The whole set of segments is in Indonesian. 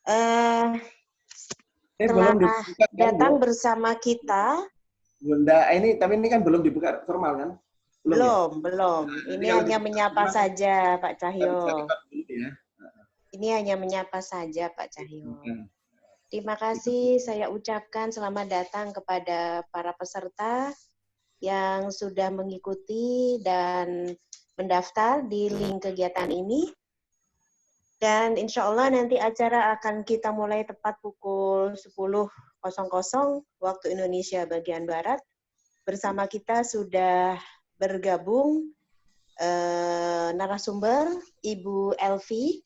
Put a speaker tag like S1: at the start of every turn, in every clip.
S1: Eh,
S2: Belum
S1: telah
S2: dibuka kan,
S1: datang
S2: Bu?
S1: bersama kita.
S2: Bunda, tapi ini kan belum dibuka formal kan? Belum ya?
S1: Belum.
S2: Nanti
S1: Ini
S2: kalau
S1: hanya
S2: dibuka
S1: menyapa
S2: formal,
S1: saja, Pak
S2: kita bisa
S1: Cahyo.
S2: debat dulu ya.
S1: Ini hanya menyapa saja, Pak Cahyo.
S2: Nah,
S1: Terima kasih saya ucapkan selamat datang kepada para peserta yang sudah mengikuti dan mendaftar di link kegiatan ini. Dan insya Allah nanti acara akan kita mulai tepat pukul 10.00 waktu Indonesia bagian Barat. Bersama kita sudah bergabung narasumber Ibu Elvi.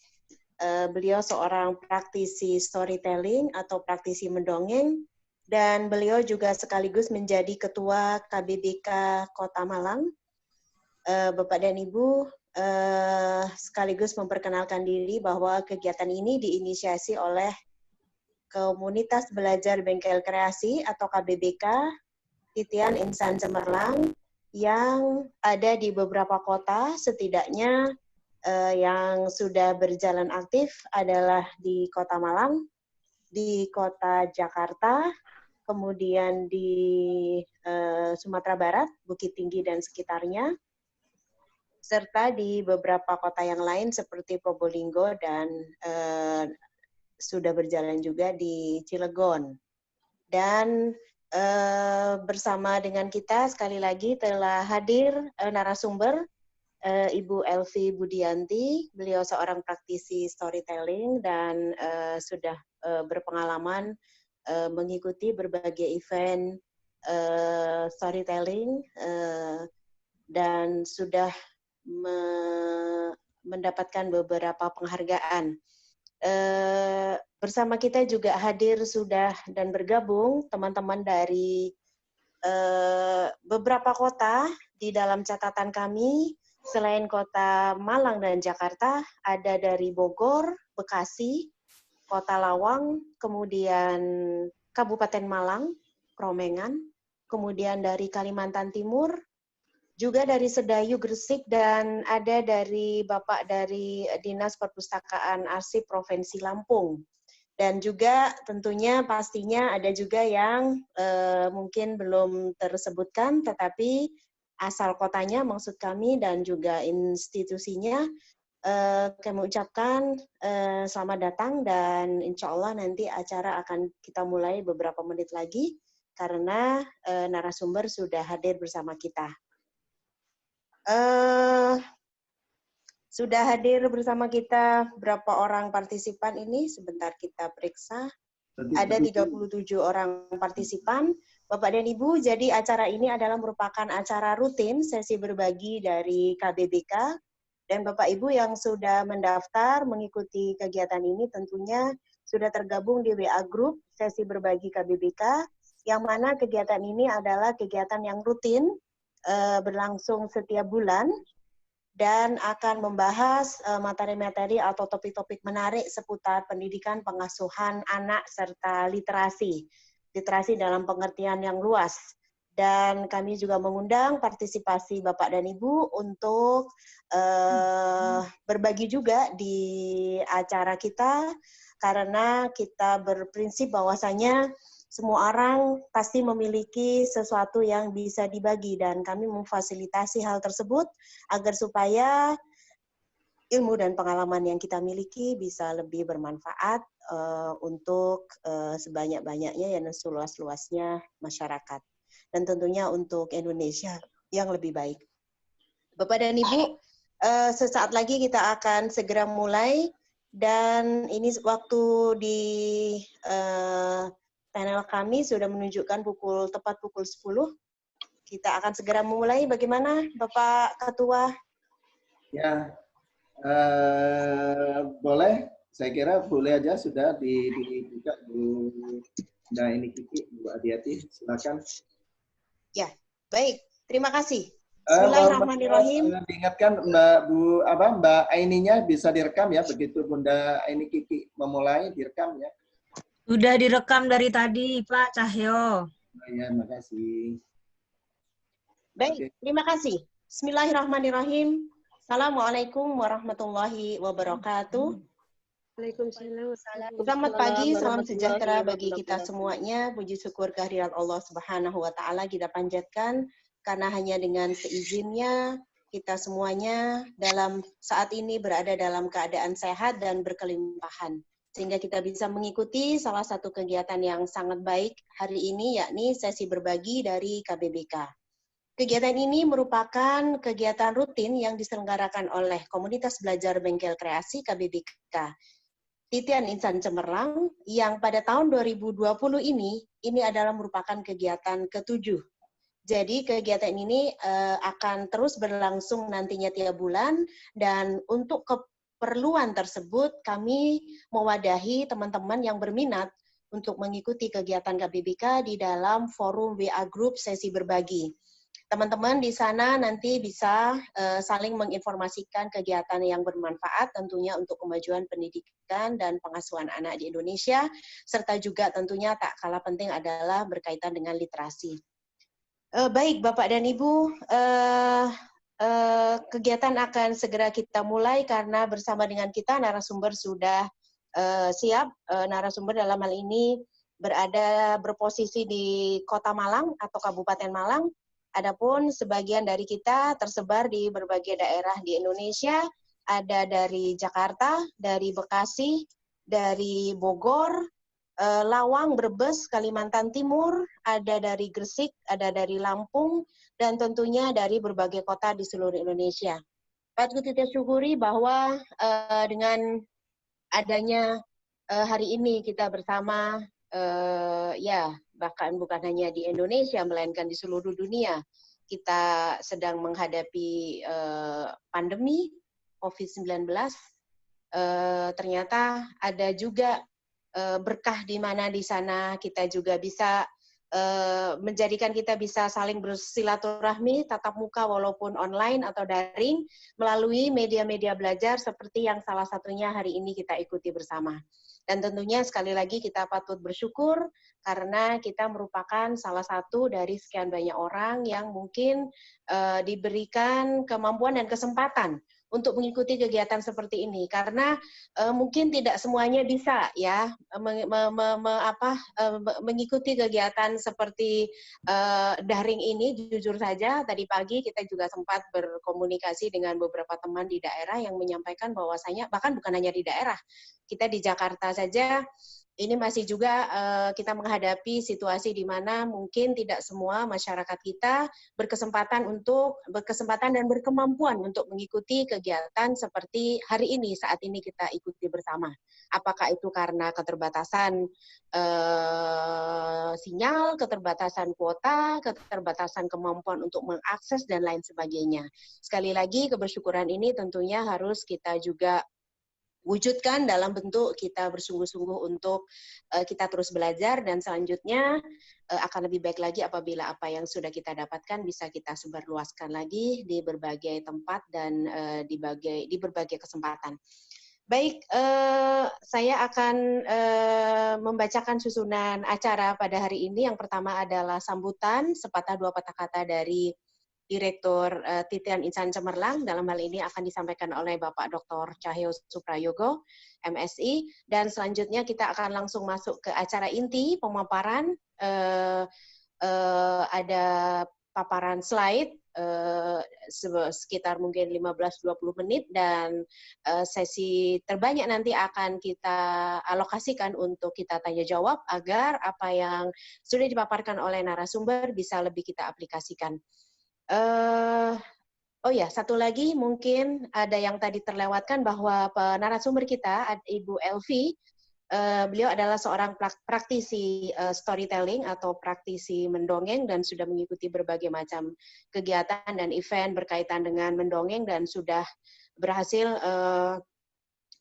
S1: Beliau seorang praktisi storytelling atau praktisi mendongeng, dan beliau juga sekaligus menjadi Ketua KBBK Kota Malang. Bapak dan Ibu, sekaligus memperkenalkan diri bahwa kegiatan ini diinisiasi oleh Komunitas Belajar Bengkel Kreasi atau KBBK Titian Insan Cemerlang yang ada di beberapa kota, setidaknya yang sudah berjalan aktif adalah di Kota Malang, di Kota Jakarta, kemudian di Sumatera Barat, Bukit Tinggi dan sekitarnya, serta di beberapa kota yang lain seperti Probolinggo dan sudah berjalan juga di Cilegon. Dan bersama dengan kita sekali lagi telah hadir narasumber Ibu Elvi Budianti. Beliau seorang praktisi storytelling dan sudah berpengalaman mengikuti berbagai event storytelling dan sudah mendapatkan beberapa penghargaan. Bersama kita juga hadir sudah dan bergabung teman-teman dari beberapa kota di dalam catatan kami. Selain kota Malang dan Jakarta, ada dari Bogor, Bekasi, Kota Lawang, kemudian Kabupaten Malang, Kromengan, kemudian dari Kalimantan Timur, juga dari Sedayu, Gresik, dan ada dari Bapak dari Dinas Perpustakaan Arsip Provinsi Lampung. Dan juga tentunya pastinya ada juga yang mungkin belum tersebutkan, tetapi asal kotanya maksud kami dan juga institusinya, kami ucapkan selamat datang dan insya Allah nanti acara akan kita mulai beberapa menit lagi karena narasumber sudah hadir bersama kita. Sudah hadir bersama kita berapa orang partisipan ini? Sebentar kita periksa. Ada 37 orang partisipan. Bapak dan Ibu, jadi acara ini adalah merupakan acara rutin sesi berbagi dari KBBK. Dan Bapak Ibu yang sudah mendaftar mengikuti kegiatan ini tentunya sudah tergabung di WA Group sesi berbagi KBBK, yang mana kegiatan ini adalah kegiatan yang rutin, berlangsung setiap bulan, dan akan membahas materi-materi atau topik-topik menarik seputar pendidikan, pengasuhan anak, serta literasi. Literasi dalam pengertian yang luas. Dan kami juga mengundang partisipasi Bapak dan Ibu untuk berbagi juga di acara kita, karena kita berprinsip bahwasanya semua orang pasti memiliki sesuatu yang bisa dibagi dan kami memfasilitasi hal tersebut agar supaya ilmu dan pengalaman yang kita miliki bisa lebih bermanfaat untuk sebanyak-banyaknya dan seluas-luasnya masyarakat. Dan tentunya untuk Indonesia yang lebih baik. Bapak dan Ibu, sesaat lagi kita akan segera mulai dan ini waktu di panel kami sudah menunjukkan tepat pukul 10. Kita akan segera memulai. Bagaimana Bapak Ketua?
S2: Ya, boleh. Saya kira boleh aja sudah dibuka Bu. Nah, ini Kiki, Bu Adiati, silakan.
S1: Ya, baik. Terima kasih. Bismillahirrahmanirrahim.
S2: Diingatkan Mbak Aininya bisa direkam ya, begitu Bunda Aini Kiki memulai direkam ya.
S3: Sudah direkam dari tadi, Pak Cahyo.
S2: Ya, makasih.
S1: Baik, terima kasih. Bismillahirrahmanirrahim. Assalamualaikum warahmatullahi wabarakatuh.
S4: Waalaikumsalam.
S1: Selamat pagi, salam sejahtera bagi kita
S4: wabarakatuh.
S1: semuanya. Puji syukur kehadiran Allah Subhanahu wa Ta'ala kita panjatkan, karena hanya dengan seizinnya kita semuanya dalam saat ini berada dalam keadaan sehat dan berkelimpahan. Sehingga kita bisa mengikuti salah satu kegiatan yang sangat baik hari ini, yakni sesi berbagi dari KBBK. Kegiatan ini merupakan kegiatan rutin yang diselenggarakan oleh Komunitas Belajar Bengkel Kreasi KBBK Titian Insan Cemerlang, yang pada tahun 2020 ini adalah merupakan kegiatan ke-7. Jadi kegiatan ini akan terus berlangsung nantinya tiap bulan, dan untuk keperluan tersebut kami mewadahi teman-teman yang berminat untuk mengikuti kegiatan KBBK di dalam forum WA Group sesi berbagi. Teman-teman di sana nanti bisa saling menginformasikan kegiatan yang bermanfaat tentunya untuk kemajuan pendidikan dan pengasuhan anak di Indonesia, serta juga tentunya tak kalah penting adalah berkaitan dengan literasi. Baik Bapak dan Ibu, kegiatan akan segera kita mulai karena bersama dengan kita narasumber sudah siap. Narasumber dalam hal ini berposisi di Kota Malang atau Kabupaten Malang. Adapun sebagian dari kita tersebar di berbagai daerah di Indonesia, ada dari Jakarta, dari Bekasi, dari Bogor, Lawang, Brebes, Kalimantan Timur, ada dari Gresik, ada dari Lampung, dan tentunya dari berbagai kota di seluruh Indonesia. Patut kita syukuri bahwa dengan adanya hari ini kita bersama, ya bahkan bukan hanya di Indonesia, melainkan di seluruh dunia, kita sedang menghadapi pandemi COVID-19, ternyata ada juga berkah di mana di sana kita juga bisa menjadikan kita bisa saling bersilaturahmi tatap muka walaupun online atau daring melalui media-media belajar seperti yang salah satunya hari ini kita ikuti bersama. Dan tentunya sekali lagi kita patut bersyukur karena kita merupakan salah satu dari sekian banyak orang yang mungkin diberikan kemampuan dan kesempatan untuk mengikuti kegiatan seperti ini, karena mungkin tidak semuanya bisa ya mengikuti kegiatan seperti daring ini. Jujur saja tadi pagi kita juga sempat berkomunikasi dengan beberapa teman di daerah yang menyampaikan bahwasanya bahkan bukan hanya di daerah, kita di Jakarta saja ini masih juga kita menghadapi situasi di mana mungkin tidak semua masyarakat kita berkesempatan dan berkemampuan untuk mengikuti kegiatan seperti hari ini, saat ini kita ikuti bersama. Apakah itu karena keterbatasan sinyal, keterbatasan kuota, keterbatasan kemampuan untuk mengakses, dan lain sebagainya. Sekali lagi, kebersyukuran ini tentunya harus kita juga wujudkan dalam bentuk kita bersungguh-sungguh untuk kita terus belajar, dan selanjutnya akan lebih baik lagi apabila apa yang sudah kita dapatkan bisa kita sebarluaskan lagi di berbagai tempat dan di berbagai kesempatan. Baik, saya akan membacakan susunan acara pada hari ini. Yang pertama adalah sambutan sepatah dua patah kata dari Direktur Titian Insan Cemerlang. Dalam hal ini akan disampaikan oleh Bapak Dr. Cahyo Suprayogo, MSI, dan selanjutnya kita akan langsung masuk ke acara inti pemaparan. Ada paparan slide sekitar mungkin 15-20 menit, dan sesi terbanyak nanti akan kita alokasikan untuk kita tanya jawab agar apa yang sudah dipaparkan oleh narasumber bisa lebih kita aplikasikan. Oh ya, satu lagi mungkin ada yang tadi terlewatkan bahwa narasumber kita, Ibu Elvi, beliau adalah seorang praktisi storytelling atau praktisi mendongeng dan sudah mengikuti berbagai macam kegiatan dan event berkaitan dengan mendongeng dan sudah berhasil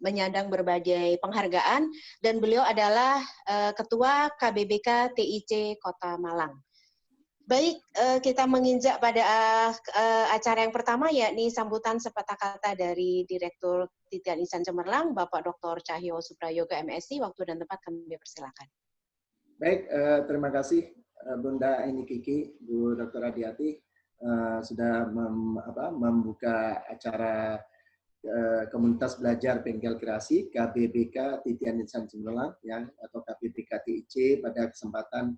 S1: menyandang berbagai penghargaan, dan beliau adalah Ketua KBBK TIC Kota Malang. Baik, kita menginjak pada acara yang pertama, yakni sambutan sepatah kata dari Direktur Titian Insan Cemerlang, Bapak Dr. Cahyo Suprayoga, MSI. Waktu dan tempat kami persilakan.
S2: Baik, terima kasih Bunda Eni Kiki, Bu Dr. Adiati sudah membuka acara Komunitas Belajar Bengkel Kreasi KBBK Titian Insan Cemerlang ya, atau KBBK TIC pada kesempatan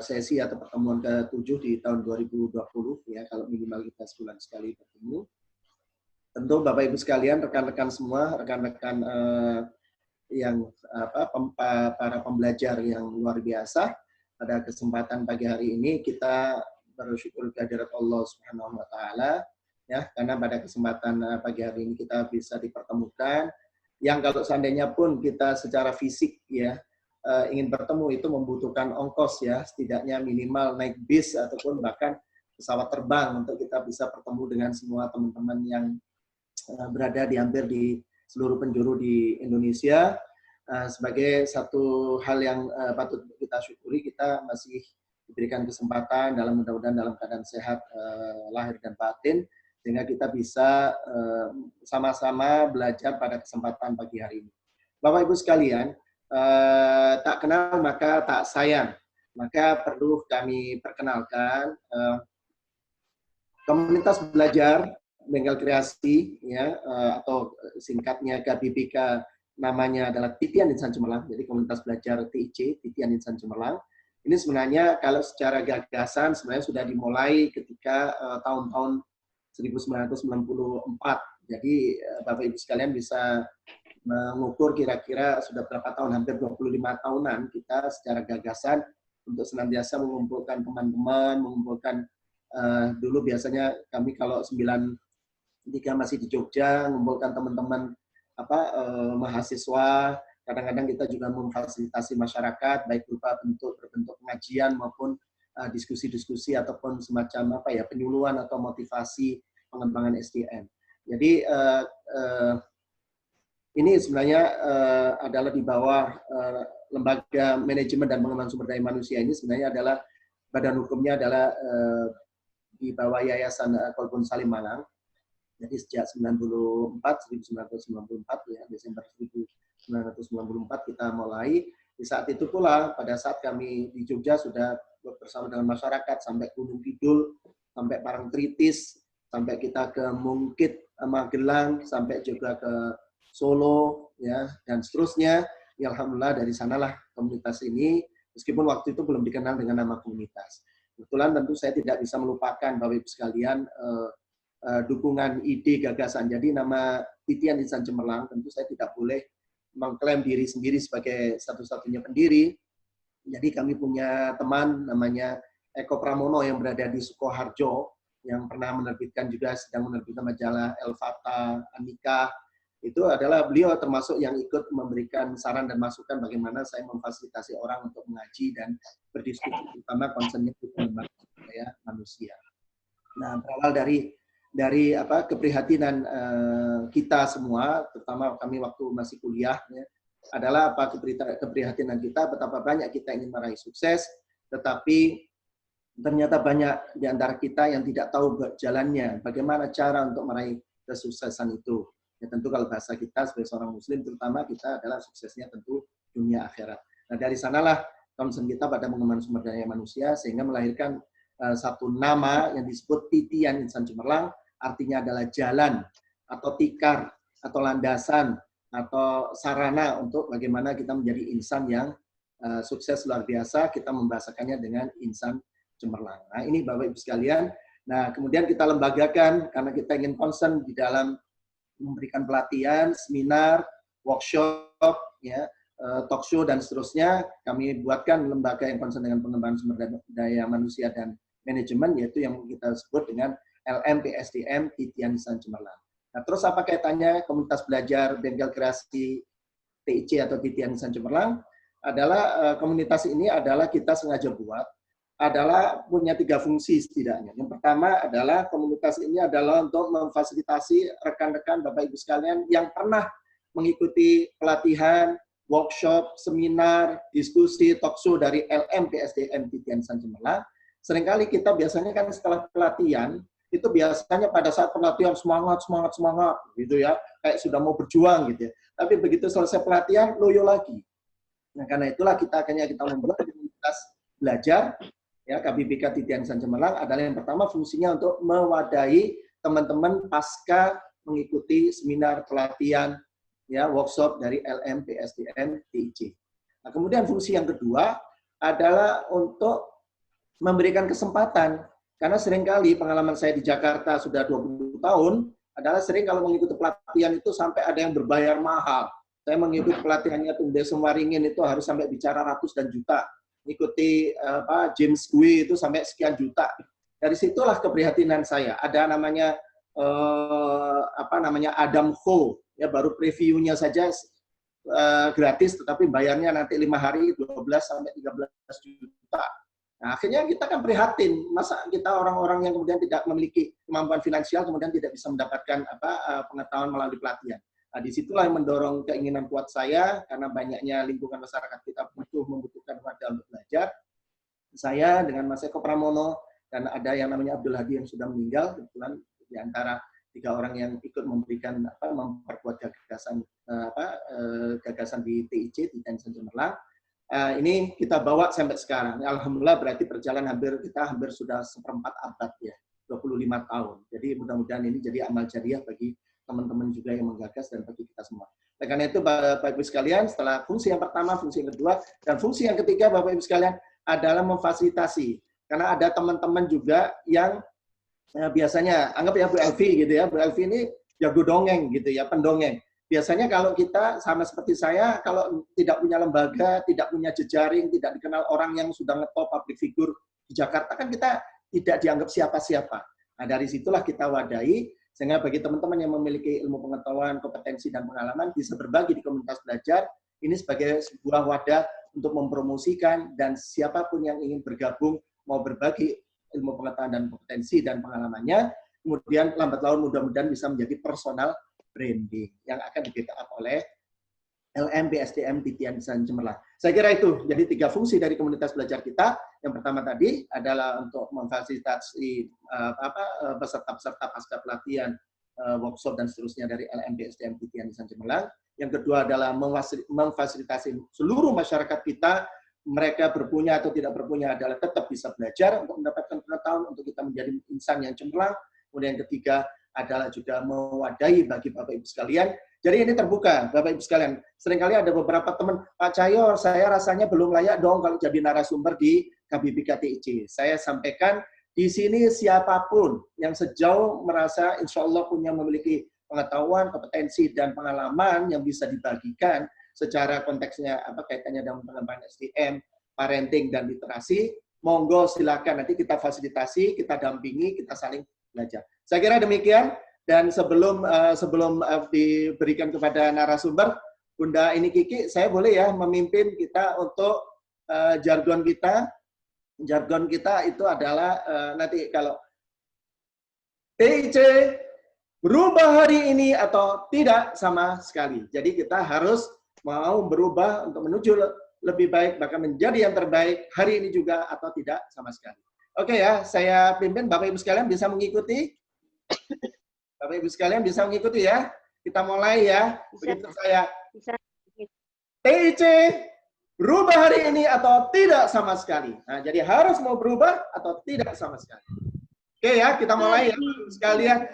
S2: sesi atau pertemuan ke-7 di tahun 2020 ya, kalau minimal kita sebulan sekali bertemu. Tentu Bapak Ibu sekalian, rekan-rekan semua, rekan-rekan yang para pembelajar yang luar biasa, pada kesempatan pagi hari ini kita bersyukur kehadirat Allah Subhanahu wa taala ya, karena pada kesempatan pagi hari ini kita bisa dipertemukan, yang kalau seandainya pun kita secara fisik ya ingin bertemu itu membutuhkan ongkos ya, setidaknya minimal naik bis ataupun bahkan pesawat terbang untuk kita bisa bertemu dengan semua teman-teman yang berada di hampir di seluruh penjuru di Indonesia. Sebagai satu hal yang patut kita syukuri, kita masih diberikan kesempatan dalam, mudah-mudahan dalam keadaan sehat lahir dan batin, sehingga kita bisa sama-sama belajar pada kesempatan pagi hari ini. Bapak Ibu sekalian, tak kenal maka tak sayang. Maka perlu kami perkenalkan komunitas belajar Bengkel Kreasi ya, atau singkatnya KBBK, namanya adalah Titian Insan Cemerlang. Jadi komunitas belajar TIC, Titian Insan Cemerlang. Ini sebenarnya kalau secara gagasan sebenarnya sudah dimulai ketika tahun-tahun 1994. Jadi Bapak Ibu sekalian bisa mengukur kira-kira sudah berapa tahun, hampir 25 tahunan kita secara gagasan untuk senantiasa mengumpulkan teman-teman, mengumpulkan dulu biasanya kami kalau 93 masih di Jogja, mengumpulkan teman-teman mahasiswa, kadang-kadang kita juga memfasilitasi masyarakat baik berupa berbentuk pengajian maupun diskusi-diskusi ataupun semacam penyuluhan atau motivasi pengembangan SDM. Jadi ini sebenarnya adalah di bawah lembaga manajemen dan pengembangan sumber daya manusia. Ini sebenarnya adalah badan hukumnya adalah di bawah Yayasan Kolbun Salim Malang. Jadi sejak 1994 ya, Desember 1994 kita mulai. Di saat itu pula, pada saat kami di Jogja sudah bersama dengan masyarakat sampai Gunung Kidul, sampai Parangtritis, sampai kita ke Mungkit, Magelang, sampai juga ke Solo, ya, dan seterusnya. Ya, alhamdulillah dari sanalah komunitas ini, meskipun waktu itu belum dikenal dengan nama komunitas. Kebetulan tentu saya tidak bisa melupakan Bapak Ibu sekalian dukungan ide gagasan. Jadi nama Titian Insan Cemerlang tentu saya tidak boleh mengklaim diri sendiri sebagai satu-satunya pendiri. Jadi kami punya teman namanya Eko Pramono yang berada di Sukoharjo, yang pernah menerbitkan juga, sedang menerbitkan majalah El Fata, Anika. Itu adalah beliau termasuk yang ikut memberikan saran dan masukan bagaimana saya memfasilitasi orang untuk mengaji dan berdiskusi, terutama konsennya itu pengembangan sumber daya manusia. Nah, berawal dari keprihatinan kita semua, terutama kami waktu masih kuliah, ya, adalah keprihatinan kita betapa banyak kita ingin meraih sukses, tetapi ternyata banyak di antara kita yang tidak tahu jalannya, bagaimana cara untuk meraih kesuksesan itu. Ya, tentu kalau bahasa kita sebagai seorang Muslim, terutama kita adalah suksesnya tentu dunia akhirat. Nah, dari sanalah concern kita pada pengembangan sumber daya manusia, sehingga melahirkan satu nama yang disebut Titian Insan Cemerlang, artinya adalah jalan atau tikar atau landasan atau sarana untuk bagaimana kita menjadi insan yang sukses luar biasa. Kita membahasakannya dengan Insan Cemerlang. Nah, ini Bapak Ibu sekalian. Nah, kemudian kita lembagakan karena kita ingin concern di dalam memberikan pelatihan, seminar, workshop, ya, talk show dan seterusnya. Kami buatkan lembaga yang concern dengan pengembangan sumber daya manusia dan manajemen, yaitu yang kita sebut dengan LMPSDM Titian Insan Cemerlang. Nah, terus apa kaitannya komunitas belajar Bengkel Kreasi TIC atau Titian Insan Cemerlang? Adalah komunitas ini adalah kita sengaja buat, adalah punya 3 fungsi setidaknya. Yang pertama adalah komunitas ini adalah untuk memfasilitasi rekan-rekan Bapak Ibu sekalian yang pernah mengikuti pelatihan, workshop, seminar, diskusi, talk show dari LMPSDM Titian Insan Cemerlang. Seringkali kita biasanya kan setelah pelatihan, itu biasanya pada saat pelatihan semangat gitu ya, kayak sudah mau berjuang gitu ya. Tapi begitu selesai pelatihan, loyo lagi. Nah, karena itulah kita membuat komunitas belajar, ya, KBBK Titian Insan Cemerlang adalah yang pertama fungsinya untuk mewadahi teman-teman pasca mengikuti seminar pelatihan ya workshop dari LM PSDM TIC. Nah, kemudian fungsi yang kedua adalah untuk memberikan kesempatan, karena seringkali pengalaman saya di Jakarta sudah 20 tahun adalah sering kalau mengikuti pelatihan itu sampai ada yang berbayar mahal. Saya mengikuti pelatihannya Tumdes Waringin itu harus sampai bicara ratus dan juta. Ikuti James Gui itu sampai sekian juta. Dari situlah keprihatinan saya. Ada namanya Adam Ho, ya baru previewnya saja gratis, tetapi bayarnya nanti 5 hari 12 sampai 13 juta. Nah, akhirnya kita kan prihatin, masa kita orang-orang yang kemudian tidak memiliki kemampuan finansial kemudian tidak bisa mendapatkan pengetahuan melalui pelatihan. Nah, disitulah yang mendorong keinginan kuat saya, karena banyaknya lingkungan masyarakat kita membutuhkan wadah untuk belajar. Saya dengan Mas Eko Pramono, dan ada yang namanya Abdul Hadi yang sudah meninggal, kebetulan di antara 3 orang yang ikut memberikan memperkuat gagasan di TIC, di Teknik Cemerlang. Ini kita bawa sampai sekarang. Alhamdulillah berarti perjalanan kita hampir sudah 1/4 abad ya, 25 tahun. Jadi mudah-mudahan ini jadi amal jariah bagi teman-teman juga yang menggagas dan bagi kita semua. Oleh karena itu Bapak Ibu sekalian, setelah fungsi yang pertama, fungsi yang kedua, dan fungsi yang ketiga Bapak Ibu sekalian adalah memfasilitasi. Karena ada teman-teman juga yang biasanya, anggap ya Bu Elvi gitu ya, Bu Elvi ini jago dongeng gitu ya, pendongeng. Biasanya kalau kita sama seperti saya, kalau tidak punya lembaga, tidak punya jejaring, tidak dikenal orang yang sudah ngetop public figure di Jakarta, kan kita tidak dianggap siapa-siapa. Nah, dari situlah kita wadahi, sehingga bagi teman-teman yang memiliki ilmu pengetahuan, kompetensi, dan pengalaman, bisa berbagi di komunitas belajar, ini sebagai sebuah wadah untuk mempromosikan, dan siapapun yang ingin bergabung, mau berbagi ilmu pengetahuan dan kompetensi dan pengalamannya, kemudian lambat laun mudah-mudahan bisa menjadi personal branding yang akan di-backup oleh LM BSDM Titian Desain Cemerlang. Saya kira itu jadi 3 fungsi dari komunitas belajar kita. Yang pertama tadi adalah untuk memfasilitasi peserta-peserta pasca pelatihan, workshop dan seterusnya dari LM BSDM Titian Desain Cemerlang. Yang kedua adalah memfasilitasi seluruh masyarakat kita, mereka berpunya atau tidak berpunya adalah tetap bisa belajar untuk mendapatkan pengetahuan untuk kita menjadi insan yang cemerlang. Kemudian yang ketiga adalah juga mewadahi bagi Bapak Ibu sekalian. Jadi ini terbuka, Bapak Ibu sekalian. Seringkali ada beberapa teman, Pak Cahyo, saya rasanya belum layak dong kalau jadi narasumber di KBBK TIC. Saya sampaikan, di sini siapapun yang sejauh merasa insya Allah memiliki pengetahuan, kompetensi, dan pengalaman yang bisa dibagikan secara konteksnya kaitannya dengan pengembangan SDM, parenting, dan literasi, monggo silakan. Nanti kita fasilitasi, kita dampingi, kita saling belajar. Saya kira demikian, dan sebelum diberikan kepada narasumber, Bunda ini Kiki, saya boleh ya memimpin kita untuk jargon kita. Jargon kita itu adalah nanti kalau TIC berubah hari ini atau tidak sama sekali. Jadi kita harus mau berubah untuk menuju lebih baik, bahkan menjadi yang terbaik hari ini juga atau tidak sama sekali. Oke ya, saya pimpin. Bapak Ibu sekalian bisa mengikuti? Bapak Ibu sekalian bisa mengikuti ya? Kita mulai ya. Begitu saya. TIC berubah hari ini atau tidak sama sekali. Nah, jadi harus mau berubah atau tidak sama sekali. Oke ya, kita mulai ya sekalian.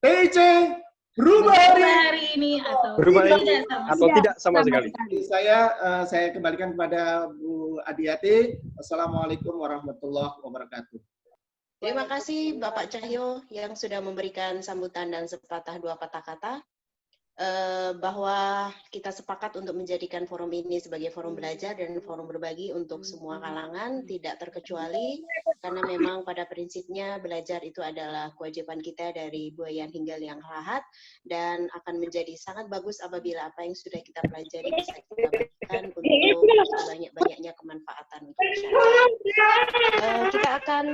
S2: TIC berubah hari ini
S4: atau tidak sama sekali.
S2: Saya kembalikan kepada Bu Adiati. Assalamualaikum warahmatullahi wabarakatuh.
S1: Terima kasih Bapak Cahyo yang sudah memberikan sambutan dan sepatah dua kata-kata bahwa kita sepakat untuk menjadikan forum ini sebagai forum belajar dan forum berbagi untuk semua kalangan, tidak terkecuali, karena memang pada prinsipnya belajar itu adalah kewajiban kita dari buayan hingga liang lahat, dan akan menjadi sangat bagus apabila apa yang sudah kita pelajari bisa kita bagikan untuk sebanyak-banyaknya kemanfaatan untuk masyarakat. Kita akan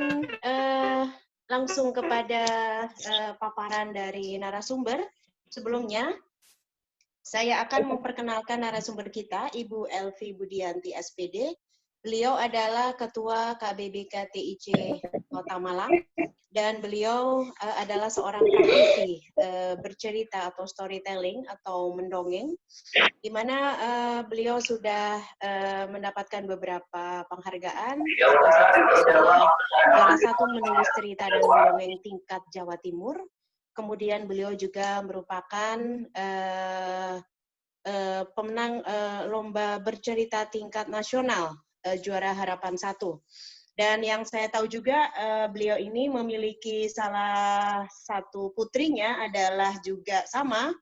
S1: langsung kepada paparan dari narasumber. Sebelumnya, saya akan memperkenalkan narasumber kita, Ibu Elvi Budianti SPD. Beliau adalah Ketua KBBK TIC Kota Malang, dan beliau adalah seorang praktisi bercerita atau storytelling atau mendongeng, di mana beliau sudah mendapatkan beberapa penghargaan. Salah satu menulis cerita dan mendongeng tingkat Jawa Timur. kemudian beliau juga merupakan pemenang lomba bercerita tingkat nasional, juara Harapan 1. Dan yang saya tahu juga beliau ini memiliki salah satu putrinya adalah juga sama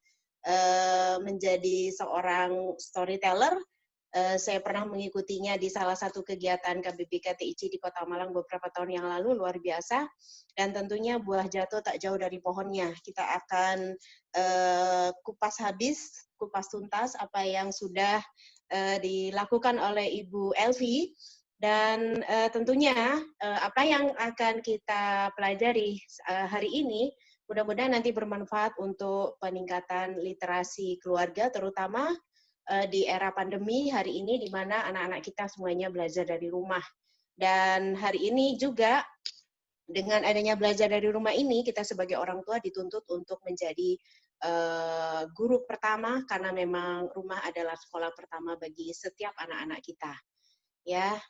S1: menjadi seorang storyteller. Saya pernah mengikutinya di salah satu kegiatan KBBK TIC di Kota Malang beberapa tahun yang lalu, luar biasa. Dan tentunya buah jatuh tak jauh dari pohonnya. Kita akan kupas habis, kupas tuntas apa yang sudah dilakukan oleh Ibu Elvi. Dan tentunya apa yang akan kita pelajari hari ini mudah-mudahan nanti bermanfaat untuk peningkatan literasi keluarga, terutama di era pandemi hari ini di mana anak-anak kita semuanya belajar dari rumah. Dan hari ini juga dengan adanya belajar dari rumah ini, kita sebagai orang tua dituntut untuk menjadi guru pertama karena memang rumah adalah sekolah pertama bagi setiap anak-anak kita. Ya,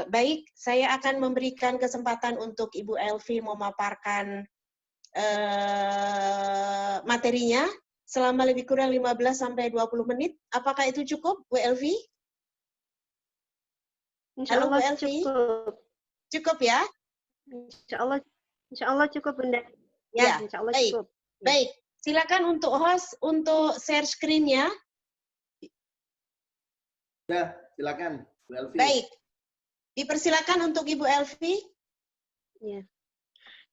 S1: baik, saya akan memberikan kesempatan untuk Ibu Elvi memaparkan materinya selama lebih kurang 15-20 menit. Apakah itu cukup, Bu Elvi? Halo, Bu Elvi.
S5: Cukup.
S1: Cukup ya?
S5: Insya Allah cukup, Bunda.
S1: Ya,
S5: insya Allah
S1: baik.
S5: cukup.
S1: Baik, silakan untuk host untuk share screen-nya.
S2: Ya, silakan, Bu Elvi.
S1: Baik, dipersilakan untuk Ibu Elvi.
S5: Ya.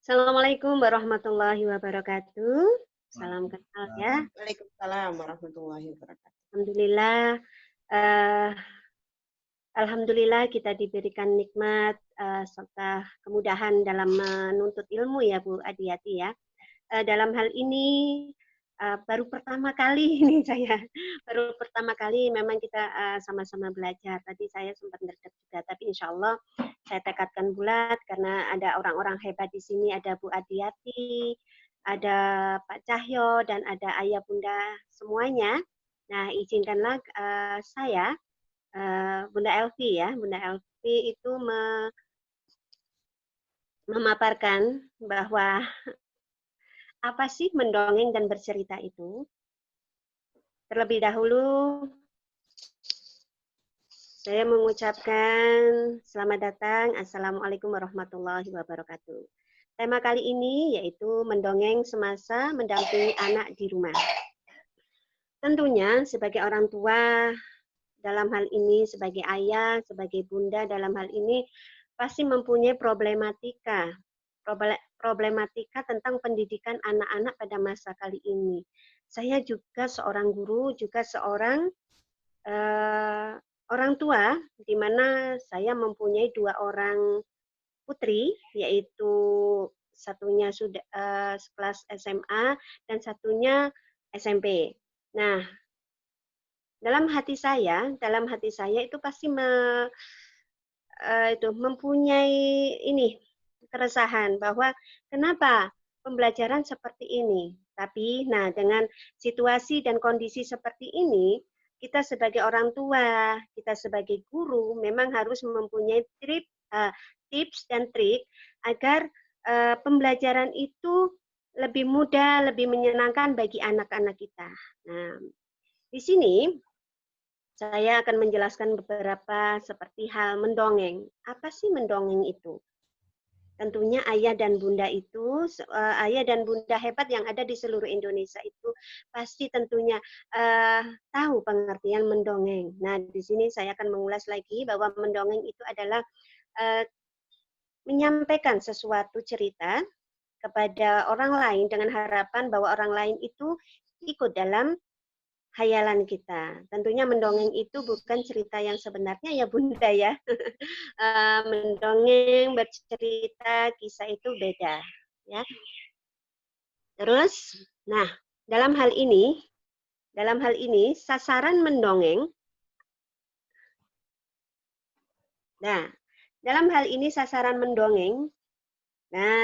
S5: Assalamualaikum warahmatullahi wabarakatuh. Salam kenal ya.
S1: Waalaikumsalam warahmatullahi wabarakatuh.
S5: Alhamdulillah. Alhamdulillah kita diberikan nikmat serta kemudahan dalam menuntut ilmu ya Bu Adiati ya. Dalam hal ini baru pertama kali ini saya baru pertama kali memang kita sama-sama belajar. Tadi saya sempat ngerti juga, tapi insya Allah saya tekadkan bulat karena ada orang-orang hebat di sini, ada Bu Adiati, ada Pak Cahyo, dan ada ayah bunda semuanya. Nah izinkanlah saya Bunda Elvi ya, Bunda Elvi itu memaparkan bahwa apa sih mendongeng dan bercerita itu? Terlebih dahulu, saya mengucapkan selamat datang. Assalamualaikum warahmatullahi wabarakatuh. Tema kali ini yaitu mendongeng semasa mendampingi anak di rumah. Tentunya sebagai orang tua, dalam hal ini sebagai ayah, sebagai bunda, dalam hal ini pasti mempunyai problematika tentang pendidikan anak-anak pada masa kali ini. Saya juga seorang guru, juga seorang orang tua, di mana saya mempunyai 2 orang putri, yaitu satunya sudah kelas SMA dan satunya SMP. Nah, dalam hati saya itu pasti mempunyai keresahan bahwa kenapa pembelajaran seperti ini. Tapi dengan situasi dan kondisi seperti ini, kita sebagai orang tua, kita sebagai guru memang harus mempunyai tips dan trik agar pembelajaran itu lebih mudah, lebih menyenangkan bagi anak-anak kita. Nah, di sini saya akan menjelaskan beberapa seperti hal mendongeng. Apa sih mendongeng itu? Tentunya ayah dan bunda itu, ayah dan bunda hebat yang ada di seluruh Indonesia itu pasti tentunya tahu pengertian mendongeng. Nah, di sini saya akan mengulas lagi bahwa mendongeng itu adalah menyampaikan sesuatu cerita kepada orang lain dengan harapan bahwa orang lain itu ikut dalam hayalan kita. Tentunya mendongeng itu bukan cerita yang sebenarnya ya Bunda ya. Mendongeng, bercerita, kisah itu beda ya. Terus, dalam hal ini sasaran mendongeng. Dalam hal ini sasaran mendongeng.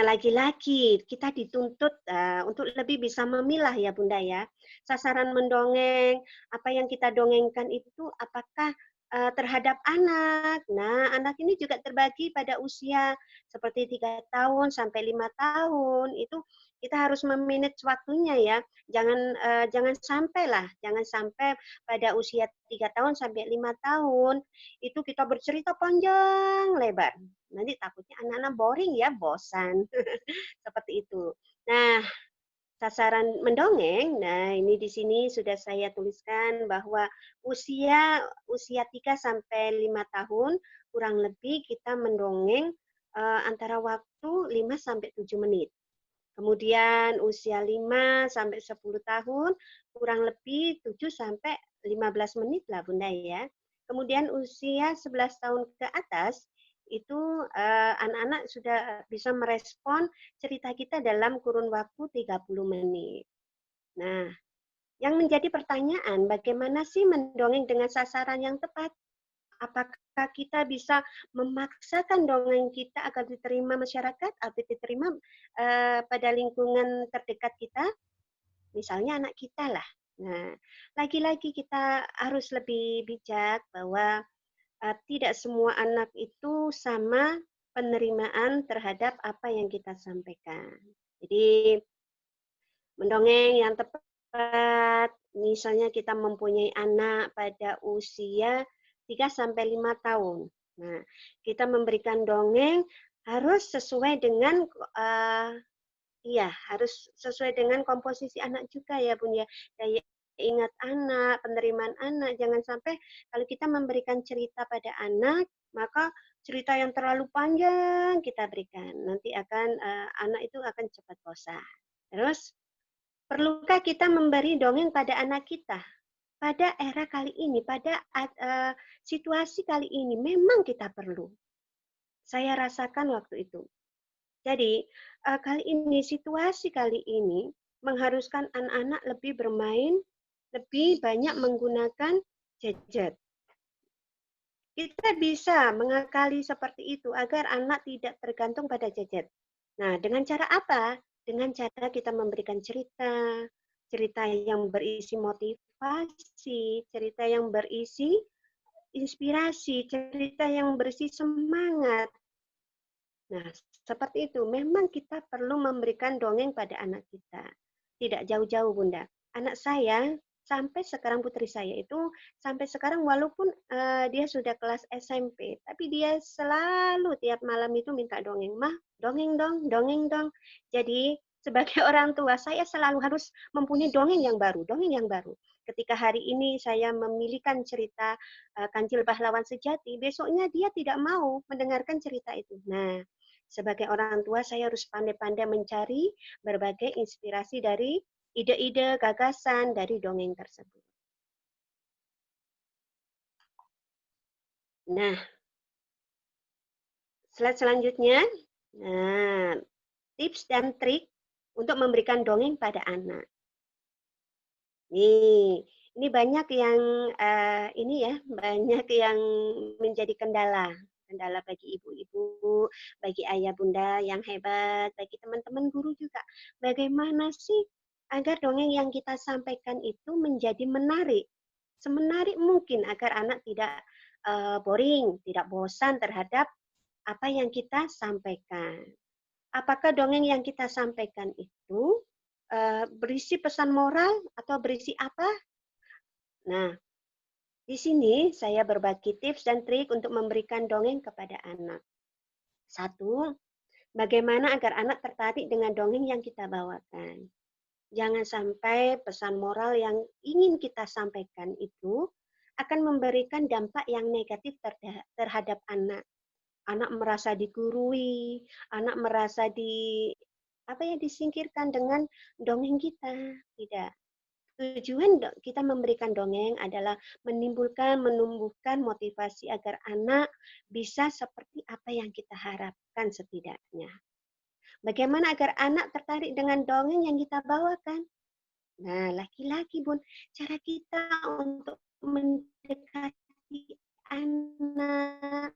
S5: Lagi-lagi kita dituntut untuk lebih bisa memilah ya Bunda ya. Sasaran mendongeng, apa yang kita dongengkan itu apakah terhadap anak. Nah, anak ini juga terbagi pada usia seperti 3 tahun sampai 5 tahun. Itu kita harus memanage waktunya ya. Jangan jangan sampai pada usia 3 tahun sampai 5 tahun itu kita bercerita panjang lebar. Nanti takutnya anak-anak boring ya, bosan. Seperti itu. Nah, sasaran mendongeng, nah ini di sini sudah saya tuliskan bahwa usia 3 sampai 5 tahun kurang lebih kita mendongeng antara waktu 5 sampai 7 menit. Kemudian usia 5 sampai 10 tahun kurang lebih 7 sampai 15 menit lah Bunda ya. Kemudian usia 11 tahun ke atas itu anak-anak sudah bisa merespon cerita kita dalam kurun waktu 30 menit. Nah, yang menjadi pertanyaan, bagaimana sih mendongeng dengan sasaran yang tepat? Apakah kita bisa memaksakan dongeng kita agar diterima masyarakat atau diterima pada lingkungan terdekat kita? Misalnya anak kita lah. Nah, lagi-lagi kita harus lebih bijak bahwa tidak semua anak itu sama penerimaan terhadap apa yang kita sampaikan. Jadi mendongeng yang tepat, misalnya kita mempunyai anak pada usia 3 sampai 5 tahun. Nah, kita memberikan dongeng harus sesuai dengan harus sesuai dengan komposisi anak juga ya, Bun ya. Daya ingat anak, penerimaan anak, jangan sampai kalau kita memberikan cerita pada anak, maka cerita yang terlalu panjang kita berikan. Nanti akan anak itu akan cepat bosan. Terus, perlukah kita memberi dongeng pada anak kita? Pada era kali ini, pada situasi kali ini, memang kita perlu. Saya rasakan waktu itu. Jadi, kali ini, situasi kali ini mengharuskan anak-anak lebih bermain, lebih banyak menggunakan gadget. Kita bisa mengakali seperti itu agar anak tidak tergantung pada gadget. Nah, dengan cara apa? Dengan cara kita memberikan cerita, cerita yang berisi motivasi, cerita yang berisi inspirasi, cerita yang berisi semangat. Nah, seperti itu. Memang kita perlu memberikan dongeng pada anak kita. Tidak jauh-jauh, Bunda. Anak saya, sampai sekarang putri saya itu, sampai sekarang walaupun dia sudah kelas SMP, tapi dia selalu tiap malam itu minta dongeng. Mah, dongeng dong, dongeng dong. Jadi, sebagai orang tua, saya selalu harus mempunyai dongeng yang baru, dongeng yang baru. Ketika hari ini saya memilihkan cerita Kancil Pahlawan Sejati, besoknya dia tidak mau mendengarkan cerita itu. Nah, sebagai orang tua, saya harus pandai-pandai mencari berbagai inspirasi dari ide-ide, gagasan dari dongeng tersebut. Nah, slide selanjutnya. Nah, tips dan trik untuk memberikan dongeng pada anak. Ini banyak yang banyak yang menjadi kendala bagi ibu-ibu, bagi ayah bunda yang hebat, bagi teman-teman guru juga. Bagaimana sih agar dongeng yang kita sampaikan itu menjadi menarik, semenarik mungkin agar anak tidak boring, tidak bosan terhadap apa yang kita sampaikan. Apakah dongeng yang kita sampaikan itu berisi pesan moral atau berisi apa? Nah, di sini saya berbagi tips dan trik untuk memberikan dongeng kepada anak. 1, bagaimana agar anak tertarik dengan dongeng yang kita bawakan. Jangan sampai pesan moral yang ingin kita sampaikan itu akan memberikan dampak yang negatif terhadap anak. Anak merasa digurui, anak merasa disingkirkan dengan dongeng kita. Tidak. Tujuan kita memberikan dongeng adalah menumbuhkan motivasi agar anak bisa seperti apa yang kita harapkan setidaknya. Bagaimana agar anak tertarik dengan dongeng yang kita bawakan? Nah, laki-laki, Bun, cara kita untuk mendekati anak,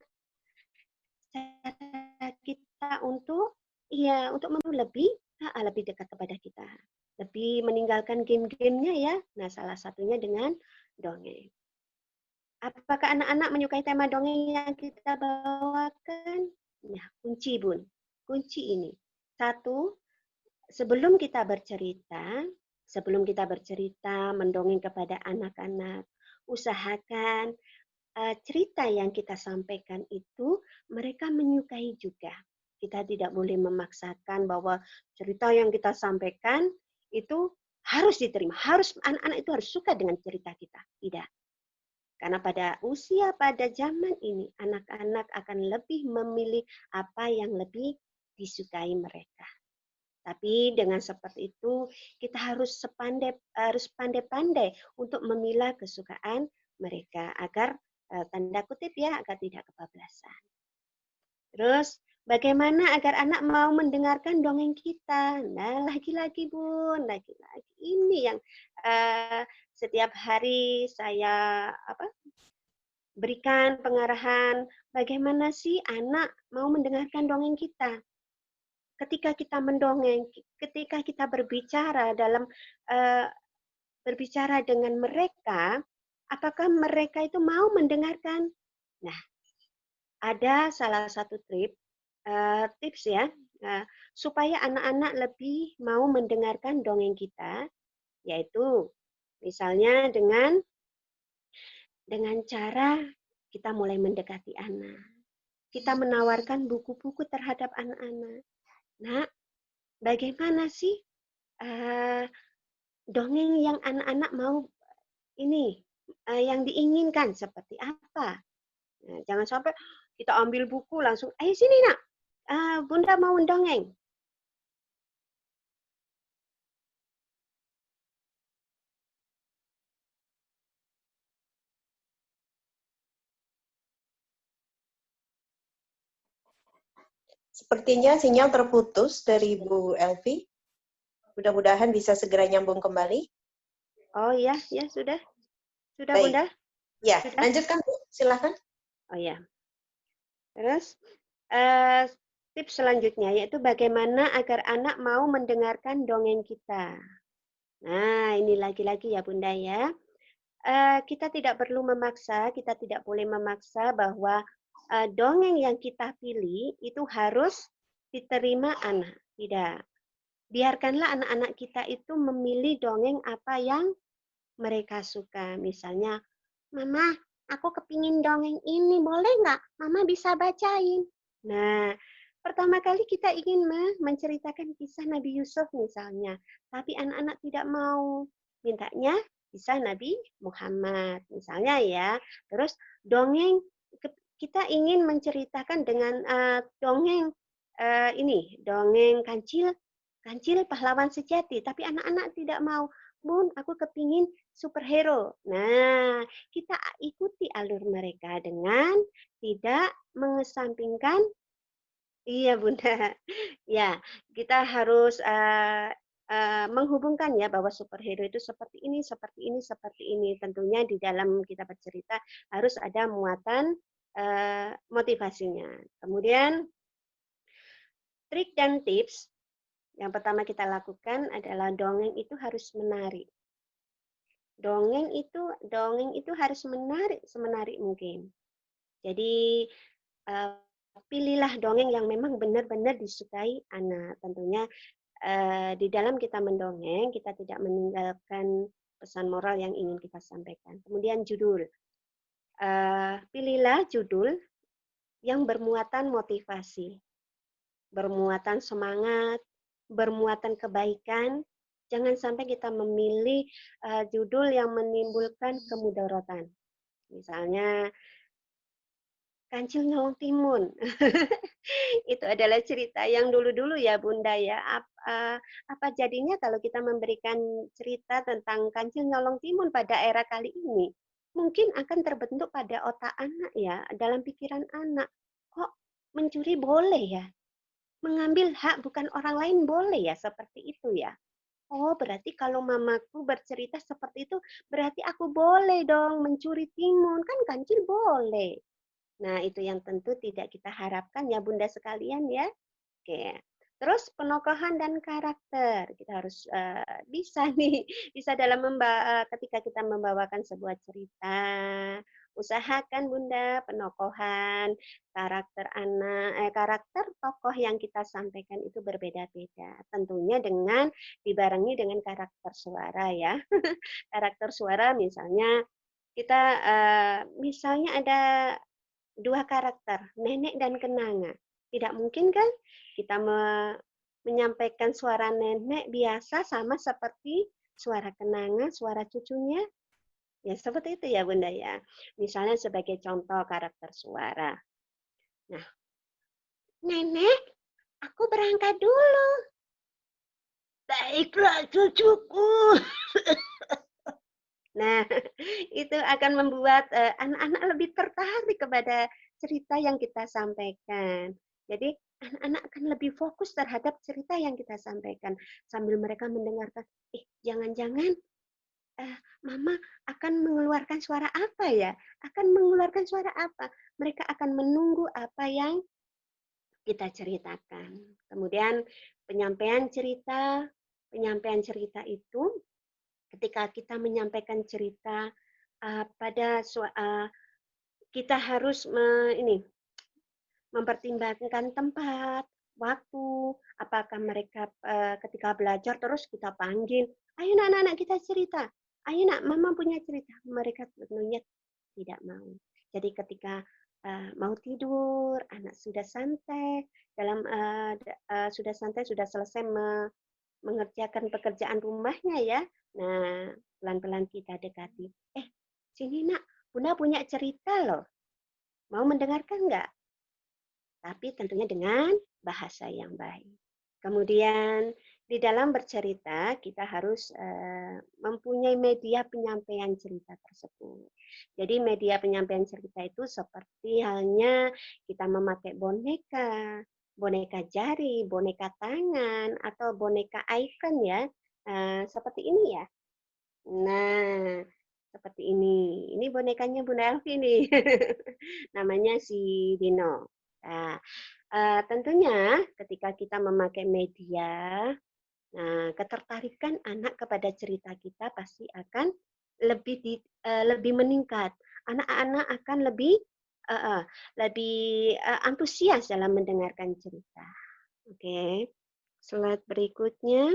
S5: cara kita untuk lebih dekat kepada kita. Lebih meninggalkan game-gamenya ya. Nah, salah satunya dengan dongeng. Apakah anak-anak menyukai tema dongeng yang kita bawakan? Nah, kunci Bun. Kunci ini. Satu, sebelum kita bercerita mendongeng kepada anak-anak, usahakan cerita yang kita sampaikan itu mereka menyukai juga. Kita tidak boleh memaksakan bahwa cerita yang kita sampaikan itu harus diterima, anak-anak itu harus suka dengan cerita kita. Tidak. Karena pada zaman ini, anak-anak akan lebih memilih apa yang lebih disukai mereka. Tapi dengan seperti itu, kita harus pandai-pandai untuk memilah kesukaan mereka agar tanda kutip ya, agar tidak kebablasan. Terus bagaimana agar anak mau mendengarkan dongeng kita? Nah, lagi-lagi Bun, lagi-lagi ini yang setiap hari saya berikan pengarahan bagaimana sih anak mau mendengarkan dongeng kita. Ketika kita mendongeng, ketika kita berbicara berbicara dengan mereka, apakah mereka itu mau mendengarkan? Nah, ada salah satu tips ya, supaya anak-anak lebih mau mendengarkan dongeng kita, yaitu misalnya dengan cara kita mulai mendekati anak. Kita menawarkan buku-buku terhadap anak-anak. Nah, bagaimana sih dongeng yang anak-anak mau ini, yang diinginkan seperti apa? Nah, jangan sampai kita ambil buku langsung, ayo sini nak, Bunda mau mendongeng.
S1: Sepertinya sinyal terputus dari Bu Elvi. Mudah-mudahan bisa segera nyambung kembali.
S5: Oh iya, ya sudah. Sudah
S1: Baik.
S5: Bunda?
S1: Ya,
S5: sudah?
S1: lanjutkan Bu, silakan.
S5: Oh ya. Terus tips selanjutnya yaitu bagaimana agar anak mau mendengarkan dongeng kita. Nah, ini lagi-lagi ya Bunda ya. Kita tidak perlu memaksa, kita tidak boleh memaksa bahwa dongeng yang kita pilih itu harus diterima anak. Tidak. Biarkanlah anak-anak kita itu memilih dongeng apa yang mereka suka. Misalnya, Mama, aku kepingin dongeng ini, boleh nggak? Mama bisa bacain. Nah, pertama kali kita ingin menceritakan kisah Nabi Yusuf misalnya, tapi anak-anak tidak mau. Mintanya kisah Nabi Muhammad misalnya ya. Terus dongeng, kita ingin menceritakan dengan dongeng dongeng kancil pahlawan sejati, tapi anak-anak tidak mau. Bun, aku kepingin superhero. Nah, kita ikuti alur mereka dengan tidak mengesampingkan. Iya, Bunda. Ya, kita harus menghubungkan ya bahwa superhero itu seperti ini, seperti ini, seperti ini. Tentunya di dalam kita bercerita harus ada muatan motivasinya. Kemudian trik dan tips yang pertama kita lakukan adalah dongeng itu harus menarik. Dongeng itu harus menarik semenarik mungkin. Jadi pilihlah dongeng yang memang benar-benar disukai anak. Tentunya di dalam kita mendongeng kita tidak meninggalkan pesan moral yang ingin kita sampaikan. Kemudian judul. Pilihlah judul yang bermuatan motivasi, bermuatan semangat, bermuatan kebaikan. Jangan sampai kita memilih judul yang menimbulkan kemudaratan. Misalnya Kancil Nyolong Timun. Itu adalah cerita yang dulu-dulu ya Bunda ya. Apa jadinya kalau kita memberikan cerita tentang Kancil Nyolong Timun pada era kali ini? Mungkin akan terbentuk pada otak anak ya, dalam pikiran anak. Kok mencuri boleh ya? Mengambil hak bukan orang lain boleh ya, seperti itu ya. Oh, berarti kalau mamaku bercerita seperti itu, berarti aku boleh dong mencuri timun. Kan kancil boleh. Nah, itu yang tentu tidak kita harapkan ya Bunda sekalian ya. Oke. Terus penokohan dan karakter. Kita harus bisa nih, bisa dalam ketika kita membawakan sebuah cerita, usahakan Bunda penokohan karakter tokoh yang kita sampaikan itu berbeda-beda. Tentunya dengan dibarengi dengan karakter suara ya. Karakter suara misalnya kita misalnya ada dua karakter, nenek dan kenanga. Tidak mungkin kan kita menyampaikan suara nenek biasa sama seperti suara kenanga, suara cucunya. Ya seperti itu ya Bunda ya. Misalnya sebagai contoh karakter suara. Nah, nenek, aku berangkat dulu. Baiklah cucuku. Nah, itu akan membuat anak-anak lebih tertarik kepada cerita yang kita sampaikan. Jadi anak-anak akan lebih fokus terhadap cerita yang kita sampaikan sambil mereka mendengarkan. Jangan-jangan Mama akan mengeluarkan suara apa ya? Akan mengeluarkan suara apa? Mereka akan menunggu apa yang kita ceritakan. Kemudian penyampaian cerita itu ketika kita menyampaikan cerita kita harus mempertimbangkan tempat, waktu, apakah mereka ketika belajar terus kita panggil, ayo anak-anak kita cerita, ayo nak mama punya cerita, mereka tentunya tidak mau. Jadi ketika mau tidur, anak sudah santai, sudah selesai mengerjakan pekerjaan rumahnya ya. Nah, pelan-pelan kita dekati. Sini nak, Bunda punya cerita loh. Mau mendengarkan nggak? Tapi tentunya dengan bahasa yang baik. Kemudian di dalam bercerita kita harus mempunyai media penyampaian cerita tersebut. Jadi media penyampaian cerita itu seperti halnya kita memakai boneka, boneka jari, boneka tangan, atau boneka icon ya, seperti ini ya. Nah, seperti ini. Ini bonekanya Bunda Elvi nih. Namanya si Dino. Nah, tentunya ketika kita memakai media, ketertarikan anak kepada cerita kita pasti akan lebih meningkat. Anak-anak akan lebih antusias dalam mendengarkan cerita. Oke, slide berikutnya.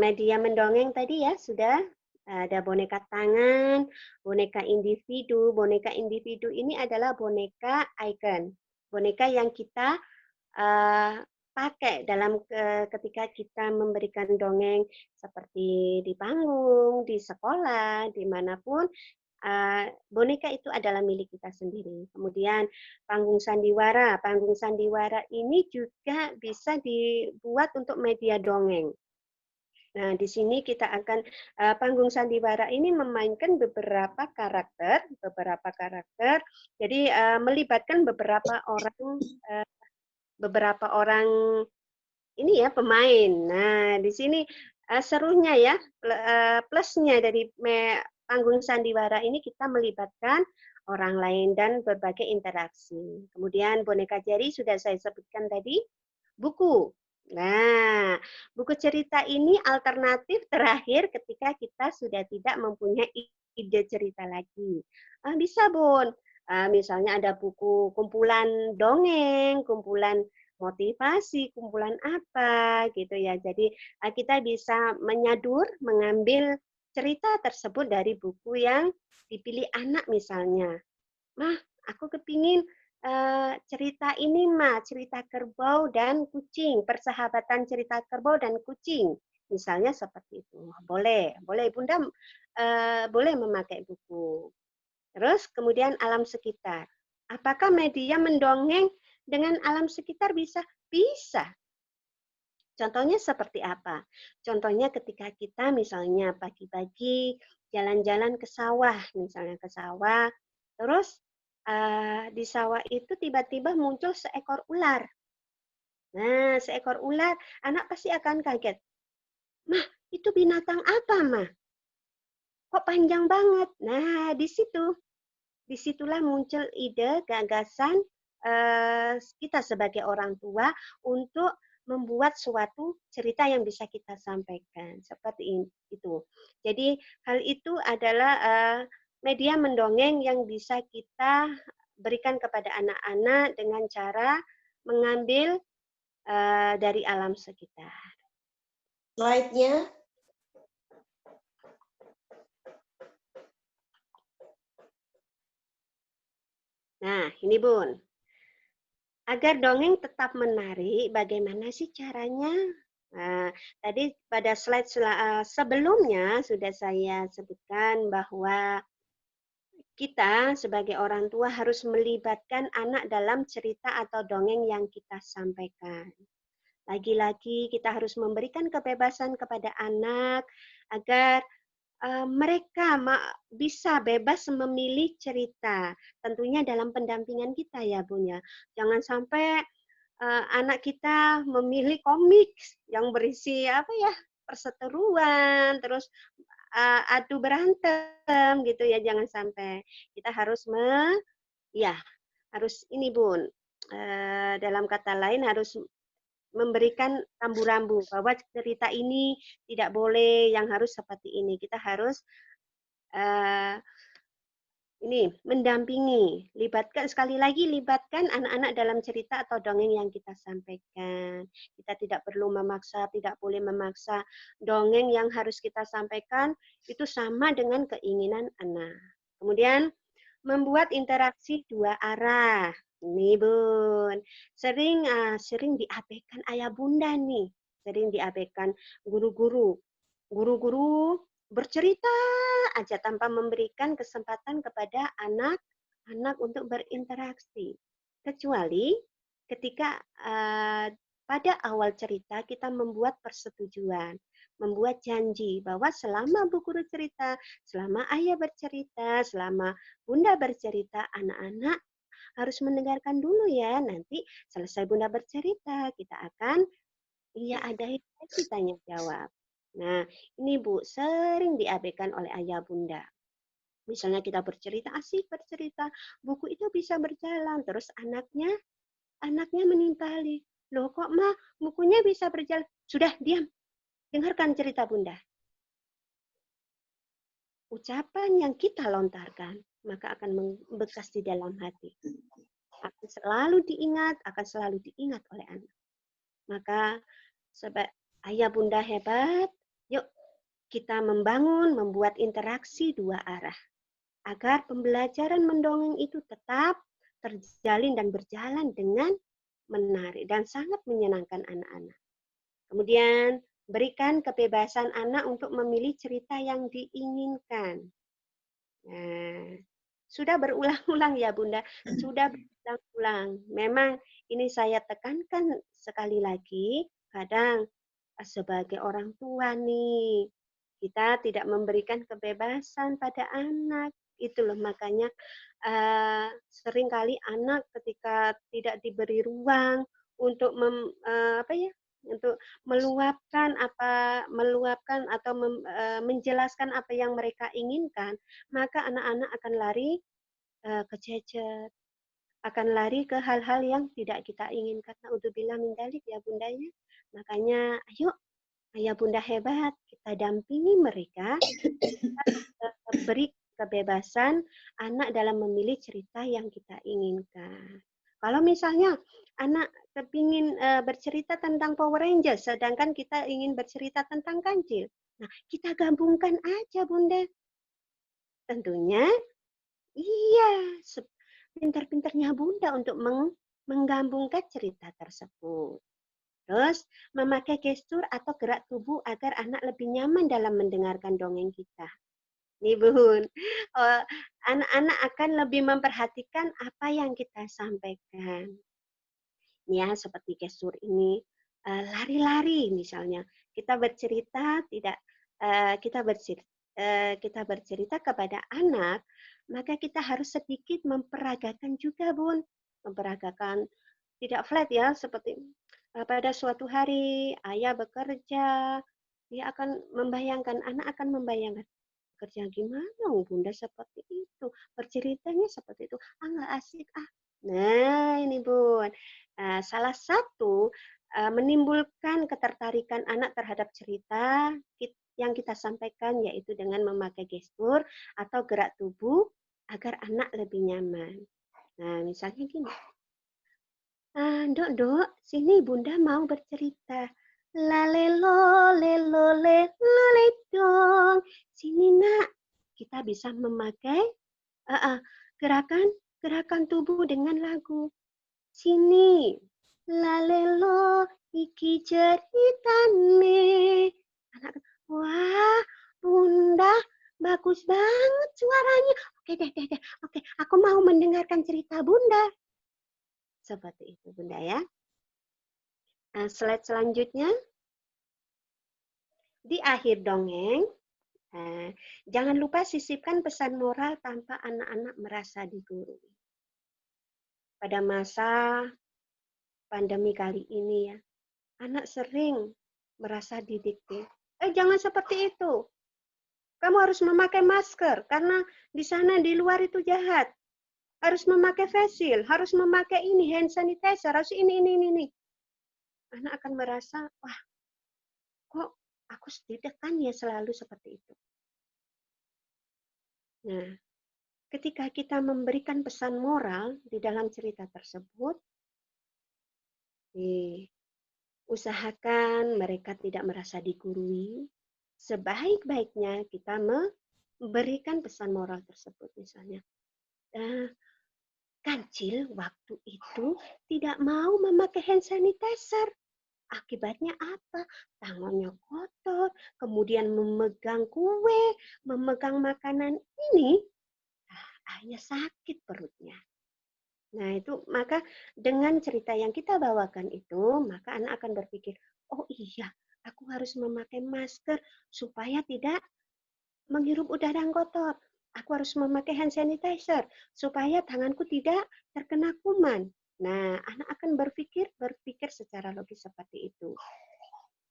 S5: Media mendongeng tadi ya sudah ada boneka tangan, boneka individu. Boneka individu ini adalah boneka icon, boneka yang kita pakai dalam ketika kita memberikan dongeng seperti di panggung, di sekolah, dimanapun. Boneka itu adalah milik kita sendiri. Kemudian panggung sandiwara. Panggung sandiwara ini juga bisa dibuat untuk media dongeng. Nah, di sini kita akan panggung sandiwara ini memainkan beberapa karakter. Jadi melibatkan beberapa orang ini ya pemain. Nah, di sini serunya ya plusnya dari panggung sandiwara ini kita melibatkan orang lain dan berbagai interaksi. Kemudian boneka jari sudah saya sebutkan tadi, buku. Nah, buku cerita ini alternatif terakhir ketika kita sudah tidak mempunyai ide cerita lagi. Bisa, Bun. Misalnya ada buku kumpulan dongeng, kumpulan motivasi, kumpulan apa gitu ya. Jadi kita bisa mengambil cerita tersebut dari buku yang dipilih anak misalnya. Mah, aku kepingin cerita ini cerita kerbau dan kucing, persahabatan cerita kerbau dan kucing, misalnya seperti itu. Boleh Bunda boleh memakai buku. Terus kemudian alam sekitar. Apakah media mendongeng dengan alam sekitar bisa? Bisa. Contohnya seperti apa? Contohnya ketika kita misalnya pagi-pagi jalan-jalan ke sawah, misalnya ke sawah, terus di sawah itu tiba-tiba muncul seekor ular. Nah, seekor ular, anak pasti akan kaget. Mah, itu binatang apa, Mah? Kok panjang banget? Nah, disitulah muncul ide, gagasan kita sebagai orang tua untuk membuat suatu cerita yang bisa kita sampaikan. Seperti itu. Jadi hal itu adalah media mendongeng yang bisa kita berikan kepada anak-anak dengan cara mengambil dari alam sekitar.
S1: Slide-nya.
S5: Nah, ini Bun. Agar dongeng tetap menarik, bagaimana sih caranya? Nah, tadi pada slide sebelumnya sudah saya sebutkan bahwa kita sebagai orang tua harus melibatkan anak dalam cerita atau dongeng yang kita sampaikan. Lagi-lagi kita harus memberikan kebebasan kepada anak agar mereka bisa bebas memilih cerita. Tentunya dalam pendampingan kita ya Bun ya. Jangan sampai anak kita memilih komik yang berisi apa ya, perseteruan, terus adu berantem gitu ya, jangan sampai. Kita harus harus ini Bun, dalam kata lain harus memberikan rambu-rambu bahwa cerita ini tidak boleh, yang harus seperti ini. Kita harus ini mendampingi, sekali lagi libatkan anak-anak dalam cerita atau dongeng yang kita sampaikan. Kita tidak perlu memaksa, tidak boleh memaksa. Dongeng yang harus kita sampaikan itu sama dengan keinginan anak. Kemudian membuat interaksi dua arah. Nih Bun, sering diabaikan ayah bunda nih, sering diabaikan guru-guru. Guru-guru bercerita aja tanpa memberikan kesempatan kepada anak-anak untuk berinteraksi. Kecuali ketika pada awal cerita kita membuat persetujuan, membuat janji bahwa selama bu guru cerita, selama ayah bercerita, selama bunda bercerita, anak-anak harus mendengarkan dulu ya. Nanti selesai bunda bercerita, kita akan ada sesi tanya jawab. Nah, ini Bu, sering diabaikan oleh ayah bunda. Misalnya kita bercerita, asik bercerita, buku itu bisa berjalan, terus anaknya menimpali. Loh kok Ma, bukunya bisa berjalan? Sudah, diam. Dengarkan cerita bunda. Ucapan yang kita lontarkan, maka akan membekas di dalam hati. Akan selalu diingat oleh anak. Maka ayah bunda hebat, yuk kita membuat interaksi dua arah. Agar pembelajaran mendongeng itu tetap terjalin dan berjalan dengan menarik dan sangat menyenangkan anak-anak. Kemudian berikan kebebasan anak untuk memilih cerita yang diinginkan. Nah, sudah berulang-ulang ya Bunda, sudah berulang-ulang. Memang ini saya tekankan sekali lagi, kadang sebagai orang tua nih, kita tidak memberikan kebebasan pada anak. Itu loh makanya seringkali anak ketika tidak diberi ruang untuk untuk meluapkan atau menjelaskan apa yang mereka inginkan, maka anak-anak akan lari ke gadget, akan lari ke hal-hal yang tidak kita inginkan. Naudzubillah min dzalik ya bundanya. Makanya ayo ayah bunda hebat, kita dampingi mereka, kita beri kebebasan anak dalam memilih cerita yang kita inginkan. Kalau misalnya anak kepingin bercerita tentang Power Rangers, sedangkan kita ingin bercerita tentang kancil. Nah, kita gabungkan aja, Bunda. Tentunya, pintar-pintarnya Bunda untuk menggabungkan cerita tersebut. Terus, memakai gestur atau gerak tubuh agar anak lebih nyaman dalam mendengarkan dongeng kita. Nih Bun, anak-anak akan lebih memperhatikan apa yang kita sampaikan. Ya, seperti gestur ini, lari-lari misalnya. Kita bercerita kita bercerita kepada anak, maka kita harus sedikit memperagakan juga Bun. Memperagakan tidak flat ya, seperti pada suatu hari ayah bekerja, dia akan membayangkan, anak akan membayangkan, kerja gimana bunda seperti itu, berceritanya seperti itu, nggak asik ah. Nah ini Bun, salah satu menimbulkan ketertarikan anak terhadap cerita yang kita sampaikan, yaitu dengan memakai gestur atau gerak tubuh agar anak lebih nyaman. Nah, misalnya gini. Dok, sini Bunda mau bercerita. Lalelo, lelo, le dong. Sini nak, kita bisa memakai gerakan tubuh dengan lagu. Sini, lalelo, iki ceritane. Anak, wah, Bunda, bagus banget suaranya. Oke deh. Oke, aku mau mendengarkan cerita Bunda. Seperti itu, Bunda ya. Slide selanjutnya. Di akhir dongeng, jangan lupa sisipkan pesan moral tanpa anak-anak merasa digurui. Pada masa pandemi kali ini ya, anak sering merasa didikte. Jangan seperti itu. Kamu harus memakai masker karena di sana di luar itu jahat. Harus memakai face shield, harus memakai ini hand sanitizer, harus ini. Anak akan merasa, wah, kok aku ditekan ya selalu seperti itu. Nah, ketika kita memberikan pesan moral di dalam cerita tersebut, usahakan mereka tidak merasa digurui. Sebaik-baiknya kita memberikan pesan moral tersebut. Misalnya, Kancil waktu itu tidak mau memakai hand sanitizer. Akibatnya apa? Tangannya kotor, kemudian memegang kue, memegang makanan ini, akhirnya sakit perutnya. Nah, itu maka dengan cerita yang kita bawakan itu, maka anak akan berpikir, oh iya, aku harus memakai masker supaya tidak menghirup udara yang kotor. Aku harus memakai hand sanitizer supaya tanganku tidak terkena kuman. Nah, anak akan berpikir secara logis seperti itu.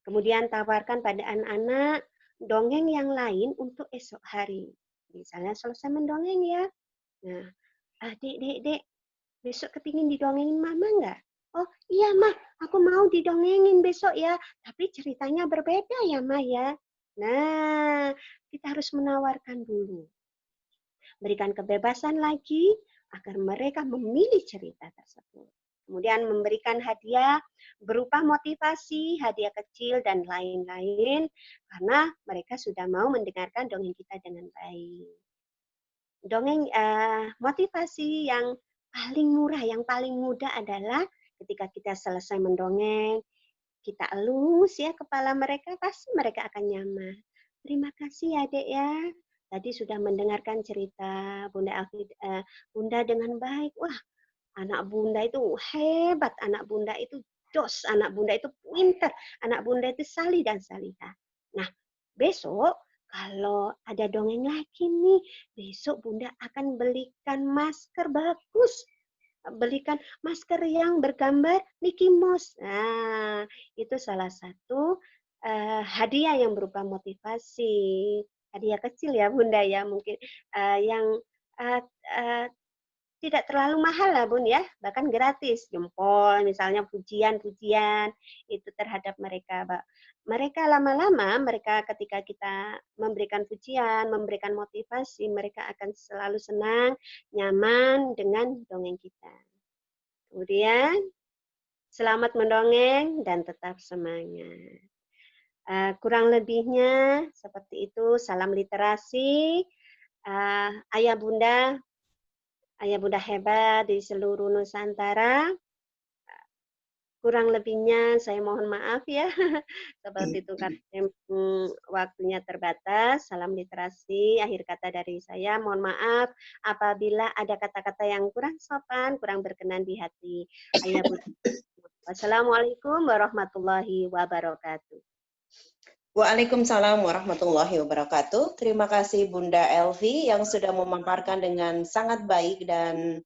S5: Kemudian tawarkan pada anak-anak dongeng yang lain untuk esok hari. Misalnya selesai mendongeng ya. Nah, dek, besok kepingin didongengin mama nggak? Oh iya mah, aku mau didongengin besok ya. Tapi ceritanya berbeda ya mah ya. Nah, kita harus menawarkan dulu. Berikan kebebasan lagi agar mereka memilih cerita tersebut. Kemudian memberikan hadiah berupa motivasi, hadiah kecil, dan lain-lain, karena mereka sudah mau mendengarkan dongeng kita dengan baik. Dongeng motivasi yang paling murah, yang paling mudah adalah ketika kita selesai mendongeng, kita elus ya kepala mereka, pasti mereka akan nyaman. Terima kasih ya Dek ya. Tadi sudah mendengarkan cerita Bunda Bunda dengan baik. Wah, anak Bunda itu hebat, anak Bunda itu jos, anak Bunda itu pintar, anak Bunda itu salih dan salihah. Nah, besok kalau ada dongeng lagi nih, besok Bunda akan belikan masker bagus. Belikan masker yang bergambar Mickey Mouse. Nah, itu salah satu hadiah yang berupa motivasi. Hadiah kecil ya Bunda ya, mungkin yang tidak terlalu mahal lah Bun ya, bahkan gratis. Jempol misalnya, pujian-pujian itu terhadap mereka. Mereka lama-lama, mereka ketika kita memberikan pujian, memberikan motivasi, mereka akan selalu senang, nyaman dengan dongeng kita. Kemudian, selamat mendongeng dan tetap semangat. Kurang lebihnya seperti itu. Salam literasi. Ayah Bunda hebat di seluruh Nusantara. Kurang lebihnya saya mohon maaf ya. Seperti itu karena waktunya terbatas. Salam literasi. Akhir kata dari saya, mohon maaf apabila ada kata-kata yang kurang sopan, kurang berkenan di hati Ayah Bunda. Wassalamualaikum warahmatullahi wabarakatuh.
S1: Waalaikumsalam warahmatullahi wabarakatuh. Terima kasih Bunda Elvi yang sudah memaparkan dengan sangat baik dan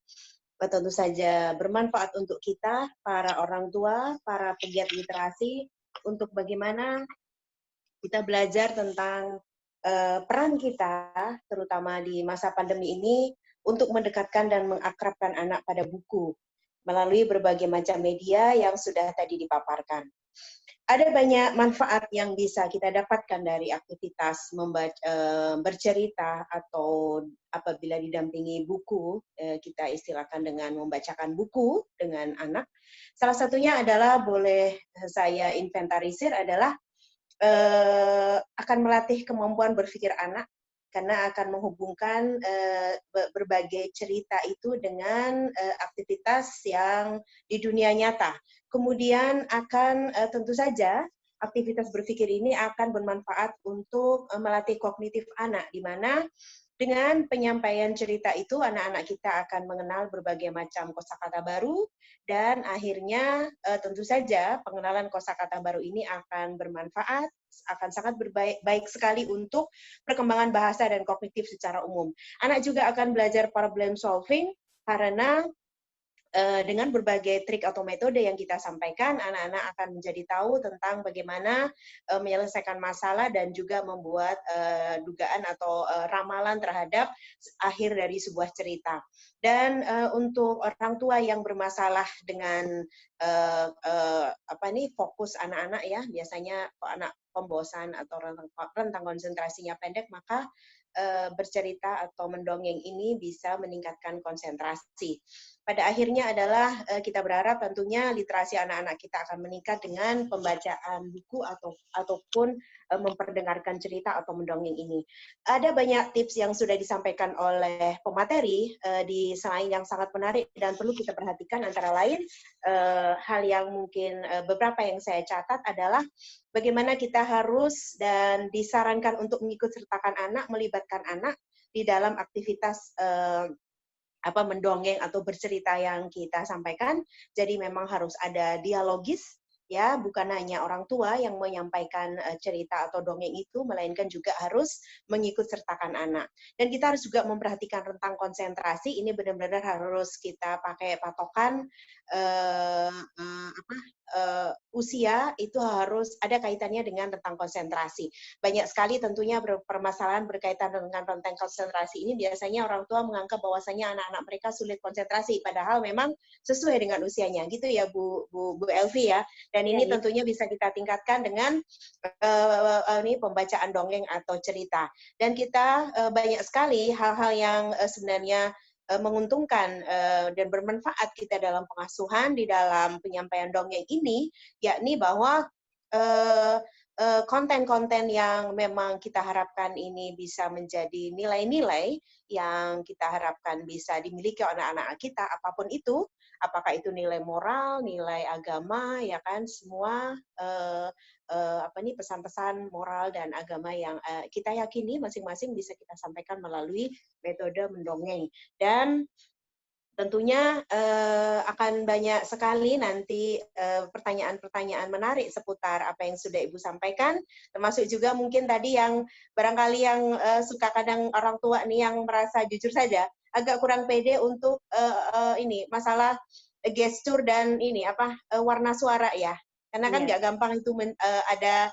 S1: tentu saja bermanfaat untuk kita, para orang tua, para pegiat literasi, untuk bagaimana kita belajar tentang peran kita, terutama di masa pandemi ini, untuk mendekatkan dan mengakrabkan anak pada buku. melalui berbagai macam media yang sudah tadi dipaparkan. Ada banyak manfaat yang bisa kita dapatkan dari aktivitas bercerita atau apabila didampingi buku, kita istilahkan dengan membacakan buku dengan anak. Salah satunya adalah boleh saya inventarisir adalah akan melatih kemampuan berpikir anak karena akan menghubungkan berbagai cerita itu dengan aktivitas yang di dunia nyata. Kemudian akan tentu saja aktivitas berpikir ini akan bermanfaat untuk melatih kognitif anak, di mana dengan penyampaian cerita itu anak-anak kita akan mengenal berbagai macam kosakata baru dan akhirnya tentu saja pengenalan kosakata baru ini akan bermanfaat, akan sangat baik sekali untuk perkembangan bahasa dan kognitif secara umum. Anak juga akan belajar problem solving karena dengan berbagai trik atau metode yang kita sampaikan, anak-anak akan menjadi tahu tentang bagaimana menyelesaikan masalah dan juga membuat dugaan atau ramalan terhadap akhir dari sebuah cerita. Dan untuk orang tua yang bermasalah dengan fokus anak-anak ya, biasanya anak pembosan atau rentang konsentrasinya pendek, maka bercerita atau mendongeng ini bisa meningkatkan konsentrasi. Pada akhirnya adalah kita berharap tentunya literasi anak-anak kita akan meningkat dengan pembacaan buku ataupun memperdengarkan cerita atau mendongeng ini. Ada banyak tips yang sudah disampaikan oleh pemateri di slide yang sangat menarik dan perlu kita perhatikan, antara lain hal yang mungkin beberapa yang saya catat adalah bagaimana kita harus dan disarankan untuk mengikut sertakan anak, melibatkan anak di dalam aktivitas mendongeng atau bercerita yang kita sampaikan. Jadi memang harus ada dialogis, ya, bukan hanya orang tua yang menyampaikan cerita atau dongeng itu, melainkan juga harus mengikut sertakan anak. Dan kita harus juga memperhatikan rentang konsentrasi, ini benar-benar harus kita pakai patokan usia itu harus ada kaitannya dengan rentang konsentrasi. Banyak sekali tentunya permasalahan berkaitan dengan rentang konsentrasi ini, biasanya orang tua menganggap bahwasanya anak-anak mereka sulit konsentrasi, padahal memang sesuai dengan usianya, gitu ya Bu Elvi ya. Dan ini tentunya bisa kita tingkatkan dengan ini pembacaan dongeng atau cerita. Dan kita banyak sekali hal-hal yang sebenarnya menguntungkan dan bermanfaat kita dalam pengasuhan di dalam penyampaian dongeng ini, yakni bahwa konten-konten yang memang kita harapkan ini bisa menjadi nilai-nilai yang kita harapkan bisa dimiliki oleh anak-anak kita, apapun itu, apakah itu nilai moral, nilai agama, ya kan, semua pesan-pesan moral dan agama yang kita yakini masing-masing bisa kita sampaikan melalui metode mendongeng. Dan tentunya akan banyak sekali nanti pertanyaan-pertanyaan menarik seputar apa yang sudah Ibu sampaikan, termasuk juga mungkin tadi yang barangkali yang suka kadang orang tua nih yang merasa jujur saja agak kurang pede untuk ini masalah gestur dan ini warna suara ya, karena kan nggak gampang itu ada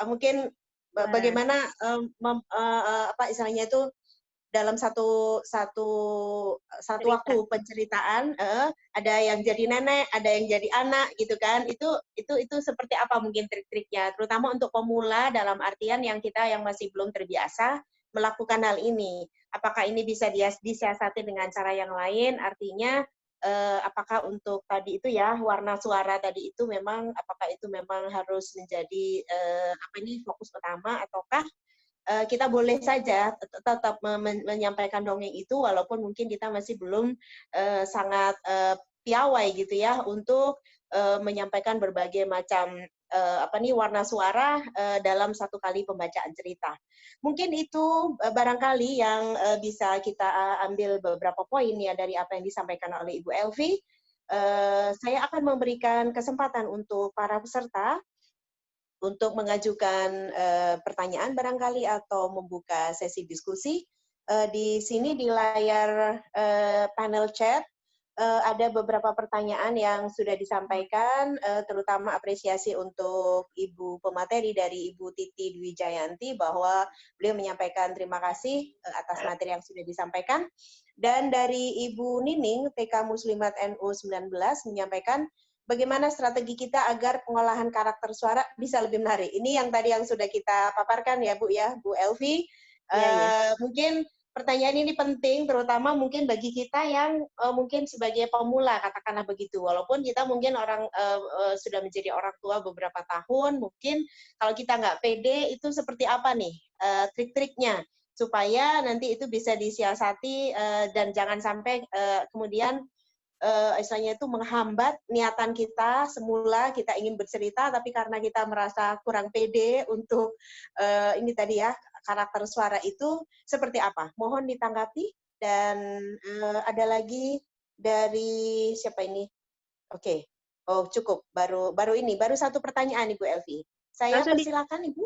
S1: mungkin bagaimana istilahnya itu dalam satu waktu penceritaan ada yang jadi nenek, ada yang jadi anak gitu kan. Itu seperti apa mungkin trik-triknya, terutama untuk pemula dalam artian yang masih belum terbiasa melakukan hal ini. Apakah ini bisa disiasati dengan cara yang lain? Artinya apakah untuk tadi itu ya warna suara tadi itu memang apakah itu memang harus menjadi fokus utama, ataukah kita boleh saja tetap menyampaikan dongeng itu walaupun mungkin kita masih belum sangat piawai gitu ya untuk menyampaikan berbagai macam warna suara dalam satu kali pembacaan cerita. Mungkin itu barangkali yang bisa kita ambil beberapa poin ya dari apa yang disampaikan oleh Ibu Elvi. Saya akan memberikan kesempatan untuk para peserta untuk mengajukan pertanyaan barangkali atau membuka sesi diskusi. Di sini di layar panel chat ada beberapa pertanyaan yang sudah disampaikan, terutama apresiasi untuk Ibu pemateri dari Ibu Titi Dwi Jayanti bahwa beliau menyampaikan terima kasih atas materi yang sudah disampaikan. Dan dari Ibu Nining, TK Muslimat NU 19, menyampaikan bagaimana strategi kita agar pengolahan karakter suara bisa lebih menarik. Ini yang tadi yang sudah kita paparkan ya Bu ya, Bu Elvi. Mungkin pertanyaan ini penting, terutama mungkin bagi kita yang mungkin sebagai pemula, katakanlah begitu. Walaupun kita mungkin orang sudah menjadi orang tua beberapa tahun, mungkin kalau kita nggak pede, itu seperti apa nih trik-triknya supaya nanti itu bisa disiasati dan jangan sampai kemudian istilahnya itu menghambat niatan kita semula kita ingin bercerita tapi karena kita merasa kurang pede untuk ini tadi ya karakter suara itu seperti apa? Mohon ditanggapi dan ada lagi dari siapa ini? Oke. Oh, cukup. Baru satu pertanyaan Ibu Elvi. Saya persilakan Ibu.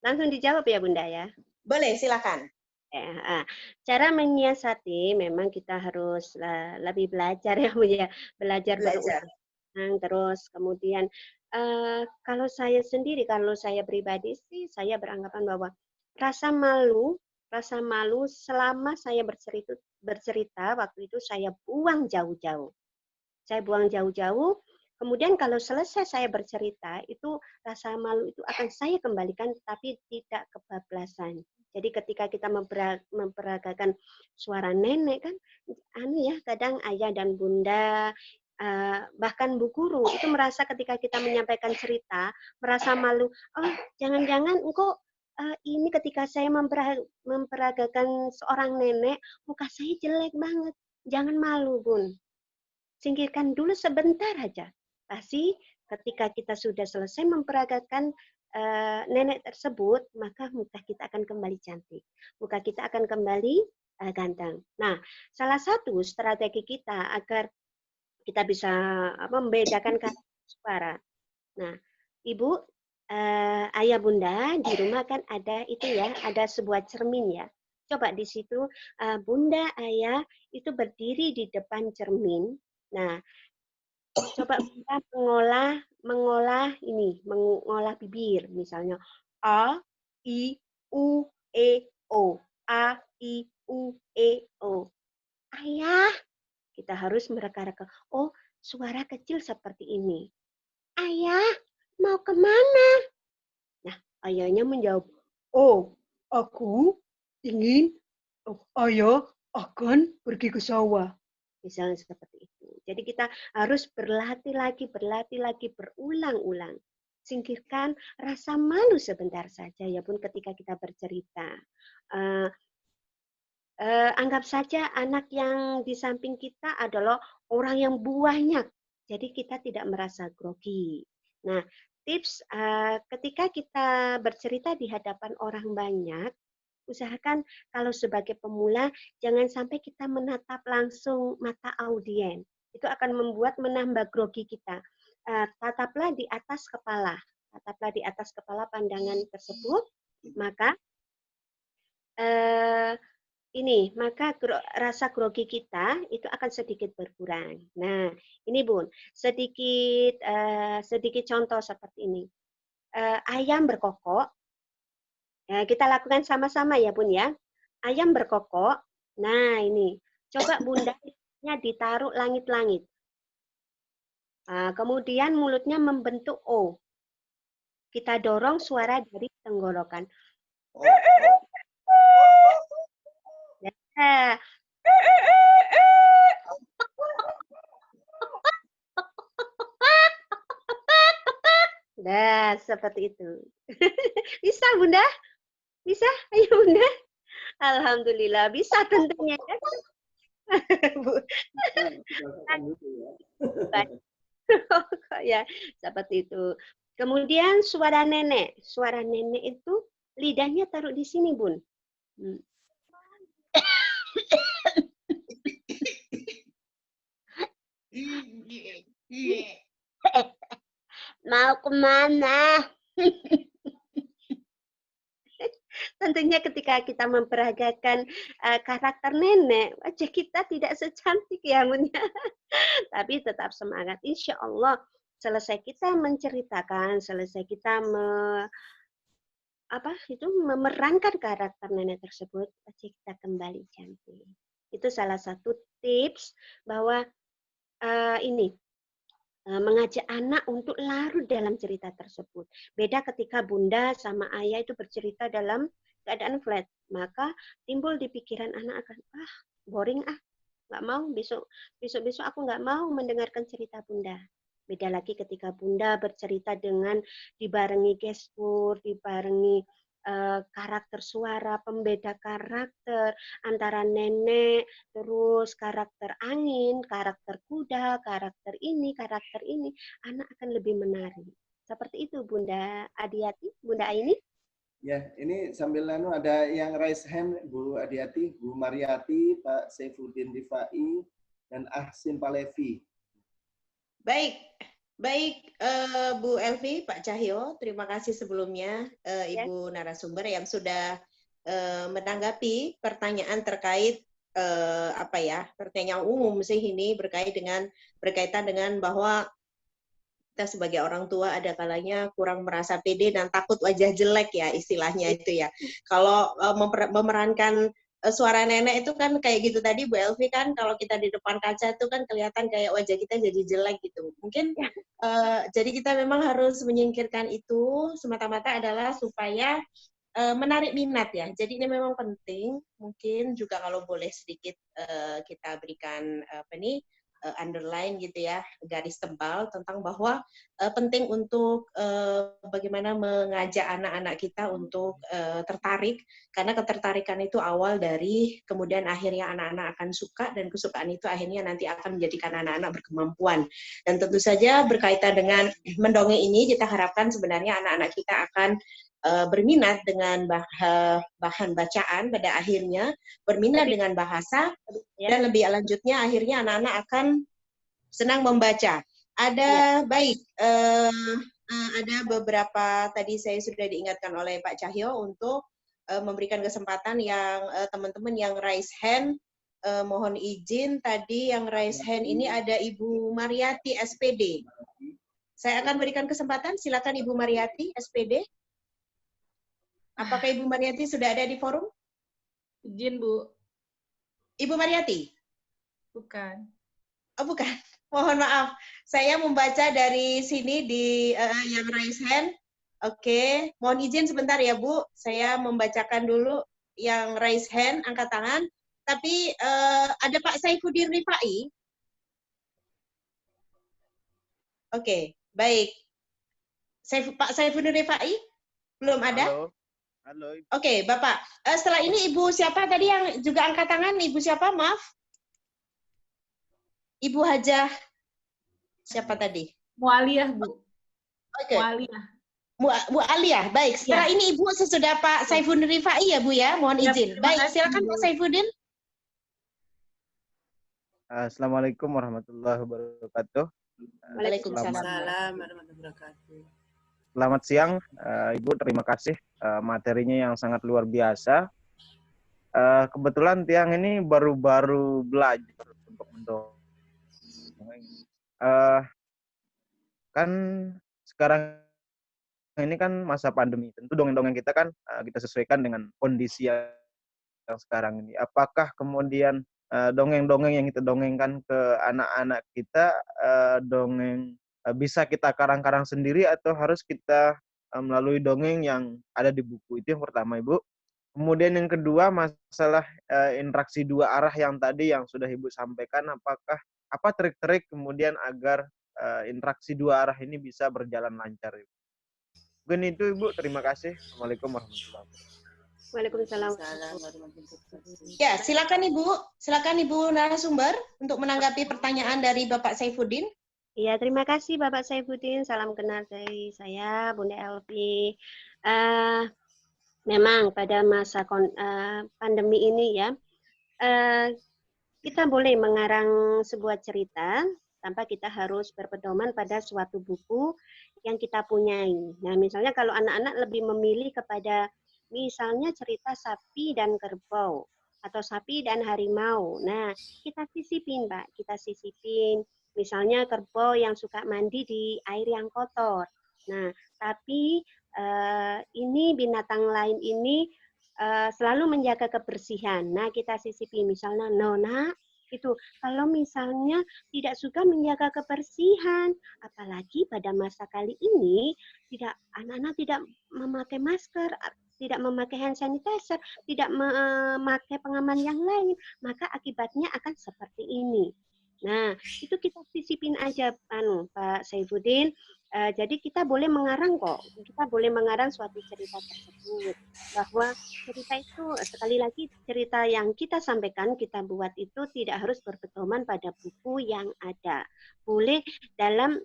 S5: Langsung dijawab ya Bunda ya.
S1: Boleh, silakan.
S5: Cara menyiasati memang kita harus lebih belajar ya Bu ya, belajar. Terus kemudian kalau saya sendiri, kalau saya pribadi sih saya beranggapan bahwa rasa malu selama saya bercerita waktu itu saya buang jauh-jauh. Saya buang jauh-jauh. Kemudian kalau selesai saya bercerita, itu rasa malu itu akan saya kembalikan, tapi tidak kebablasan. Jadi ketika kita memperagakan suara nenek kan, kadang ayah dan bunda, bahkan bu guru itu merasa ketika kita menyampaikan cerita, merasa malu. Oh, jangan-jangan engkau ini ketika saya memperagakan seorang nenek, muka saya jelek banget. Jangan malu, Bun. Singkirkan dulu sebentar aja. Pasti ketika kita sudah selesai memperagakan nenek tersebut, maka muka kita akan kembali cantik. Muka kita akan kembali ganteng. Nah, salah satu strategi kita agar kita bisa membedakan karakter suara. Nah, Ibu, ayah bunda di rumah kan ada itu ya, ada sebuah cermin ya. Coba di situ bunda ayah itu berdiri di depan cermin. Nah, coba kita mengolah bibir, misalnya a, i, u, e, o, a, i, u, e, o. Ayah, kita harus mereka-reka. Oh, suara kecil seperti ini. Ayah, mau kemana? Nah, ayahnya menjawab, oh, aku ingin, ayah akan pergi ke sawah. Misalnya seperti itu. Jadi kita harus berlatih lagi, berulang-ulang. Singkirkan rasa malu sebentar saja, ya pun ketika kita bercerita. Anggap saja anak yang di samping kita adalah orang yang banyak. Jadi kita tidak merasa grogi. Nah, tips ketika kita bercerita di hadapan orang banyak, usahakan kalau sebagai pemula jangan sampai kita menatap langsung mata audien. Itu akan membuat menambah grogi kita. Tataplah di atas kepala. Tataplah di atas kepala pandangan tersebut, maka maka rasa grogi kita itu akan sedikit berkurang. Nah, ini Bun, sedikit contoh seperti ini. Ayam berkokok. Kita lakukan sama-sama ya Bun ya. Ayam berkokok. Nah ini, coba bundanya ditaruh langit-langit. Kemudian mulutnya membentuk O. Kita dorong suara dari tenggorokan. Nah, nah, seperti itu. Bisa Bunda? Bisa? Ayo Bunda. Alhamdulillah bisa tentunya. Ya, seperti itu. Kemudian suara nenek. Suara nenek itu lidahnya taruh di sini, Bun. Mau kemana? Tentunya ketika kita memperagakan karakter nenek, wajah kita tidak secantik ya Bun. Tapi tetap semangat. Insya Allah selesai kita menceritakan, selesai kita memerankan karakter nenek tersebut, wajah kita kembali cantik. Itu salah satu tips bahwa mengajak anak untuk larut dalam cerita tersebut. Beda ketika bunda sama ayah itu bercerita dalam keadaan flat, maka timbul di pikiran anak akan, boring nggak mau, besok aku nggak mau mendengarkan cerita bunda. Beda lagi ketika bunda bercerita dengan dibarengi gestur, dibarengi karakter suara, pembeda karakter antara nenek, terus karakter angin, karakter kuda, karakter ini, anak akan lebih menarik. Seperti itu Bunda Adiati, Bunda Aini.
S2: Ya, ini sambil ada yang raise hand, Bu Adiati, Bu Mariati, Pak Saifuddin Rifai, dan Ahsin Palevi.
S1: Baik, Bu Elvi, Pak Cahyo, terima kasih sebelumnya Ibu narasumber yang sudah menanggapi pertanyaan terkait pertanyaan umum sih ini berkaitan dengan bahwa kita sebagai orang tua ada kalanya kurang merasa pede dan takut wajah jelek ya istilahnya itu ya. Kalau memerankan suara nenek itu kan kayak gitu tadi Bu Elvi kan, kalau kita di depan kaca itu kan kelihatan kayak wajah kita jadi jelek gitu. Mungkin jadi kita memang harus menyingkirkan itu, semata-mata adalah supaya menarik minat ya. Jadi ini memang penting. Mungkin juga kalau boleh sedikit kita berikan underline gitu ya, garis tebal tentang bahwa penting untuk bagaimana mengajak anak-anak kita untuk tertarik, karena ketertarikan itu awal dari kemudian akhirnya anak-anak akan suka, dan kesukaan itu akhirnya nanti akan menjadikan anak-anak berkemampuan. Dan tentu saja berkaitan dengan mendongeng ini, kita harapkan sebenarnya anak-anak kita akan berminat dengan bahan bacaan pada akhirnya, berminat dengan bahasa, dan lebih lanjutnya akhirnya anak-anak akan senang membaca. Ada ada beberapa tadi saya sudah diingatkan oleh Pak Cahyo untuk memberikan kesempatan yang teman-teman yang raise hand, mohon izin tadi yang raise hand ini ada Ibu Mariati SPD. Saya akan berikan kesempatan, silakan Ibu Mariati SPD. Apakah Ibu Mariati sudah ada di forum?
S6: Izin, Bu.
S1: Ibu Mariati?
S6: Bukan.
S1: Oh, bukan. Mohon maaf. Saya membaca dari sini di yang raise hand. Oke. Mohon izin sebentar ya, Bu. Saya membacakan dulu yang raise hand, angkat tangan. Tapi ada Pak Saifuddin Rifai. Oke, baik. Pak Saifuddin Rifai? Belum ada?
S7: Halo.
S1: Oke, Bapak. Setelah ini Ibu siapa tadi yang juga angkat tangan? Ibu siapa? Maaf. Ibu Hajah. Siapa tadi?
S6: Mualiyah, Bu.
S1: Oke.
S6: Mualiyah.
S1: Bu Alia. Baik. Setelah ini Ibu sesudah Pak Saifuddin Rifai ya, Bu ya. Mohon izin. Baik, silakan Pak Saifuddin.
S7: Assalamualaikum warahmatullahi wabarakatuh.
S1: Waalaikumsalam
S6: warahmatullahi wabarakatuh.
S7: Selamat siang, Ibu. Terima kasih materinya yang sangat luar biasa. Kebetulan Tiang ini baru-baru belajar untuk mendongeng. Kan sekarang ini kan masa pandemi. Tentu dongeng-dongeng kita kan kita sesuaikan dengan kondisi yang sekarang ini. Apakah kemudian dongeng-dongeng yang kita dongengkan ke anak-anak kita dongeng bisa kita karang-karang sendiri atau harus kita melalui dongeng yang ada di buku? Itu yang pertama, Ibu. Kemudian yang kedua, masalah interaksi dua arah yang tadi yang sudah Ibu sampaikan, apa trik-trik kemudian agar interaksi dua arah ini bisa berjalan lancar, Ibu? Mungkin itu, Ibu. Terima kasih. Assalamualaikum warahmatullahi wabarakatuh.
S5: Waalaikumsalam.
S1: Ya, silakan Ibu. Silakan Ibu narasumber untuk menanggapi pertanyaan dari Bapak Saifuddin.
S5: Iya, terima kasih Bapak Saifuddin. Salam kenal dari saya, Bunda Elvi. Memang pada masa pandemi ini ya, kita boleh mengarang sebuah cerita tanpa kita harus berpedoman pada suatu buku yang kita punyai. Nah, misalnya kalau anak-anak lebih memilih kepada misalnya cerita sapi dan kerbau atau sapi dan harimau. Nah, kita sisipin, Pak. Kita sisipin. Misalnya kerbau yang suka mandi di air yang kotor. Nah, tapi ini binatang lain ini selalu menjaga kebersihan. Nah, kita sisipi misalnya, Nona, itu kalau misalnya tidak suka menjaga kebersihan, apalagi pada masa kali ini anak-anak tidak memakai masker, tidak memakai hand sanitizer, tidak memakai pengaman yang lain, maka akibatnya akan seperti ini. Nah, itu kita sisipin aja, Pak Saifuddin. Jadi kita boleh mengarang kok, kita boleh mengarang suatu cerita tersebut. Bahwa cerita itu, sekali lagi, cerita yang kita sampaikan, kita buat itu tidak harus berpedoman pada buku yang ada. Boleh dalam,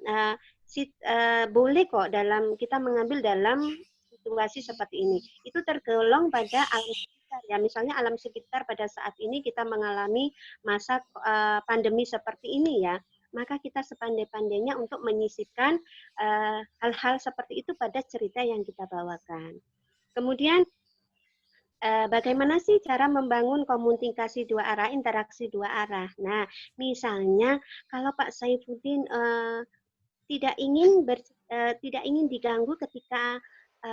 S5: boleh kok dalam kita mengambil dalam situasi seperti ini. Itu tergolong pada alam sekitar ya. Misalnya alam sekitar pada saat ini kita mengalami masa pandemi seperti ini ya. Maka kita sepandai-pandainya untuk menyisipkan hal-hal seperti itu pada cerita yang kita bawakan. Kemudian bagaimana sih cara membangun komunikasi dua arah, interaksi dua arah? Nah, misalnya kalau Pak Saifuddin tidak ingin diganggu ketika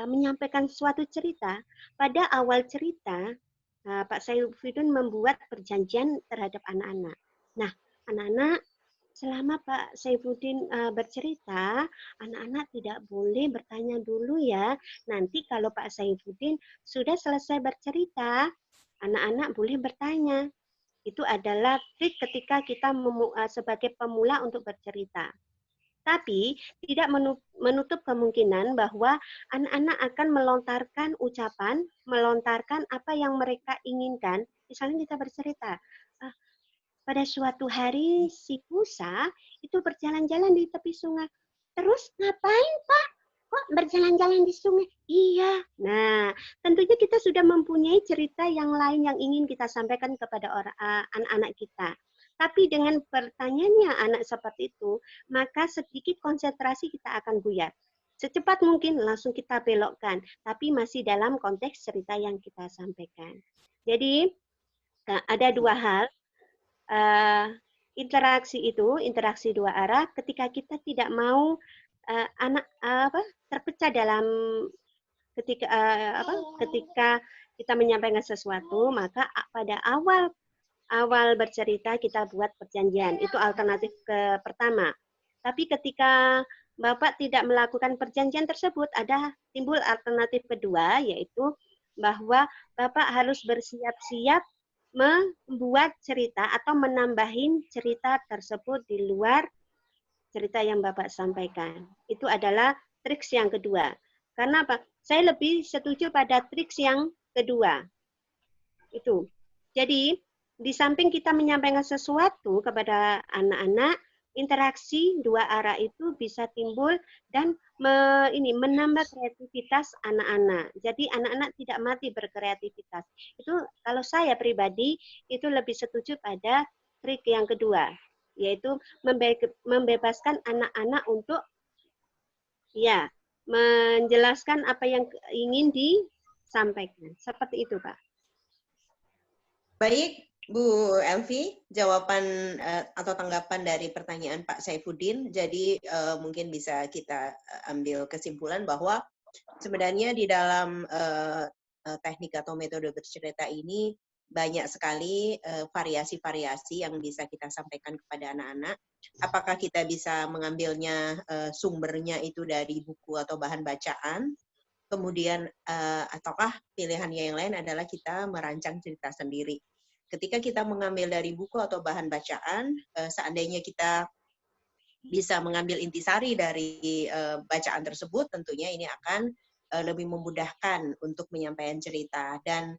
S5: menyampaikan suatu cerita, pada awal cerita Pak Saifuddin membuat perjanjian terhadap anak-anak. Nah, anak-anak, selama Pak Saifuddin bercerita, anak-anak tidak boleh bertanya dulu ya. Nanti kalau Pak Saifuddin sudah selesai bercerita, anak-anak boleh bertanya. Itu adalah trik ketika kita sebagai pemula untuk bercerita. Tapi tidak menutup kemungkinan bahwa anak-anak akan melontarkan ucapan, melontarkan apa yang mereka inginkan. Misalnya kita bercerita, pada suatu hari si Pusa itu berjalan-jalan di tepi sungai. Terus ngapain Pak? Kok berjalan-jalan di sungai? Iya. Nah, tentunya kita sudah mempunyai cerita yang lain yang ingin kita sampaikan kepada anak-anak kita. Tapi dengan pertanyaannya anak seperti itu, maka sedikit konsentrasi kita akan buyar. Secepat mungkin langsung kita belokkan, tapi masih dalam konteks cerita yang kita sampaikan. Jadi, ada dua hal. Interaksi dua arah ketika kita tidak mau terpecah dalam ketika kita menyampaikan sesuatu, maka pada awal bercerita kita buat perjanjian. Itu alternatif pertama. Tapi ketika Bapak tidak melakukan perjanjian tersebut, ada timbul alternatif kedua, yaitu bahwa Bapak harus bersiap-siap membuat cerita atau menambahin cerita tersebut di luar cerita yang Bapak sampaikan. Itu adalah triks yang kedua. Karena apa? Saya lebih setuju pada triks yang kedua. Itu. Jadi, di samping kita menyampaikan sesuatu kepada anak-anak, interaksi dua arah itu bisa timbul dan menambah kreativitas anak-anak. Jadi anak-anak tidak mati berkreativitas. Itu kalau saya pribadi itu lebih setuju pada trik yang kedua, yaitu membebaskan anak-anak untuk ya menjelaskan apa yang ingin disampaikan. Seperti itu, Pak.
S8: Baik, Bu Elvi, jawaban atau tanggapan dari pertanyaan Pak Saifuddin. Jadi mungkin bisa kita ambil kesimpulan bahwa sebenarnya di dalam teknik atau metode bercerita ini banyak sekali variasi-variasi yang bisa kita sampaikan kepada anak-anak. Apakah kita bisa mengambilnya sumbernya itu dari buku atau bahan bacaan, kemudian ataukah pilihannya yang lain adalah kita merancang cerita sendiri. Ketika kita mengambil dari buku atau bahan bacaan, seandainya kita bisa mengambil intisari dari bacaan tersebut, tentunya ini akan lebih memudahkan untuk menyampaikan cerita. Dan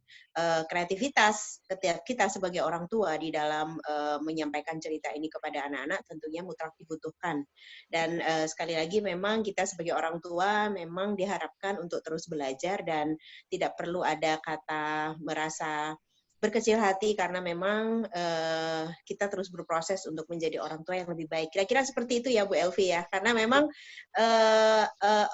S8: kreativitas ketika kita sebagai orang tua di dalam menyampaikan cerita ini kepada anak-anak tentunya mutlak dibutuhkan. Dan sekali lagi memang kita sebagai orang tua memang diharapkan untuk terus belajar dan tidak perlu ada kata merasa berkecil hati karena memang kita terus berproses untuk menjadi orang tua yang lebih baik. Kira-kira seperti itu ya Bu Elvi ya, karena memang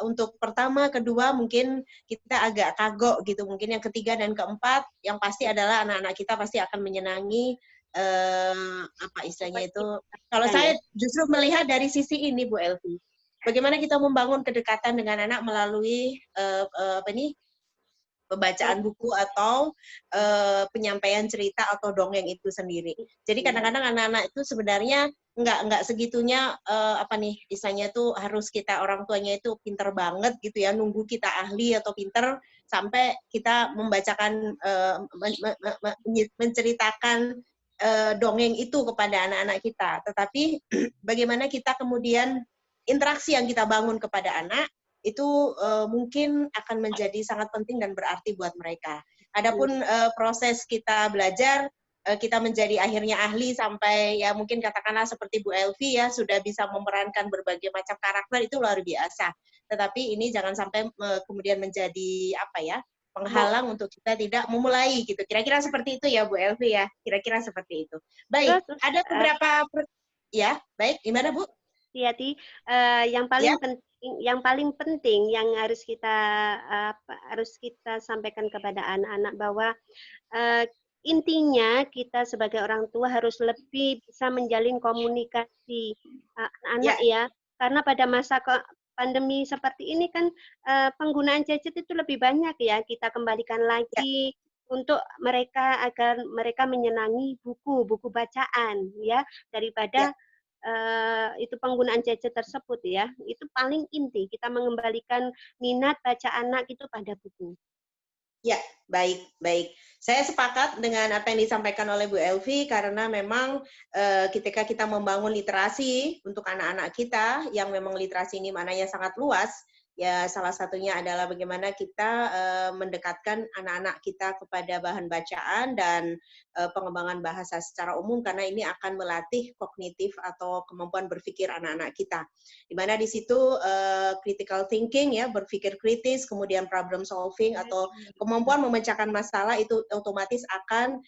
S8: untuk pertama, kedua mungkin kita agak kagok gitu, mungkin yang ketiga dan keempat yang pasti adalah anak-anak kita pasti akan menyenangi apa istilahnya itu. Kalau saya justru melihat dari sisi ini Bu Elvi, bagaimana kita membangun kedekatan dengan anak melalui pembacaan buku atau penyampaian cerita atau dongeng itu sendiri. Jadi kadang-kadang anak-anak itu sebenarnya nggak segitunya apa nih istilahnya itu harus kita orang tuanya itu pinter banget gitu ya, nunggu kita ahli atau pinter sampai kita membacakan menceritakan dongeng itu kepada anak-anak kita. Tetapi bagaimana kita kemudian interaksi yang kita bangun kepada anak itu mungkin akan menjadi sangat penting dan berarti buat mereka. Adapun proses kita belajar, kita menjadi akhirnya ahli sampai ya mungkin katakanlah seperti Bu Elvi ya sudah bisa memerankan berbagai macam karakter, itu luar biasa. Tetapi ini jangan sampai kemudian menjadi apa ya, penghalang untuk kita tidak memulai gitu. Kira-kira seperti itu ya Bu Elvi ya. Kira-kira seperti itu. Baik, ada beberapa ya, baik, gimana Bu?
S5: Yati, yang paling penting yang harus kita sampaikan kepada anak-anak bahwa intinya kita sebagai orang tua harus lebih bisa menjalin komunikasi anak-anak ya, karena pada masa pandemi seperti ini kan penggunaan gadget itu lebih banyak ya, kita kembalikan lagi untuk mereka agar mereka menyenangi buku bacaan ya, daripada itu penggunaan gadget tersebut ya, itu paling inti kita mengembalikan minat baca anak itu pada buku.
S8: Ya, baik. Saya sepakat dengan apa yang disampaikan oleh Bu Elvi karena memang ketika kita membangun literasi untuk anak-anak kita yang memang literasi ini maknanya sangat luas, ya salah satunya adalah bagaimana kita mendekatkan anak-anak kita kepada bahan bacaan dan pengembangan bahasa secara umum karena ini akan melatih kognitif atau kemampuan berpikir anak-anak kita. Di mana di situ critical thinking ya, berpikir kritis, kemudian problem solving atau kemampuan memecahkan masalah itu otomatis akan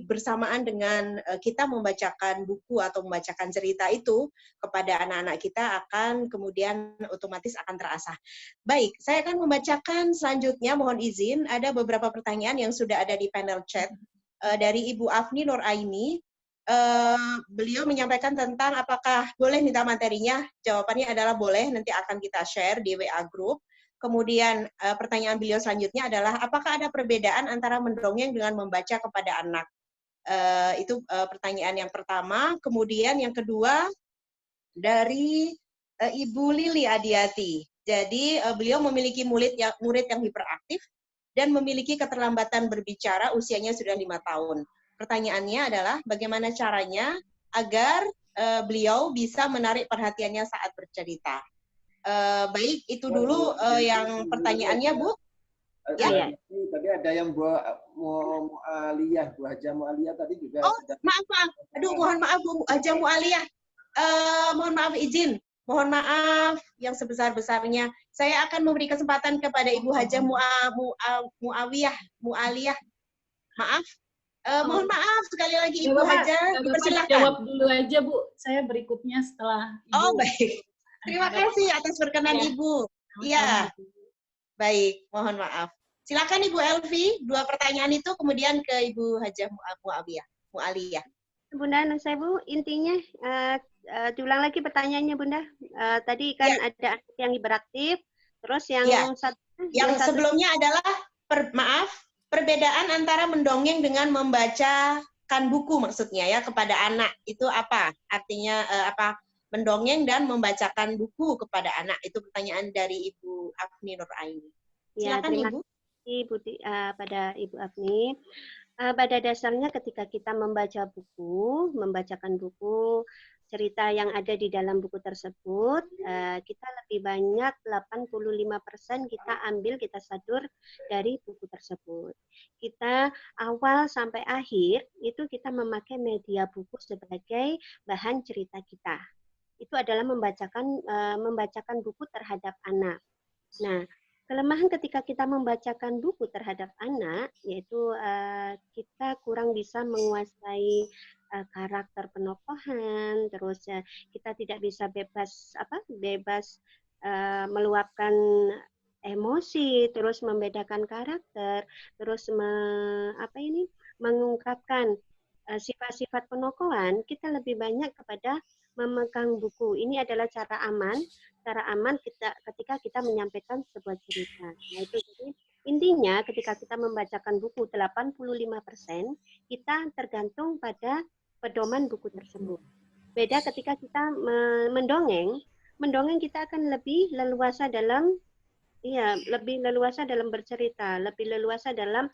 S8: bersamaan dengan kita membacakan buku atau membacakan cerita itu kepada anak-anak kita akan kemudian otomatis akan terasah. Baik, saya akan membacakan selanjutnya, mohon izin, ada beberapa pertanyaan yang sudah ada di panel chat dari Ibu Afni Nuraini. Beliau menyampaikan tentang apakah boleh minta materinya, jawabannya adalah boleh, nanti akan kita share di WA Group. Kemudian pertanyaan beliau selanjutnya adalah apakah ada perbedaan antara mendongeng dengan membaca kepada anak? Itu pertanyaan yang pertama. Kemudian yang kedua dari Ibu Lili Adiati. Jadi beliau memiliki murid yang hiperaktif dan memiliki keterlambatan berbicara, usianya sudah 5 tahun. Pertanyaannya adalah bagaimana caranya agar beliau bisa menarik perhatiannya saat bercerita. Baik, itu dulu yang pertanyaannya, Bu.
S2: Ya. Tadi ada yang Bu Mu'aliyah, Bu Haja Mu'aliyah tadi juga.
S8: Oh, maaf. Aduh, mohon maaf Bu Haja Mu'aliyah. Mohon maaf izin. Mohon maaf yang sebesar-besarnya. Saya akan memberi kesempatan kepada Ibu Haja Mu'aliyah. Maaf. Mohon maaf sekali lagi Ibu Haja, dipersilakan.
S6: Jawab dulu aja Bu, saya berikutnya setelah Ibu.
S8: Oh baik, terima kasih atas perkenan Ibu. Iya, baik, mohon maaf. Silakan Ibu Elvi, 2 pertanyaan itu kemudian ke Ibu Haja Mu'aliyah.
S5: Bunda, saya Bu, intinya diulang lagi pertanyaannya Bunda. Tadi kan ada yang hiperaktif, terus yang
S8: sebelumnya adalah perbedaan antara mendongeng dengan membacakan buku maksudnya ya kepada anak itu apa? Artinya apa? Mendongeng dan membacakan buku kepada anak itu pertanyaan dari Ibu Afni Nuraini. Silakan Ibu.
S5: Pada Ibu Afni. Pada dasarnya ketika kita membacakan buku, cerita yang ada di dalam buku tersebut, kita lebih banyak 85% kita sadur dari buku tersebut. Kita awal sampai akhir itu kita memakai media buku sebagai bahan cerita kita. Itu adalah membacakan buku terhadap anak. Nah, kelemahan ketika kita membacakan buku terhadap anak, yaitu kita kurang bisa menguasai karakter penokohan, terus kita tidak bisa bebas meluapkan emosi, terus membedakan karakter, terus mengungkapkan sifat-sifat penokohan, kita lebih banyak kepada memegang buku. Ini adalah cara aman kita ketika kita menyampaikan sebuah cerita. Nah, itu jadi intinya ketika kita membacakan buku 85%, kita tergantung pada pedoman buku tersebut. Beda ketika kita mendongeng kita akan lebih leluasa dalam bercerita, lebih leluasa dalam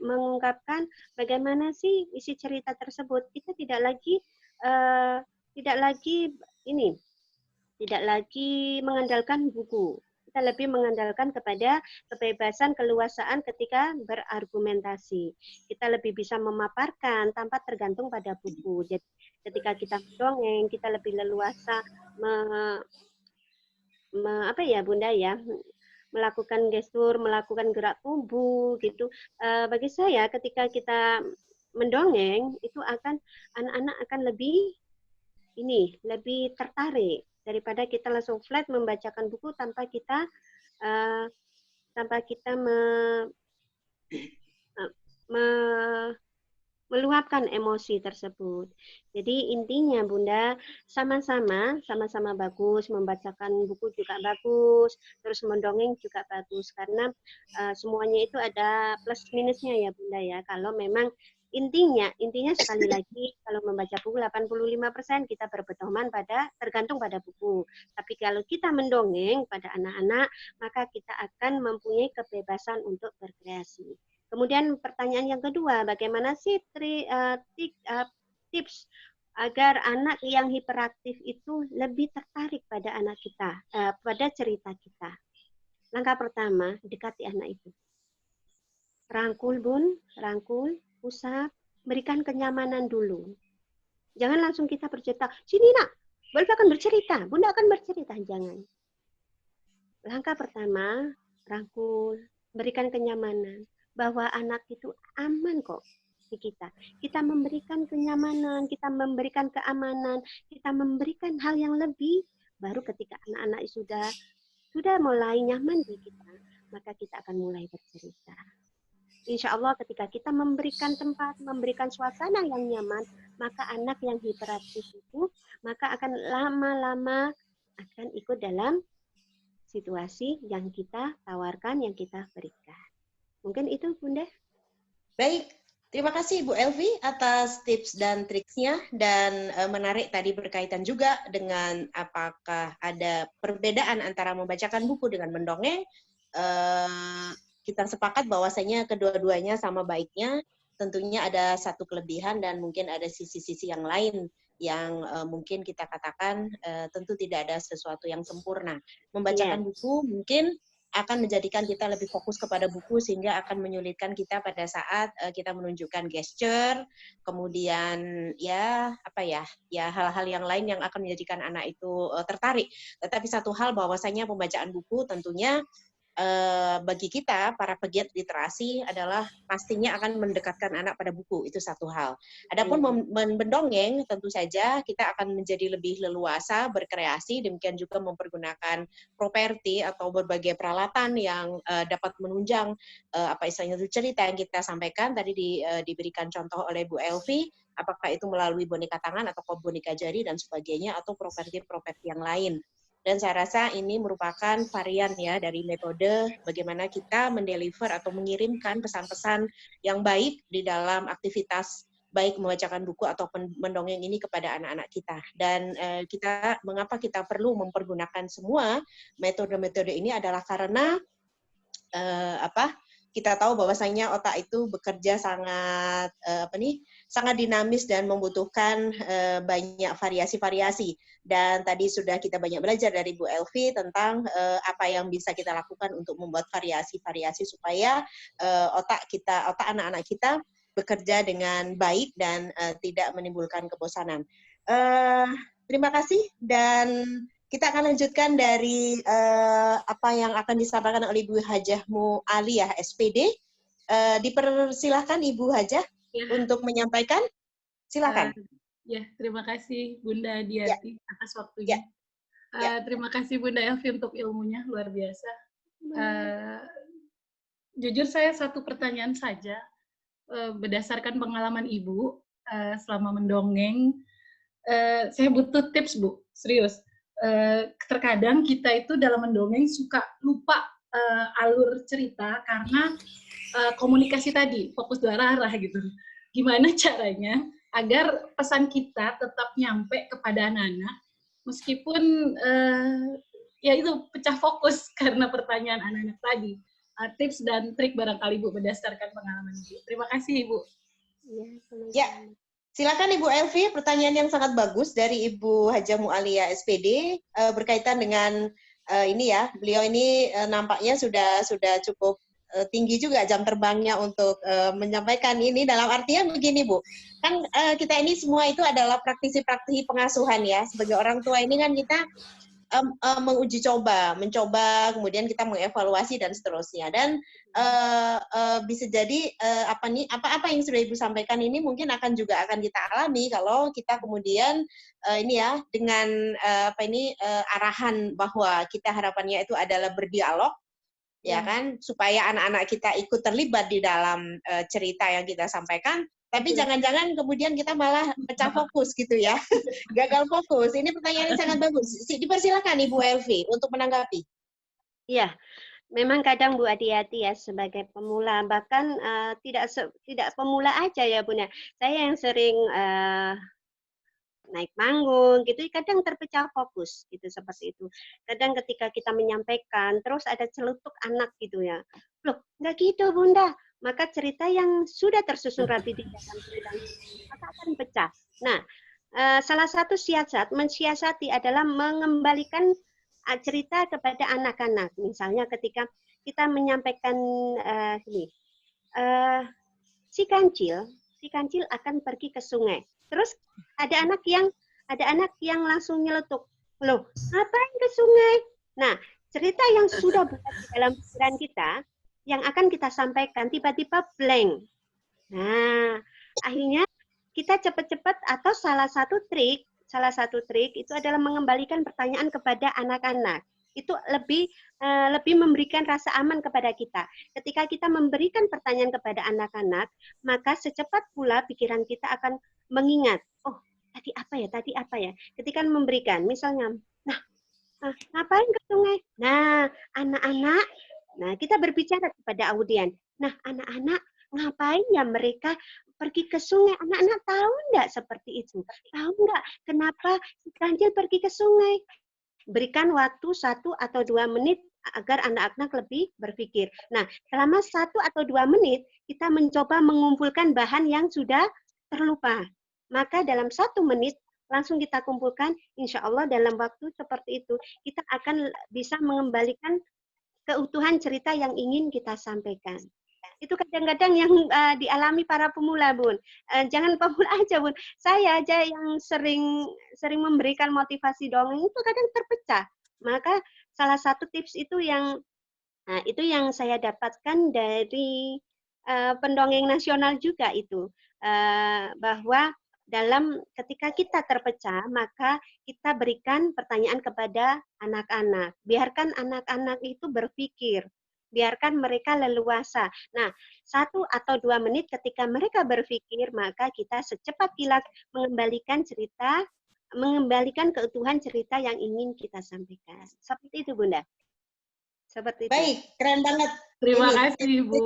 S5: mengungkapkan bagaimana sih isi cerita tersebut. Kita tidak lagi mengandalkan buku. Kita lebih mengandalkan kepada kebebasan, keleluasaan ketika berargumentasi. Kita lebih bisa memaparkan tanpa tergantung pada buku. Jadi ketika kita mendongeng, kita lebih leluasa Bunda ya, melakukan gestur, melakukan gerak tubuh gitu. Bagi saya ketika kita mendongeng itu anak-anak akan lebih tertarik daripada kita langsung flat membacakan buku tanpa kita meluapkan emosi tersebut. Jadi intinya Bunda, sama-sama bagus, membacakan buku juga bagus, terus mendongeng juga bagus, karena semuanya itu ada plus minusnya ya Bunda ya. Kalau memang intinya sekali lagi, kalau membaca buku 85% kita berpedoman tergantung pada buku. Tapi kalau kita mendongeng pada anak-anak, maka kita akan mempunyai kebebasan untuk berkreasi. Kemudian pertanyaan yang kedua, bagaimana sih tips agar anak yang hiperaktif itu lebih tertarik pada anak kita, pada cerita kita? Langkah pertama, dekati anak itu. Rangkul Bun, usap, berikan kenyamanan dulu. Jangan langsung kita bercerita, sini nak, Bunda akan bercerita, jangan. Langkah pertama, rangkul, berikan kenyamanan, bahwa anak itu aman kok di kita. Kita memberikan kenyamanan, kita memberikan keamanan, kita memberikan hal yang lebih, baru ketika anak-anak sudah mulai nyaman di kita, maka kita akan mulai bercerita. Insya Allah ketika kita memberikan tempat, memberikan suasana yang nyaman, maka anak yang hiperaktif itu maka akan lama-lama akan ikut dalam situasi yang kita tawarkan, yang kita berikan. Mungkin itu Bunda.
S8: Baik, terima kasih Bu Elvi atas tips dan triksnya, dan menarik tadi berkaitan juga dengan apakah ada perbedaan antara membacakan buku dengan mendongeng. Kita sepakat bahwasanya kedua-duanya sama baiknya. Tentunya ada satu kelebihan dan mungkin ada sisi-sisi yang lain yang mungkin kita katakan tentu tidak ada sesuatu yang sempurna. Membacakan buku mungkin akan menjadikan kita lebih fokus kepada buku sehingga akan menyulitkan kita pada saat kita menunjukkan gesture, kemudian hal-hal yang lain yang akan menjadikan anak itu tertarik. Tetapi satu hal bahwasanya pembacaan buku tentunya bagi kita para pegiat literasi adalah pastinya akan mendekatkan anak pada buku, itu satu hal. Adapun mendongeng tentu saja kita akan menjadi lebih leluasa berkreasi, demikian juga mempergunakan properti atau berbagai peralatan yang dapat menunjang istilahnya itu cerita yang kita sampaikan tadi diberikan contoh oleh Bu Elvi, apakah itu melalui boneka tangan atau boneka jari dan sebagainya atau properti yang lain. Dan saya rasa ini merupakan varian ya dari metode bagaimana kita mendeliver atau mengirimkan pesan-pesan yang baik di dalam aktivitas baik membacakan buku atau mendongeng ini kepada anak-anak kita. Dan mengapa kita perlu mempergunakan semua metode-metode ini adalah karena kita tahu bahwasanya otak itu bekerja sangat dinamis dan membutuhkan banyak variasi-variasi. Dan tadi sudah kita banyak belajar dari Bu Elvi tentang apa yang bisa kita lakukan untuk membuat variasi-variasi supaya otak anak-anak kita bekerja dengan baik dan tidak menimbulkan kebosanan. Terima kasih, dan kita akan lanjutkan dari apa yang akan disampaikan oleh Ibu Hajah Mu'aliyah SPD. Dipersilahkan Ibu Hajah untuk menyampaikan. Silakan.
S6: Ya, terima kasih Bunda Diati atas waktunya. Terima kasih Bunda Elvi untuk ilmunya, luar biasa. Jujur saya satu pertanyaan saja, berdasarkan pengalaman Ibu selama mendongeng, saya butuh tips Bu, serius. Terkadang kita itu dalam mendongeng suka lupa alur cerita karena komunikasi tadi, fokus dua arah gitu. Gimana caranya agar pesan kita tetap nyampe kepada anak-anak, meskipun ya itu pecah fokus karena pertanyaan anak-anak tadi. Tips dan trik barangkali Bu berdasarkan pengalaman Ibu. Terima kasih Ibu.
S8: Ya, silakan Ibu Elvi, pertanyaan yang sangat bagus dari Ibu Hajah Mualia SPD berkaitan dengan ini ya, beliau ini nampaknya sudah cukup tinggi juga jam terbangnya untuk menyampaikan ini, dalam artian begini Bu, kan kita ini semua itu adalah praktisi-praktisi pengasuhan ya, sebagai orang tua ini kan kita menguji coba, mencoba, kemudian kita mengevaluasi dan seterusnya. Dan bisa jadi apa yang sudah Ibu sampaikan ini mungkin akan kita alami kalau kita kemudian ini ya dengan arahan bahwa kita harapannya itu adalah berdialog, ya kan, supaya anak-anak kita ikut terlibat di dalam cerita yang kita sampaikan. Tapi jangan-jangan kemudian kita malah pecah fokus gitu ya, gagal fokus. Ini pertanyaan yang sangat bagus. Dipersilakan Ibu Elvi untuk menanggapi.
S5: Iya, memang kadang Bu hati-hati ya sebagai pemula, bahkan tidak pemula aja ya Bunda. Saya yang sering naik panggung gitu, kadang terpecah fokus gitu seperti itu. Kadang ketika kita menyampaikan, terus ada celutuk anak gitu ya. Loh, nggak gitu Bunda. Maka cerita yang sudah tersusun rapi di dalam cerita maka akan pecah. Nah, salah satu mensiasati adalah mengembalikan cerita kepada anak-anak. Misalnya ketika kita menyampaikan si kancil akan pergi ke sungai. Terus ada anak yang langsung nyeletuk, loh, ngapain ke sungai? Nah, cerita yang sudah berada di dalam pikiran kita, yang akan kita sampaikan tiba-tiba blank. Nah, akhirnya kita cepat-cepat atau salah satu trik itu adalah mengembalikan pertanyaan kepada anak-anak. Itu lebih memberikan rasa aman kepada kita. Ketika kita memberikan pertanyaan kepada anak-anak, maka secepat pula pikiran kita akan mengingat, oh, tadi apa ya? Ketika memberikan, misalnya, ngapain ke sungai? Nah, anak-anak, kita berbicara kepada audien. Nah, anak-anak, ngapain ya mereka pergi ke sungai? Anak-anak tahu enggak seperti itu? Tahu enggak kenapa si kancil pergi ke sungai? Berikan waktu 1 atau 2 menit agar anak-anak lebih berpikir. Nah, selama 1 atau 2 menit, kita mencoba mengumpulkan bahan yang sudah terlupa. Maka dalam 1 menit, langsung kita kumpulkan, insya Allah dalam waktu seperti itu, kita akan bisa mengembalikan keutuhan cerita yang ingin kita sampaikan. Itu kadang-kadang yang dialami para pemula, Bun. Jangan pemula aja, Bun. Saya aja yang sering memberikan motivasi dongeng itu kadang terpecah. Maka salah satu tips itu yang saya dapatkan dari pendongeng nasional juga itu, bahwa ketika kita terpecah, maka kita berikan pertanyaan kepada anak-anak. Biarkan anak-anak itu berpikir. Biarkan mereka leluasa. Nah, 1 atau 2 menit ketika mereka berpikir, maka kita secepat kilat mengembalikan keutuhan cerita yang ingin kita sampaikan. Seperti itu, Bunda. Seperti itu.
S8: Baik, keren banget.
S6: Terima kasih, Ibu.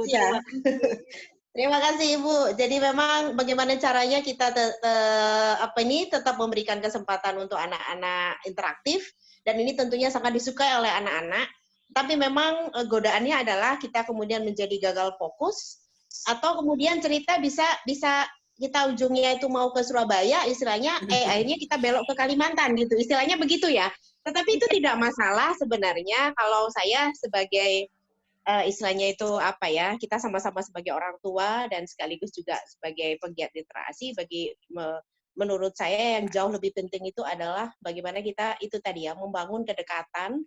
S8: Terima kasih Ibu. Jadi memang bagaimana caranya kita tetap memberikan kesempatan untuk anak-anak interaktif, dan ini tentunya sangat disukai oleh anak-anak. Tapi memang godaannya adalah kita kemudian menjadi gagal fokus, atau kemudian cerita bisa kita ujungnya itu mau ke Surabaya, istilahnya akhirnya kita belok ke Kalimantan gitu, istilahnya begitu ya. Tetapi itu tidak masalah sebenarnya kalau saya sebagai istilahnya itu kita sama-sama sebagai orang tua dan sekaligus juga sebagai penggiat literasi, menurut saya yang jauh lebih penting itu adalah bagaimana kita itu tadi ya, membangun kedekatan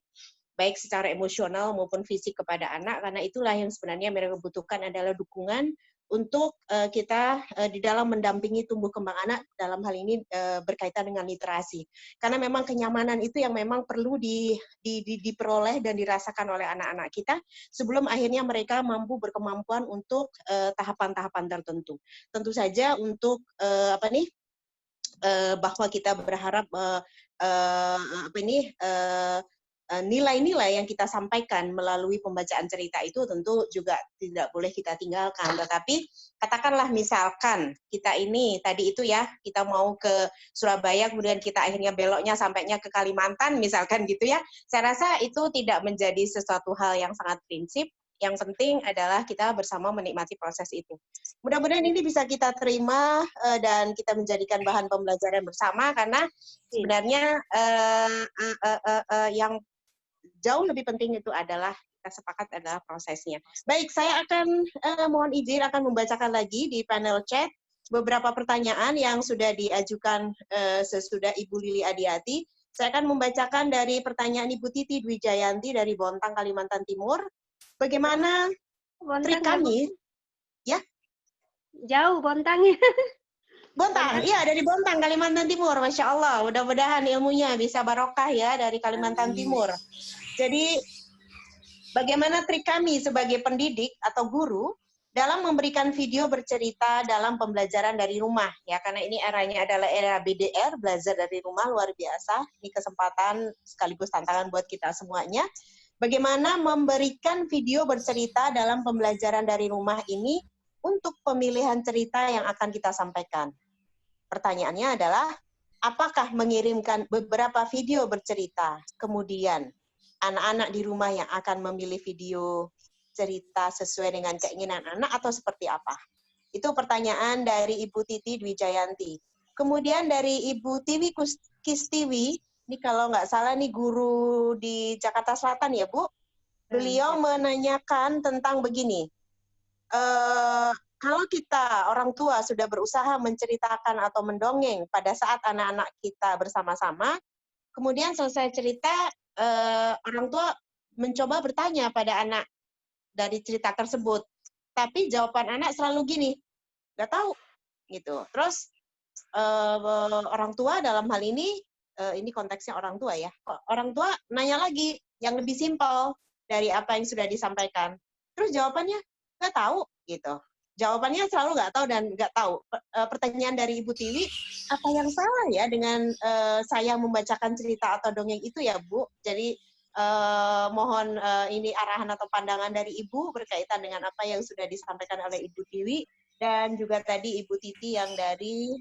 S8: baik secara emosional maupun fisik kepada anak, karena itulah yang sebenarnya mereka butuhkan adalah dukungan untuk kita di dalam mendampingi tumbuh kembang anak dalam hal ini berkaitan dengan literasi. Karena memang kenyamanan itu yang memang perlu diperoleh dan dirasakan oleh anak-anak kita sebelum akhirnya mereka mampu berkemampuan untuk tahapan-tahapan tertentu. Tentu saja untuk bahwa kita berharap
S1: nilai-nilai yang kita sampaikan melalui pembacaan cerita itu tentu juga tidak boleh kita tinggalkan. Tetapi katakanlah misalkan kita ini tadi itu ya, kita mau ke Surabaya kemudian kita akhirnya beloknya sampainya ke Kalimantan misalkan gitu ya. Saya rasa itu tidak menjadi sesuatu hal yang sangat prinsip. Yang penting adalah kita bersama menikmati proses itu. Mudah-mudahan ini bisa kita terima dan kita menjadikan bahan pembelajaran bersama, karena sebenarnya yang jauh lebih penting itu adalah kita sepakat adalah prosesnya. Baik, saya akan mohon izin akan membacakan lagi di panel chat beberapa pertanyaan yang sudah diajukan sesudah Ibu Lili Adiati. Saya akan membacakan dari pertanyaan Ibu Titi Dwi Jayanti dari Bontang, Kalimantan Timur. Bagaimana trik kami? Ya?
S5: Jauh Bontangnya.
S1: Bontang, iya dari Bontang, Kalimantan Timur. Masya Allah, mudah-mudahan ilmunya bisa barokah ya dari Kalimantan Timur. Jadi, bagaimana trik kami sebagai pendidik atau guru dalam memberikan video bercerita dalam pembelajaran dari rumah, ya, karena ini eranya adalah era BDR, belajar dari rumah, luar biasa. Ini kesempatan sekaligus tantangan buat kita semuanya. Bagaimana memberikan video bercerita dalam pembelajaran dari rumah ini untuk pemilihan cerita yang akan kita sampaikan. Pertanyaannya adalah, apakah mengirimkan beberapa video bercerita, kemudian anak-anak di rumah yang akan memilih video cerita sesuai dengan keinginan anak, atau seperti apa? Itu pertanyaan dari Ibu Titi Dwi Jayanti. Kemudian dari Ibu Tiwi Kistiwi, ini kalau nggak salah nih guru di Jakarta Selatan ya Bu, beliau menanyakan tentang begini, kalau kita orang tua sudah berusaha menceritakan atau mendongeng pada saat anak-anak kita bersama-sama, kemudian selesai cerita, orang tua mencoba bertanya pada anak dari cerita tersebut, tapi jawaban anak selalu gini, nggak tahu, gitu. Terus orang tua dalam hal ini konteksnya orang tua ya, orang tua nanya lagi yang lebih simpel dari apa yang sudah disampaikan, terus jawabannya nggak tahu, gitu. Jawabannya selalu nggak tahu dan nggak tahu. Pertanyaan dari Ibu Tiwi, apa yang salah ya dengan saya membacakan cerita atau dongeng itu ya Bu? Jadi mohon ini arahan atau pandangan dari Ibu berkaitan dengan apa yang sudah disampaikan oleh Ibu Tiwi dan juga tadi Ibu Titi yang dari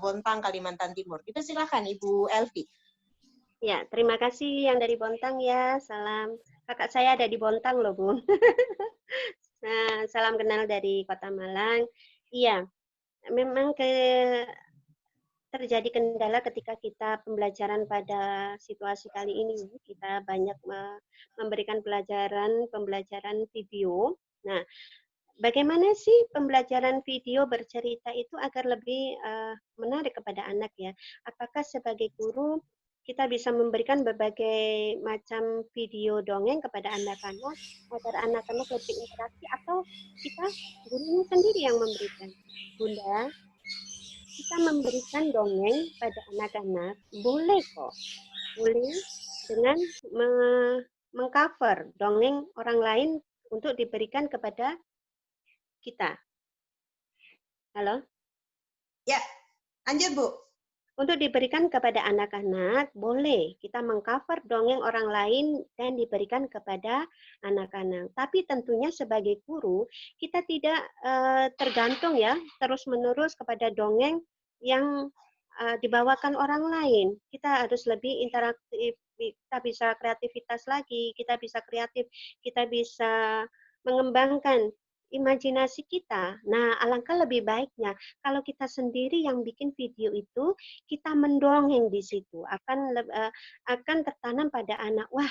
S1: Bontang, Kalimantan Timur. Kita silakan Ibu Elvi.
S5: Ya, terima kasih yang dari Bontang ya. Salam. Kakak saya ada di Bontang loh, Bu. Nah, salam kenal dari Kota Malang. Iya, memang terjadi kendala ketika kita pembelajaran pada situasi kali ini. Kita banyak memberikan pembelajaran video. Nah, bagaimana sih pembelajaran video bercerita itu agar lebih menarik kepada anak ya? Apakah sebagai guru kita bisa memberikan berbagai macam video dongeng kepada anak-anak agar anak-anak lebih interaksi, atau kita gurunya sendiri yang memberikan? Bunda, kita memberikan dongeng pada anak-anak boleh kok, boleh dengan mengcover dongeng orang lain untuk diberikan kepada kita. Halo?
S1: Ya, lanjut Bu.
S5: Untuk diberikan kepada anak-anak, boleh kita mengcover dongeng orang lain dan diberikan kepada anak-anak. Tapi tentunya sebagai guru, kita tidak tergantung ya terus-menerus kepada dongeng yang dibawakan orang lain. Kita harus lebih interaktif, kita bisa kreativitas lagi, kita bisa kreatif, kita bisa mengembangkan imajinasi kita. Nah, alangkah lebih baiknya kalau kita sendiri yang bikin video itu, kita mendongeng di situ. Akan tertanam pada anak, wah,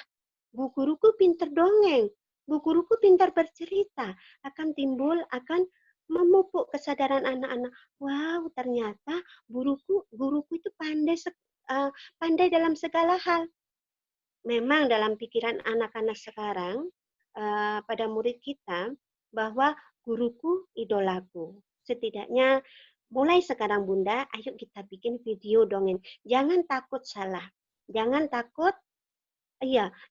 S5: bu guruku pintar dongeng, bu guruku pintar bercerita. Akan timbul, akan memupuk kesadaran anak-anak. Wow, ternyata guruku itu pandai dalam segala hal. Memang dalam pikiran anak-anak sekarang, pada murid kita, bahwa guruku idolaku. Setidaknya mulai sekarang Bunda, ayo kita bikin video dongeng. Jangan takut salah. Jangan takut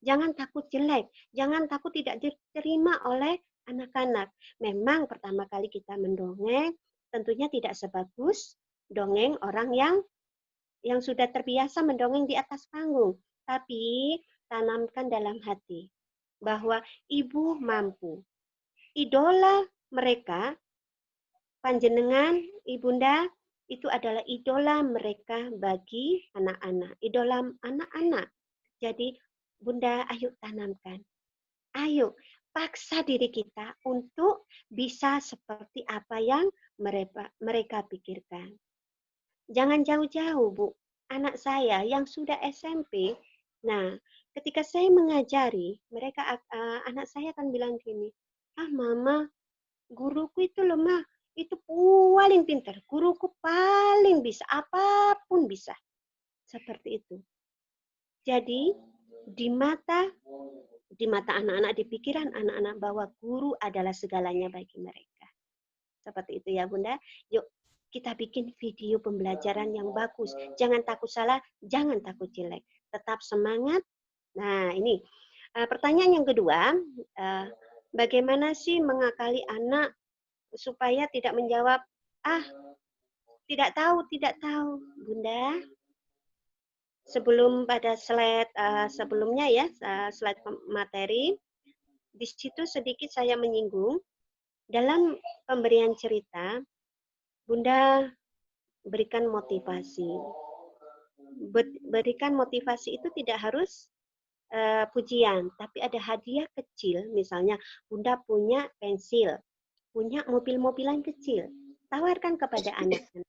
S5: jangan takut jelek. Jangan takut tidak diterima oleh anak-anak. Memang pertama kali kita mendongeng tentunya tidak sebagus dongeng orang yang sudah terbiasa mendongeng di atas panggung. Tapi tanamkan dalam hati bahwa ibu mampu. Idola mereka, panjenengan, ibunda, itu adalah idola mereka bagi anak-anak, idola anak-anak. Jadi, Bunda, ayo tanamkan. Ayo, paksa diri kita untuk bisa seperti apa yang mereka pikirkan. Jangan jauh-jauh, Bu. Anak saya yang sudah SMP, nah, ketika saya mengajari, anak saya akan bilang gini, ah mama, guruku itu lemah, itu paling pintar, guruku paling bisa, apapun bisa. Seperti itu. Jadi, di mata anak-anak, di pikiran anak-anak bahwa guru adalah segalanya bagi mereka. Seperti itu ya Bunda. Yuk kita bikin video pembelajaran yang bagus. Jangan takut salah, jangan takut jelek. Tetap semangat. Nah ini pertanyaan yang kedua, bagaimana sih mengakali anak supaya tidak menjawab, tidak tahu, Bunda. Sebelum pada slide sebelumnya ya, slide materi, di situ sedikit saya menyinggung, dalam pemberian cerita, Bunda berikan motivasi. Berikan motivasi itu tidak harus pujian, tapi ada hadiah kecil, misalnya Bunda punya pensil, punya mobil-mobilan kecil, tawarkan kepada anak-anak.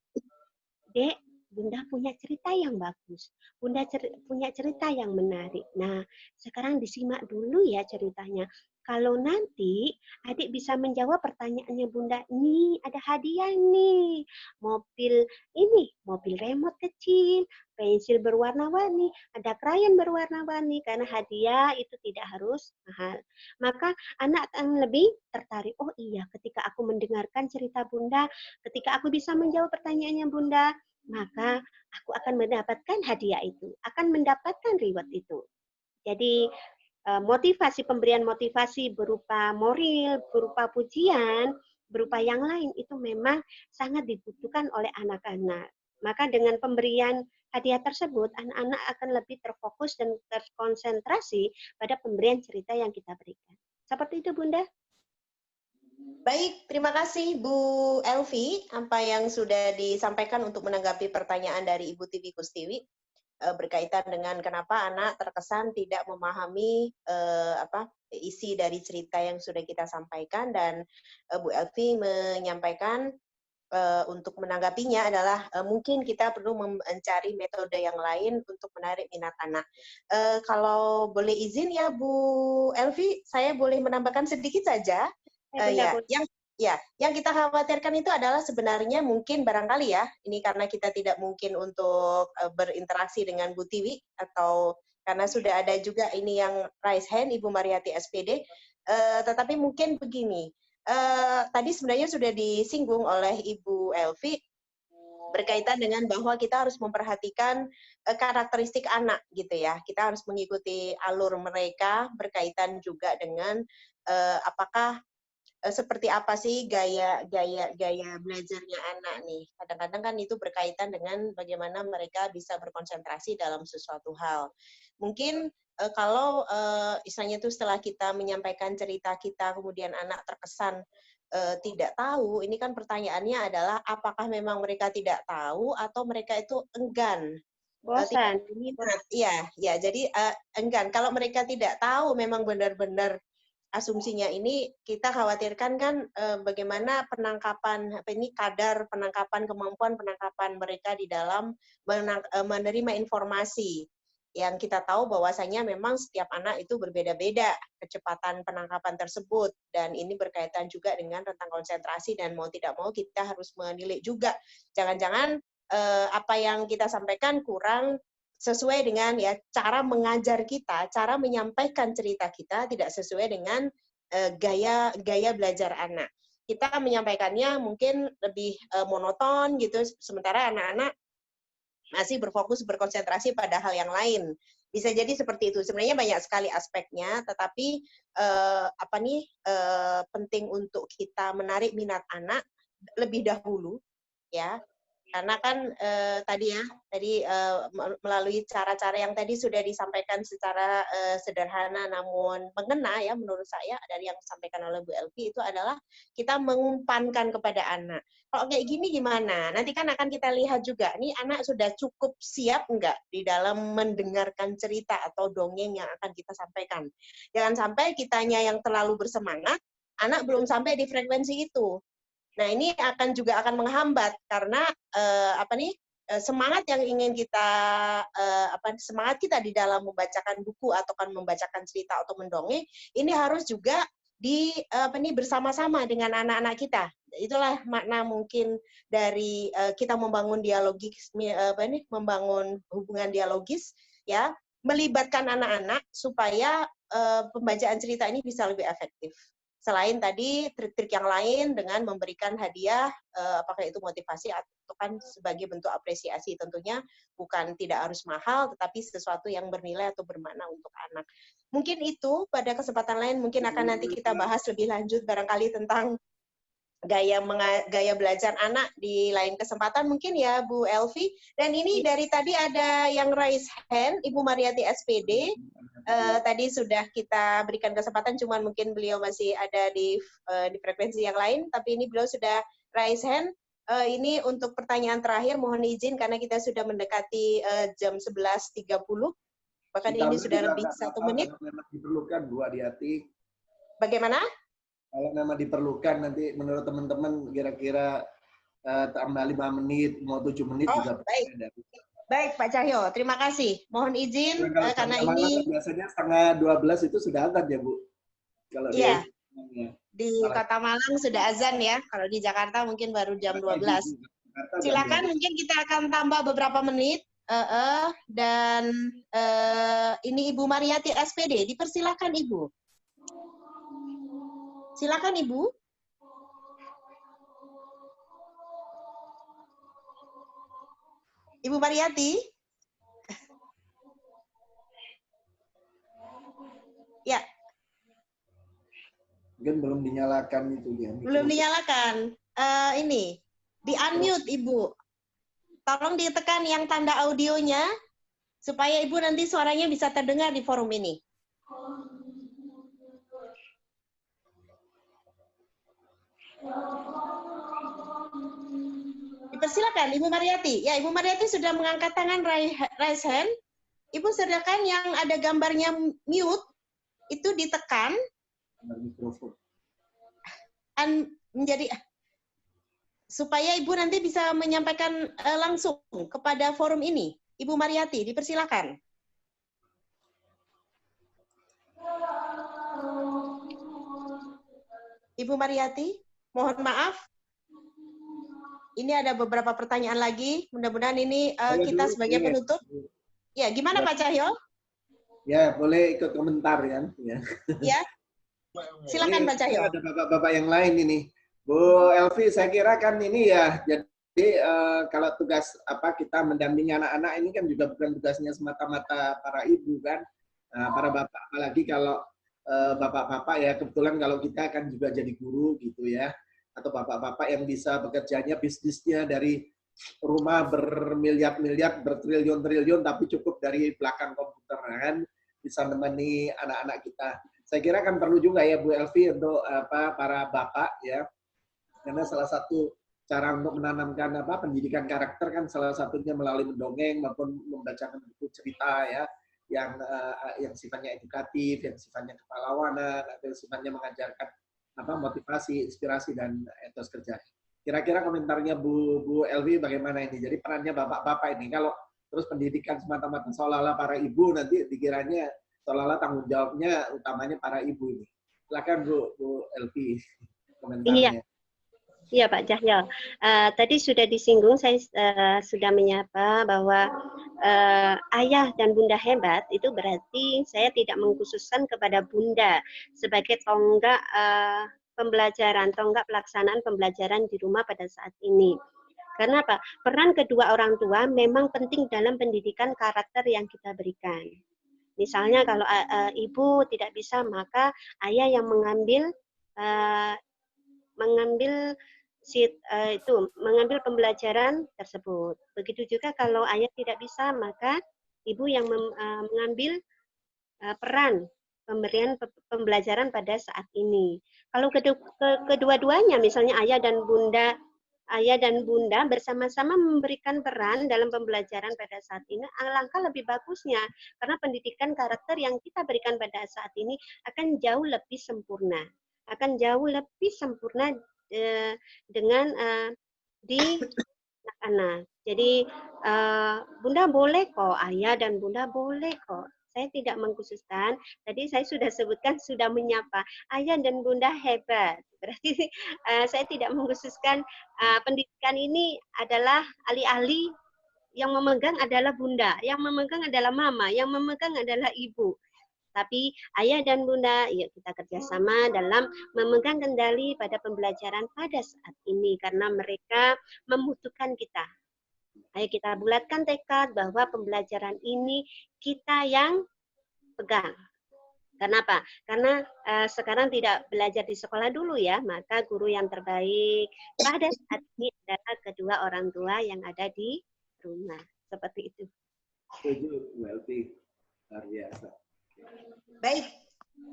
S5: Dek, Bunda punya cerita yang bagus. Bunda punya cerita yang menarik. Nah, sekarang disimak dulu ya ceritanya. Kalau nanti adik bisa menjawab pertanyaannya Bunda, nih ada hadiah nih. Mobil ini, mobil remote kecil, pensil berwarna-warni, ada krayon berwarna-warni. Karena hadiah itu tidak harus mahal. Maka anak akan lebih tertarik. Oh iya, ketika aku mendengarkan cerita Bunda, ketika aku bisa menjawab pertanyaannya Bunda, maka aku akan mendapatkan hadiah itu, akan mendapatkan reward itu. Jadi motivasi, pemberian motivasi berupa moral, berupa pujian, berupa yang lain itu memang sangat dibutuhkan oleh anak-anak. Maka dengan pemberian hadiah tersebut, anak-anak akan lebih terfokus dan terkonsentrasi pada pemberian cerita yang kita berikan. Seperti itu, Bunda.
S8: Baik, terima kasih Bu Elvi apa yang sudah disampaikan untuk menanggapi pertanyaan dari Ibu Tiwi Kustiwi berkaitan dengan kenapa anak terkesan tidak memahami isi dari cerita yang sudah kita sampaikan, dan Bu Elvi menyampaikan untuk menanggapinya adalah mungkin kita perlu mencari metode yang lain untuk menarik minat anak. Kalau boleh izin ya Bu Elvi, saya boleh menambahkan sedikit saja. Yang kita khawatirkan itu adalah sebenarnya mungkin barangkali ya, ini karena kita tidak mungkin untuk berinteraksi dengan Bu Tiwi, atau karena sudah ada juga ini yang raise hand, Ibu Mariati SPD, tetapi mungkin begini, tadi sebenarnya sudah disinggung oleh Ibu Elvi, berkaitan dengan bahwa kita harus memperhatikan karakteristik anak gitu ya, kita harus mengikuti alur mereka berkaitan juga dengan apakah seperti apa sih gaya belajarnya anak nih. Kadang-kadang kan itu berkaitan dengan bagaimana mereka bisa berkonsentrasi dalam sesuatu hal. Mungkin kalau misalnya itu setelah kita menyampaikan cerita kita, kemudian anak terkesan tidak tahu, ini kan pertanyaannya adalah apakah memang mereka tidak tahu atau mereka itu enggan.
S5: Bosan.
S8: Iya, jadi enggan. Kalau mereka tidak tahu, memang benar-benar asumsinya ini kita khawatirkan kan bagaimana penangkapan kadar penangkapan, kemampuan penangkapan mereka di dalam menerima informasi, yang kita tahu bahwasanya memang setiap anak itu berbeda-beda kecepatan penangkapan tersebut, dan ini berkaitan juga dengan rentang konsentrasi, dan mau tidak mau kita harus menilai juga jangan-jangan apa yang kita sampaikan kurang sesuai dengan ya cara mengajar kita, cara menyampaikan cerita kita tidak sesuai dengan gaya belajar anak. Kita menyampaikannya mungkin lebih monoton gitu, sementara anak-anak masih berkonsentrasi pada hal yang lain. Bisa jadi seperti itu. Sebenarnya banyak sekali aspeknya, tetapi penting untuk kita menarik minat anak lebih dahulu, ya.
S1: Karena kan tadi melalui cara-cara yang tadi sudah disampaikan secara sederhana namun mengena ya menurut saya dari yang disampaikan oleh Bu Elvi itu adalah kita mengumpankan kepada anak. Kalau kayak gini gimana? Nanti kan akan kita lihat juga, nih anak sudah cukup siap enggak di dalam mendengarkan cerita atau dongeng yang akan kita sampaikan. Jangan sampai kitanya yang terlalu bersemangat, anak belum sampai di frekuensi itu. Nah, ini juga akan menghambat karena semangat yang ingin kita semangat kita di dalam membacakan buku atau kan membacakan cerita atau mendongeng ini harus juga bersama-sama dengan anak-anak kita. Itulah makna mungkin dari kita membangun dialogis membangun hubungan dialogis ya, melibatkan anak-anak supaya pembacaan cerita ini bisa lebih efektif. Selain tadi trik-trik yang lain dengan memberikan hadiah, apakah itu motivasi atau kan sebagai bentuk apresiasi, tentunya bukan tidak harus mahal, tetapi sesuatu yang bernilai atau bermakna untuk anak. Mungkin itu pada kesempatan lain mungkin akan nanti kita bahas lebih lanjut barangkali tentang gaya belajar anak di lain kesempatan mungkin ya Bu Elvi. Dan ini dari tadi ada yang raise hand, Ibu Mariati SPD. Tadi sudah kita berikan kesempatan, cuman mungkin beliau masih ada di frekuensi yang lain, tapi ini beliau sudah raise hand. Ini untuk pertanyaan terakhir, mohon izin karena kita sudah mendekati jam 11.30. Bahkan ini sudah lebih 1 menit.
S2: Kalau memang diperlukan Bu Adiati.
S1: Bagaimana?
S2: Kalau memang diperlukan nanti menurut teman-teman kira-kira tambah 5 menit, mau 7 menit juga.
S1: Baik. Baik Pak Cahyo, terima kasih. Mohon izin karena ini
S2: biasanya setengah 12 itu sudah azan ya Bu. Kalau
S1: iya, di Kota Malang sudah azan ya. Kalau di Jakarta mungkin baru jam 12. Silakan mungkin kita akan tambah beberapa menit. Dan ini Ibu Mariati SPD, dipersilakan Ibu. Silakan Ibu. Ibu Mariati. Ya.
S2: Mungkin belum dinyalakan itu ya.
S1: Belum dinyalakan. Ini di unmute Ibu. Tolong ditekan yang tanda audionya supaya Ibu nanti suaranya bisa terdengar di forum ini. Dipersilakan Ibu Mariati. Ya, Ibu Mariati sudah mengangkat tangan raise hand. Ibu silakan yang ada gambarnya mute itu ditekan menjadi supaya Ibu nanti bisa menyampaikan langsung kepada forum ini. Ibu Mariati, dipersilakan. Ibu Mariati, mohon maaf. Ini ada beberapa pertanyaan lagi. Mudah-mudahan ini kita sebagai penutup. Ya, gimana Pak Cahyo?
S2: Ya, boleh ikut komentar kan?
S1: Ya. Silakan Pak Cahyo.
S2: Ada bapak-bapak yang lain ini. Bu Elvi, saya kira kan ini ya, jadi kalau tugas kita mendampingi anak-anak ini kan juga bukan tugasnya semata-mata para ibu kan, para bapak, apalagi kalau bapak-bapak ya, kebetulan kalau kita kan juga jadi guru gitu ya, atau bapak-bapak yang bisa bekerjanya bisnisnya dari rumah bermiliar-miliar, bertriliun-triliun, tapi cukup dari belakang komputer kan, bisa menemani anak-anak kita. Saya kira kan perlu juga ya Bu Elvi untuk para bapak ya, karena salah satu cara untuk menanamkan pendidikan karakter kan salah satunya melalui mendongeng maupun membacakan buku cerita ya, yang sifatnya edukatif, yang sifatnya kepahlawanan, atau sifatnya mengajarkan motivasi, inspirasi dan etos kerja. Kira-kira komentarnya Bu Elvi bagaimana ini? Jadi perannya bapak-bapak ini kalau terus pendidikan semata-mata seolah-olah para ibu, nanti dikiranya seolah-olah tanggung jawabnya utamanya para ibu ini. Silakan Bu Elvi komentarnya.
S5: Iya Pak Cahyo. Tadi sudah disinggung, saya sudah menyapa bahwa ayah dan bunda hebat itu berarti saya tidak mengkhususkan kepada bunda sebagai tonggak pembelajaran, tonggak pelaksanaan pembelajaran di rumah pada saat ini. Karena apa? Peran kedua orang tua memang penting dalam pendidikan karakter yang kita berikan. Misalnya kalau ibu tidak bisa, maka ayah yang mengambil itu mengambil pembelajaran tersebut. Begitu juga kalau ayah tidak bisa, maka ibu yang mengambil peran pemberian pembelajaran pada saat ini. Kalau kedua-duanya, misalnya ayah dan bunda bersama-sama memberikan peran dalam pembelajaran pada saat ini, alangkah lebih bagusnya, karena pendidikan karakter yang kita berikan pada saat ini akan jauh lebih sempurna, dengan di anak-anak. Jadi bunda boleh kok, ayah dan bunda boleh kok. Saya tidak mengkhususkan, tadi saya sudah sebutkan, sudah menyapa, ayah dan bunda hebat. Berarti saya tidak mengkhususkan pendidikan ini adalah alih-alih yang memegang adalah bunda, yang memegang adalah mama, yang memegang adalah ibu. Tapi ayah dan bunda, yuk kita kerjasama dalam memegang kendali pada pembelajaran pada saat ini, karena mereka membutuhkan kita. Ayo kita bulatkan tekad bahwa pembelajaran ini kita yang pegang. Kenapa? Karena sekarang tidak belajar di sekolah dulu ya, maka guru yang terbaik pada saat ini adalah kedua orang tua yang ada di rumah. Seperti itu.
S2: Setuju, Bu Elvi. Luar biasa.
S8: Baik,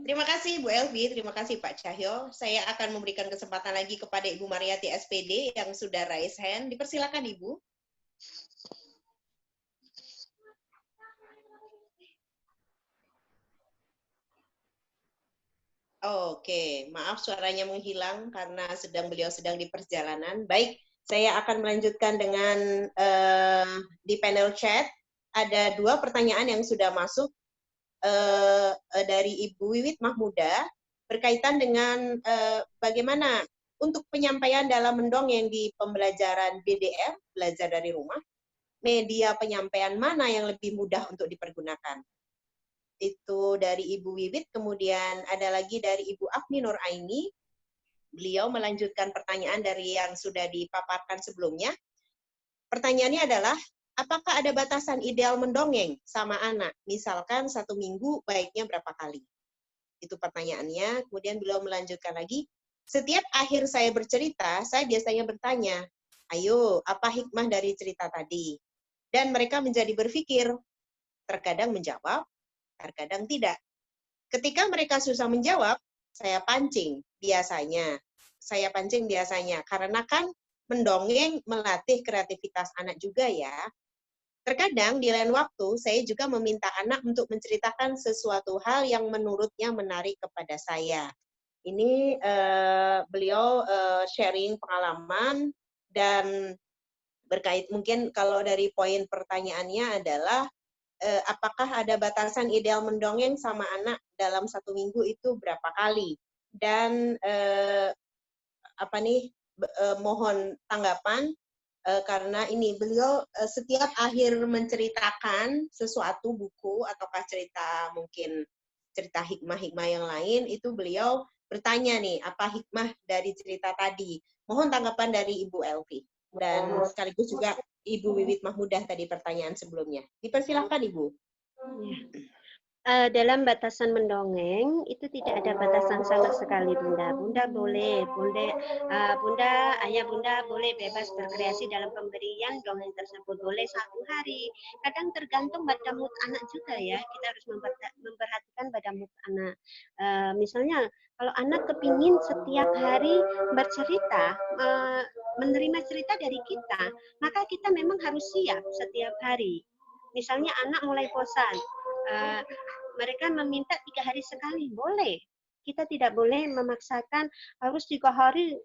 S8: terima kasih Bu Elvi, terima kasih Pak Cahyo. Saya akan memberikan kesempatan lagi kepada Ibu Mariati SPD yang sudah raise hand. Dipersilakan Ibu. Oke, maaf suaranya menghilang karena beliau sedang di perjalanan. Baik, saya akan melanjutkan dengan di panel chat. Ada 2 pertanyaan yang sudah masuk dari Ibu Wiwit Mahmuda berkaitan dengan bagaimana untuk penyampaian dalam mendongeng di pembelajaran BDR, belajar dari rumah, media penyampaian mana yang lebih mudah untuk dipergunakan? Itu dari Ibu Wiwit, kemudian ada lagi dari Ibu Afni Nur Aini. Beliau melanjutkan pertanyaan dari yang sudah dipaparkan sebelumnya. Pertanyaannya adalah, apakah ada batasan ideal mendongeng sama anak? Misalkan 1 minggu baiknya berapa kali? Itu pertanyaannya. Kemudian beliau melanjutkan lagi, setiap akhir saya bercerita, saya biasanya bertanya, ayo, apa hikmah dari cerita tadi? Dan mereka menjadi berpikir, terkadang menjawab, terkadang tidak. Ketika mereka susah menjawab, saya pancing biasanya. Karena kan mendongeng melatih kreativitas anak juga ya. Terkadang di lain waktu, saya juga meminta anak untuk menceritakan sesuatu hal yang menurutnya menarik kepada saya. Ini beliau sharing pengalaman dan berkait mungkin kalau dari poin pertanyaannya adalah apakah ada batasan ideal mendongeng sama anak dalam 1 minggu itu berapa kali? Dan mohon tanggapan karena ini beliau setiap akhir menceritakan sesuatu buku ataukah cerita hikmah-hikmah yang lain itu beliau bertanya nih apa hikmah dari cerita tadi. Mohon tanggapan dari Ibu Elvi dan sekaligus juga Ibu Wiwit Mahmudah tadi pertanyaan sebelumnya. Dipersilahkan Ibu.
S5: Dalam batasan mendongeng itu tidak ada batasan sama sekali bunda. Bunda boleh, ayah bunda boleh bebas berkreasi dalam pemberian dongeng tersebut. Boleh 1 hari. Kadang tergantung pada mood anak juga ya. Kita harus memperhatikan pada mood anak. Misalnya kalau anak kepingin setiap hari bercerita, menerima cerita dari kita, maka kita memang harus siap setiap hari. Misalnya anak mulai bosan, mereka meminta 3 hari sekali, boleh. Kita tidak boleh memaksakan harus 3 hari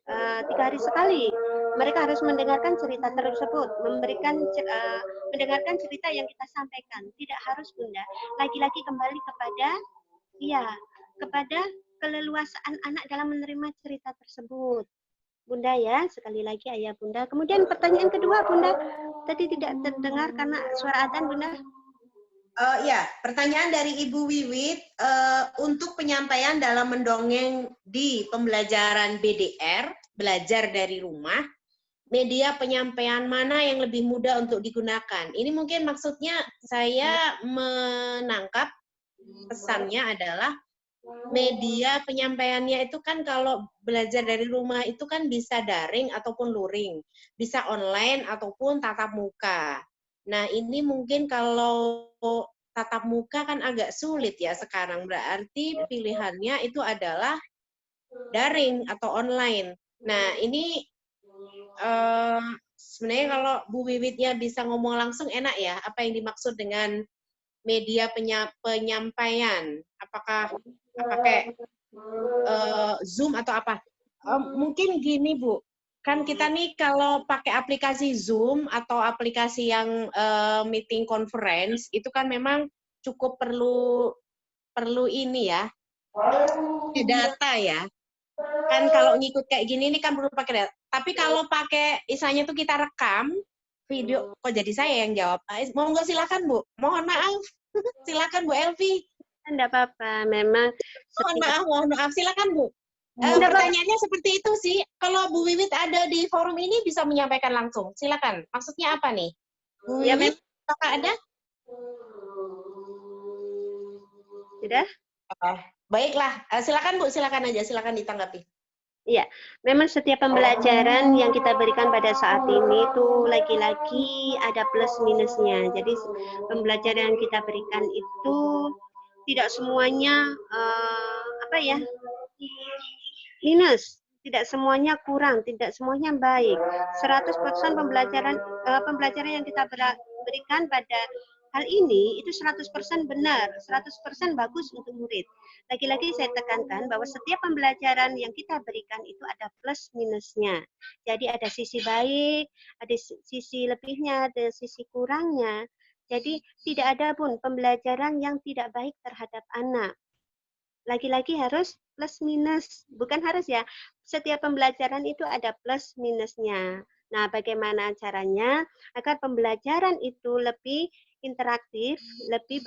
S5: sekali. Mereka harus mendengarkan cerita tersebut, mendengarkan cerita yang kita sampaikan. Tidak harus bunda. Lagi-lagi kembali kepada keleluasaan anak dalam menerima cerita tersebut. Bunda ya, sekali lagi ayah bunda. Kemudian pertanyaan kedua bunda, tadi tidak terdengar karena suara adzan bunda.
S8: Ya, pertanyaan dari Ibu Wiwit, untuk penyampaian dalam mendongeng di pembelajaran BDR, belajar dari rumah, media penyampaian mana yang lebih mudah untuk digunakan? Ini mungkin maksudnya saya menangkap pesannya adalah
S1: media penyampaiannya itu kan kalau belajar dari rumah itu kan bisa daring ataupun luring, bisa online ataupun tatap muka. Nah, ini mungkin kalau tatap muka kan agak sulit ya sekarang, berarti pilihannya itu adalah daring atau online. Nah, ini sebenarnya kalau Bu Wiwitnya bisa ngomong langsung enak ya, apa yang dimaksud dengan media penyampaian? Apakah pakai Zoom atau apa? Mungkin gini Bu, kan kita nih kalau pakai aplikasi Zoom atau aplikasi yang meeting conference itu kan memang cukup perlu ini ya, data ya. Kan kalau ngikut kayak gini ini kan perlu pakai data. Tapi kalau pakai misalnya tuh kita rekam video, kok jadi saya yang jawab? Monggo silakan Bu. Mohon maaf. Silakan Bu Elvi.
S5: Enggak apa-apa, memang
S1: Mohon maaf. Silakan Bu. Pertanyaannya seperti itu sih. Kalau Bu Wiwit ada di forum ini bisa menyampaikan langsung. Silakan. Maksudnya apa nih? Bu Wiwit, apakah ada?
S5: Sudah?
S1: Baiklah. Silakan Bu, silakan aja. Silakan ditanggapi.
S5: Iya, memang setiap pembelajaran yang kita berikan pada saat ini itu lagi-lagi ada plus minusnya. Jadi pembelajaran yang kita berikan itu tidak semuanya minus, tidak semuanya kurang, tidak semuanya baik. 100% pembelajaran yang kita berikan pada hal ini itu 100% benar, 100% bagus untuk murid. Lagi-lagi saya tekankan bahwa setiap pembelajaran yang kita berikan itu ada plus minusnya. Jadi ada sisi baik, ada sisi lebihnya, ada sisi kurangnya. Jadi tidak ada pun pembelajaran yang tidak baik terhadap anak. Lagi-lagi harus plus minus, bukan harus ya. Setiap pembelajaran itu ada plus minusnya. Nah, bagaimana caranya agar pembelajaran itu lebih interaktif, lebih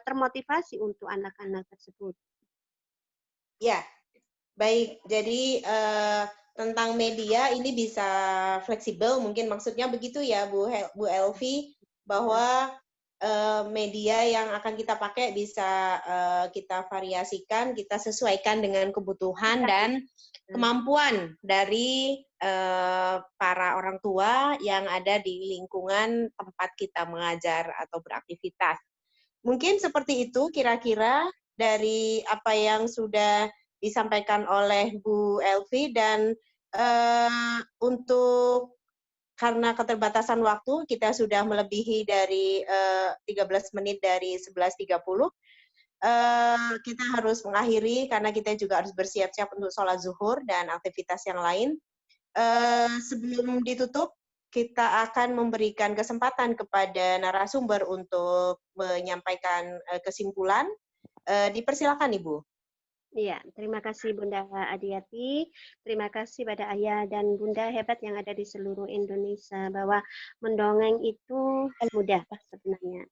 S5: termotivasi untuk anak-anak tersebut.
S1: Ya, baik. Jadi tentang media ini bisa fleksibel, mungkin maksudnya begitu ya Bu Elvi, bahwa media yang akan kita pakai bisa kita variasikan, kita sesuaikan dengan kebutuhan dan kemampuan dari para orang tua yang ada di lingkungan tempat kita mengajar atau beraktivitas. Mungkin seperti itu kira-kira dari apa yang sudah disampaikan oleh Bu Elvi, dan untuk karena keterbatasan waktu, kita sudah melebihi dari 13 menit dari 11.30. Kita harus mengakhiri karena kita juga harus bersiap-siap untuk sholat zuhur dan aktivitas yang lain. Sebelum ditutup, kita akan memberikan kesempatan kepada narasumber untuk menyampaikan kesimpulan. Dipersilakan Ibu.
S5: Iya, terima kasih Bunda Adiati, terima kasih pada Ayah dan Bunda hebat yang ada di seluruh Indonesia, bahwa mendongeng itu mudah sebenarnya.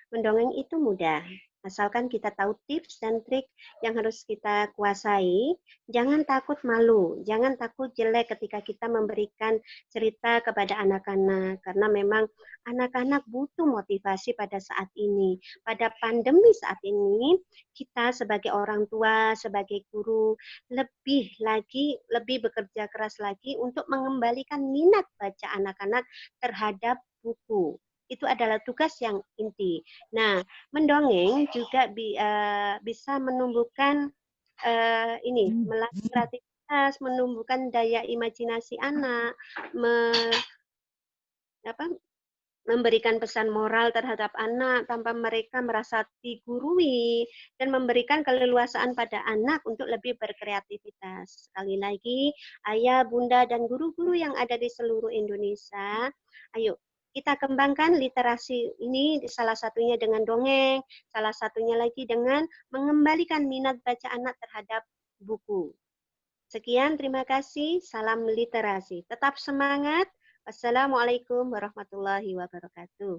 S5: Mendongeng itu mudah, asalkan kita tahu tips dan trik yang harus kita kuasai. Jangan takut malu, jangan takut jelek ketika kita memberikan cerita kepada anak-anak, karena memang anak-anak butuh motivasi pada saat ini. Pada pandemi saat ini, kita sebagai orang tua, sebagai guru, lebih bekerja keras lagi untuk mengembalikan minat baca anak-anak terhadap buku. Itu adalah tugas yang inti. Nah, mendongeng juga bisa menumbuhkan melatih kreativitas, menumbuhkan daya imajinasi anak, memberikan pesan moral terhadap anak tanpa mereka merasa digurui, dan memberikan keleluasaan pada anak untuk lebih berkreativitas. Sekali lagi, Ayah, Bunda, dan guru-guru yang ada di seluruh Indonesia, ayo kita kembangkan literasi ini, salah satunya dengan dongeng, salah satunya lagi dengan mengembalikan minat baca anak terhadap buku. Sekian, terima kasih. Salam literasi. Tetap semangat. Wassalamualaikum warahmatullahi wabarakatuh.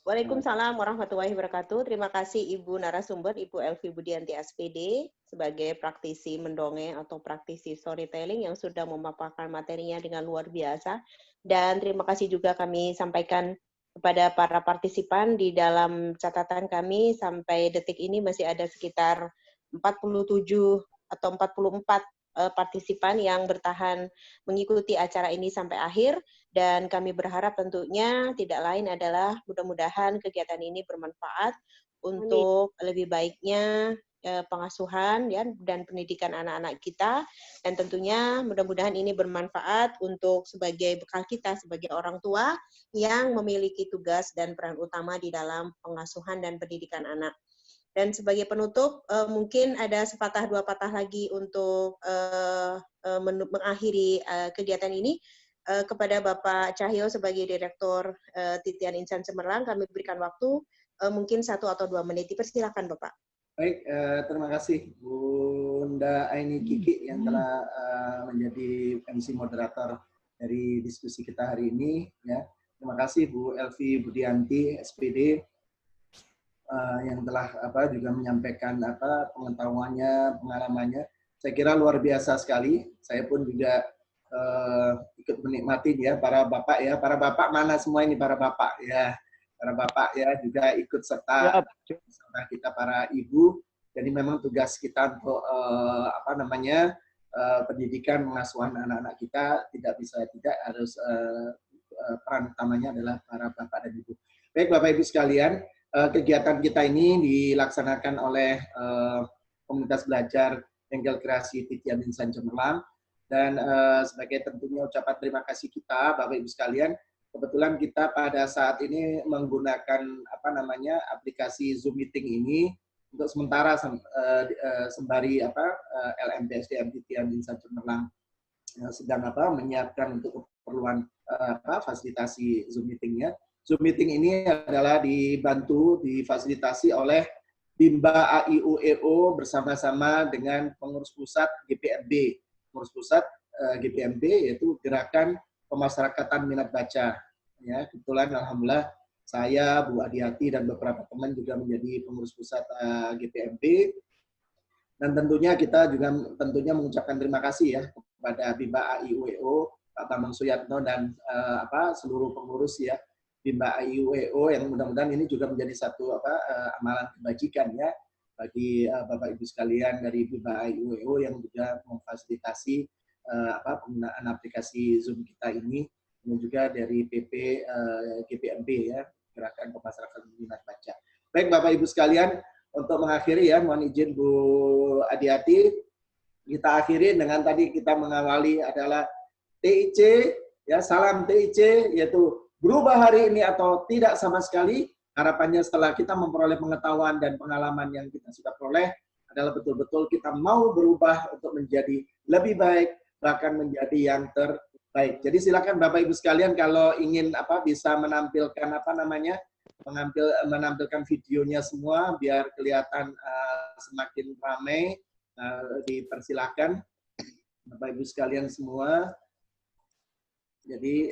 S1: Waalaikumsalam warahmatullahi wabarakatuh. Terima kasih Ibu narasumber, Ibu Elvi Budianti SPD, sebagai praktisi mendongeng atau praktisi storytelling yang sudah memaparkan materinya dengan luar biasa. Dan terima kasih juga kami sampaikan kepada para partisipan. Di dalam catatan kami sampai detik ini masih ada sekitar
S8: 47 atau 44 partisipan yang bertahan mengikuti acara ini sampai akhir, dan kami berharap tentunya tidak lain adalah mudah-mudahan kegiatan ini bermanfaat untuk lebih baiknya pengasuhan ya, dan pendidikan anak-anak kita, dan tentunya mudah-mudahan ini bermanfaat untuk sebagai bekal kita sebagai orang tua yang memiliki tugas dan peran utama di dalam pengasuhan dan pendidikan anak. Dan sebagai penutup, mungkin ada sepatah dua patah lagi untuk mengakhiri kegiatan ini. Kepada Bapak Cahyo sebagai Direktur Titian Insan Cemerlang, kami berikan waktu mungkin 1 atau 2 menit. Dipersilakan Bapak.
S2: Baik, terima kasih Bunda Aini Kiki yang telah menjadi MC moderator dari diskusi kita hari ini. Ya, terima kasih Bu Elvi Budianti, SPD, yang telah juga menyampaikan pengetahuannya, pengalamannya. Saya kira luar biasa sekali. Saya pun juga ikut menikmati ya para bapak mana semua ini para bapak ya. Para bapak ya juga ikut serta kita para ibu. Jadi memang tugas kita untuk pendidikan pengasuhan anak-anak kita tidak bisa tidak harus peran utamanya adalah para bapak dan ibu. Baik Bapak Ibu sekalian, kegiatan kita ini dilaksanakan oleh komunitas belajar Bengkel Kreasi Titian Insan Cemerlang, dan sebagai tentunya ucapan terima kasih kita Bapak Ibu sekalian, kebetulan kita pada saat ini menggunakan aplikasi Zoom Meeting ini untuk sementara sembari LMPSDM Titian Insan Cemerlang sedang menyiapkan untuk keperluan fasilitasi Zoom Meeting-nya. Zoom Meeting ini adalah difasilitasi oleh Bimba AIUEO bersama-sama dengan pengurus pusat GPMB. Pengurus pusat GPMB yaitu Gerakan Pemasyarakatan Minat Baca. Ya, kebetulan alhamdulillah saya, Bu Adiati dan beberapa teman juga menjadi pengurus pusat GPMB. Dan tentunya kita juga mengucapkan terima kasih ya kepada Bimba AIUEO, Pak Bambang Suyatno dan seluruh pengurus ya Bimba AIUEO, yang mudah-mudahan ini juga menjadi satu amalan kebajikan ya bagi Bapak Ibu sekalian dari Bimba AIUEO yang juga memfasilitasi penggunaan aplikasi Zoom kita ini, dan juga dari PP GPMB ya, Gerakan Pemasyarakatan Minat Baca. Baik Bapak Ibu sekalian, untuk mengakhiri ya, mohon izin Bu Adiati, kita akhiri dengan tadi kita mengawali adalah TIC ya, salam TIC, yaitu berubah hari ini atau tidak sama sekali. Harapannya setelah kita memperoleh pengetahuan dan pengalaman yang kita sudah peroleh adalah betul-betul kita mau berubah untuk menjadi lebih baik, bahkan menjadi yang terbaik. Jadi silakan Bapak Ibu sekalian kalau ingin bisa menampilkan menampilkan videonya semua biar kelihatan semakin ramai, dipersilakan Bapak Ibu sekalian semua. Jadi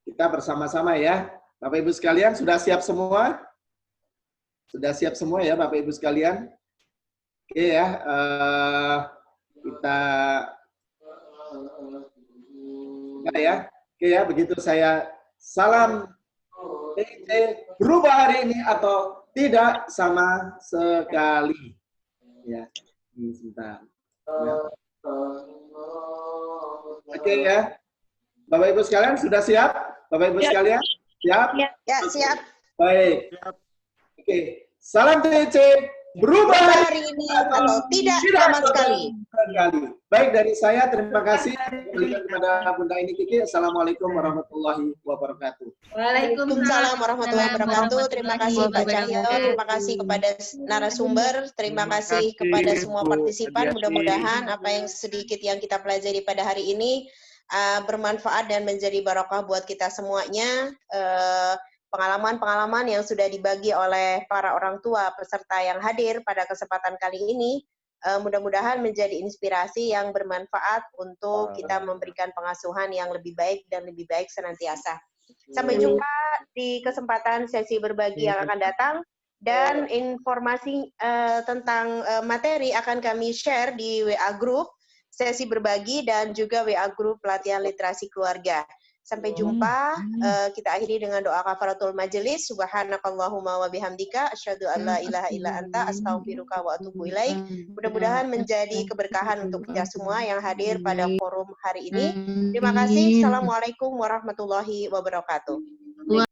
S2: kita bersama-sama ya. Bapak Ibu sekalian sudah siap semua? Sudah siap semua ya Bapak Ibu sekalian? Oke ya, kita ya. Oke ya, begitu saya salam TIC, berubah hari ini atau tidak sama sekali. Ya, ini sebentar. Ya. Oke ya. Bapak Ibu sekalian sudah siap? Bapak Ibu sekalian siap?
S8: Ya, siap.
S2: Baik. Oke. Salam TIC, berubah
S8: hari ini atau tidak sama sekali.
S2: Baik, dari saya terima kasih kepada Bunda Aini Kiki. Assalamualaikum warahmatullahi wabarakatuh.
S8: Waalaikumsalam warahmatullahi wabarakatuh. Terima kasih Pak Cahyo, terima kasih kepada narasumber, terima kasih kepada semua partisipan. Mudah-mudahan apa yang sedikit yang kita pelajari pada hari ini bermanfaat dan menjadi barokah buat kita semuanya. Pengalaman-pengalaman yang sudah dibagi oleh para orang tua peserta yang hadir pada kesempatan kali ini mudah-mudahan menjadi inspirasi yang bermanfaat untuk kita memberikan pengasuhan yang lebih baik dan lebih baik senantiasa. Sampai jumpa di kesempatan sesi berbagi yang akan datang, dan informasi tentang materi akan kami share di WA Group sesi berbagi dan juga WA Group pelatihan literasi keluarga.
S1: Sampai jumpa. Kita akhiri dengan doa kafaratul majelis. Subhanakallahumma wa bihamdika asyhadu an la ilaha illa anta astaghfiruka wa atubu ilaik. Mudah-mudahan menjadi keberkahan untuk kita semua yang hadir pada forum hari ini. Terima kasih. Assalamualaikum warahmatullahi wabarakatuh.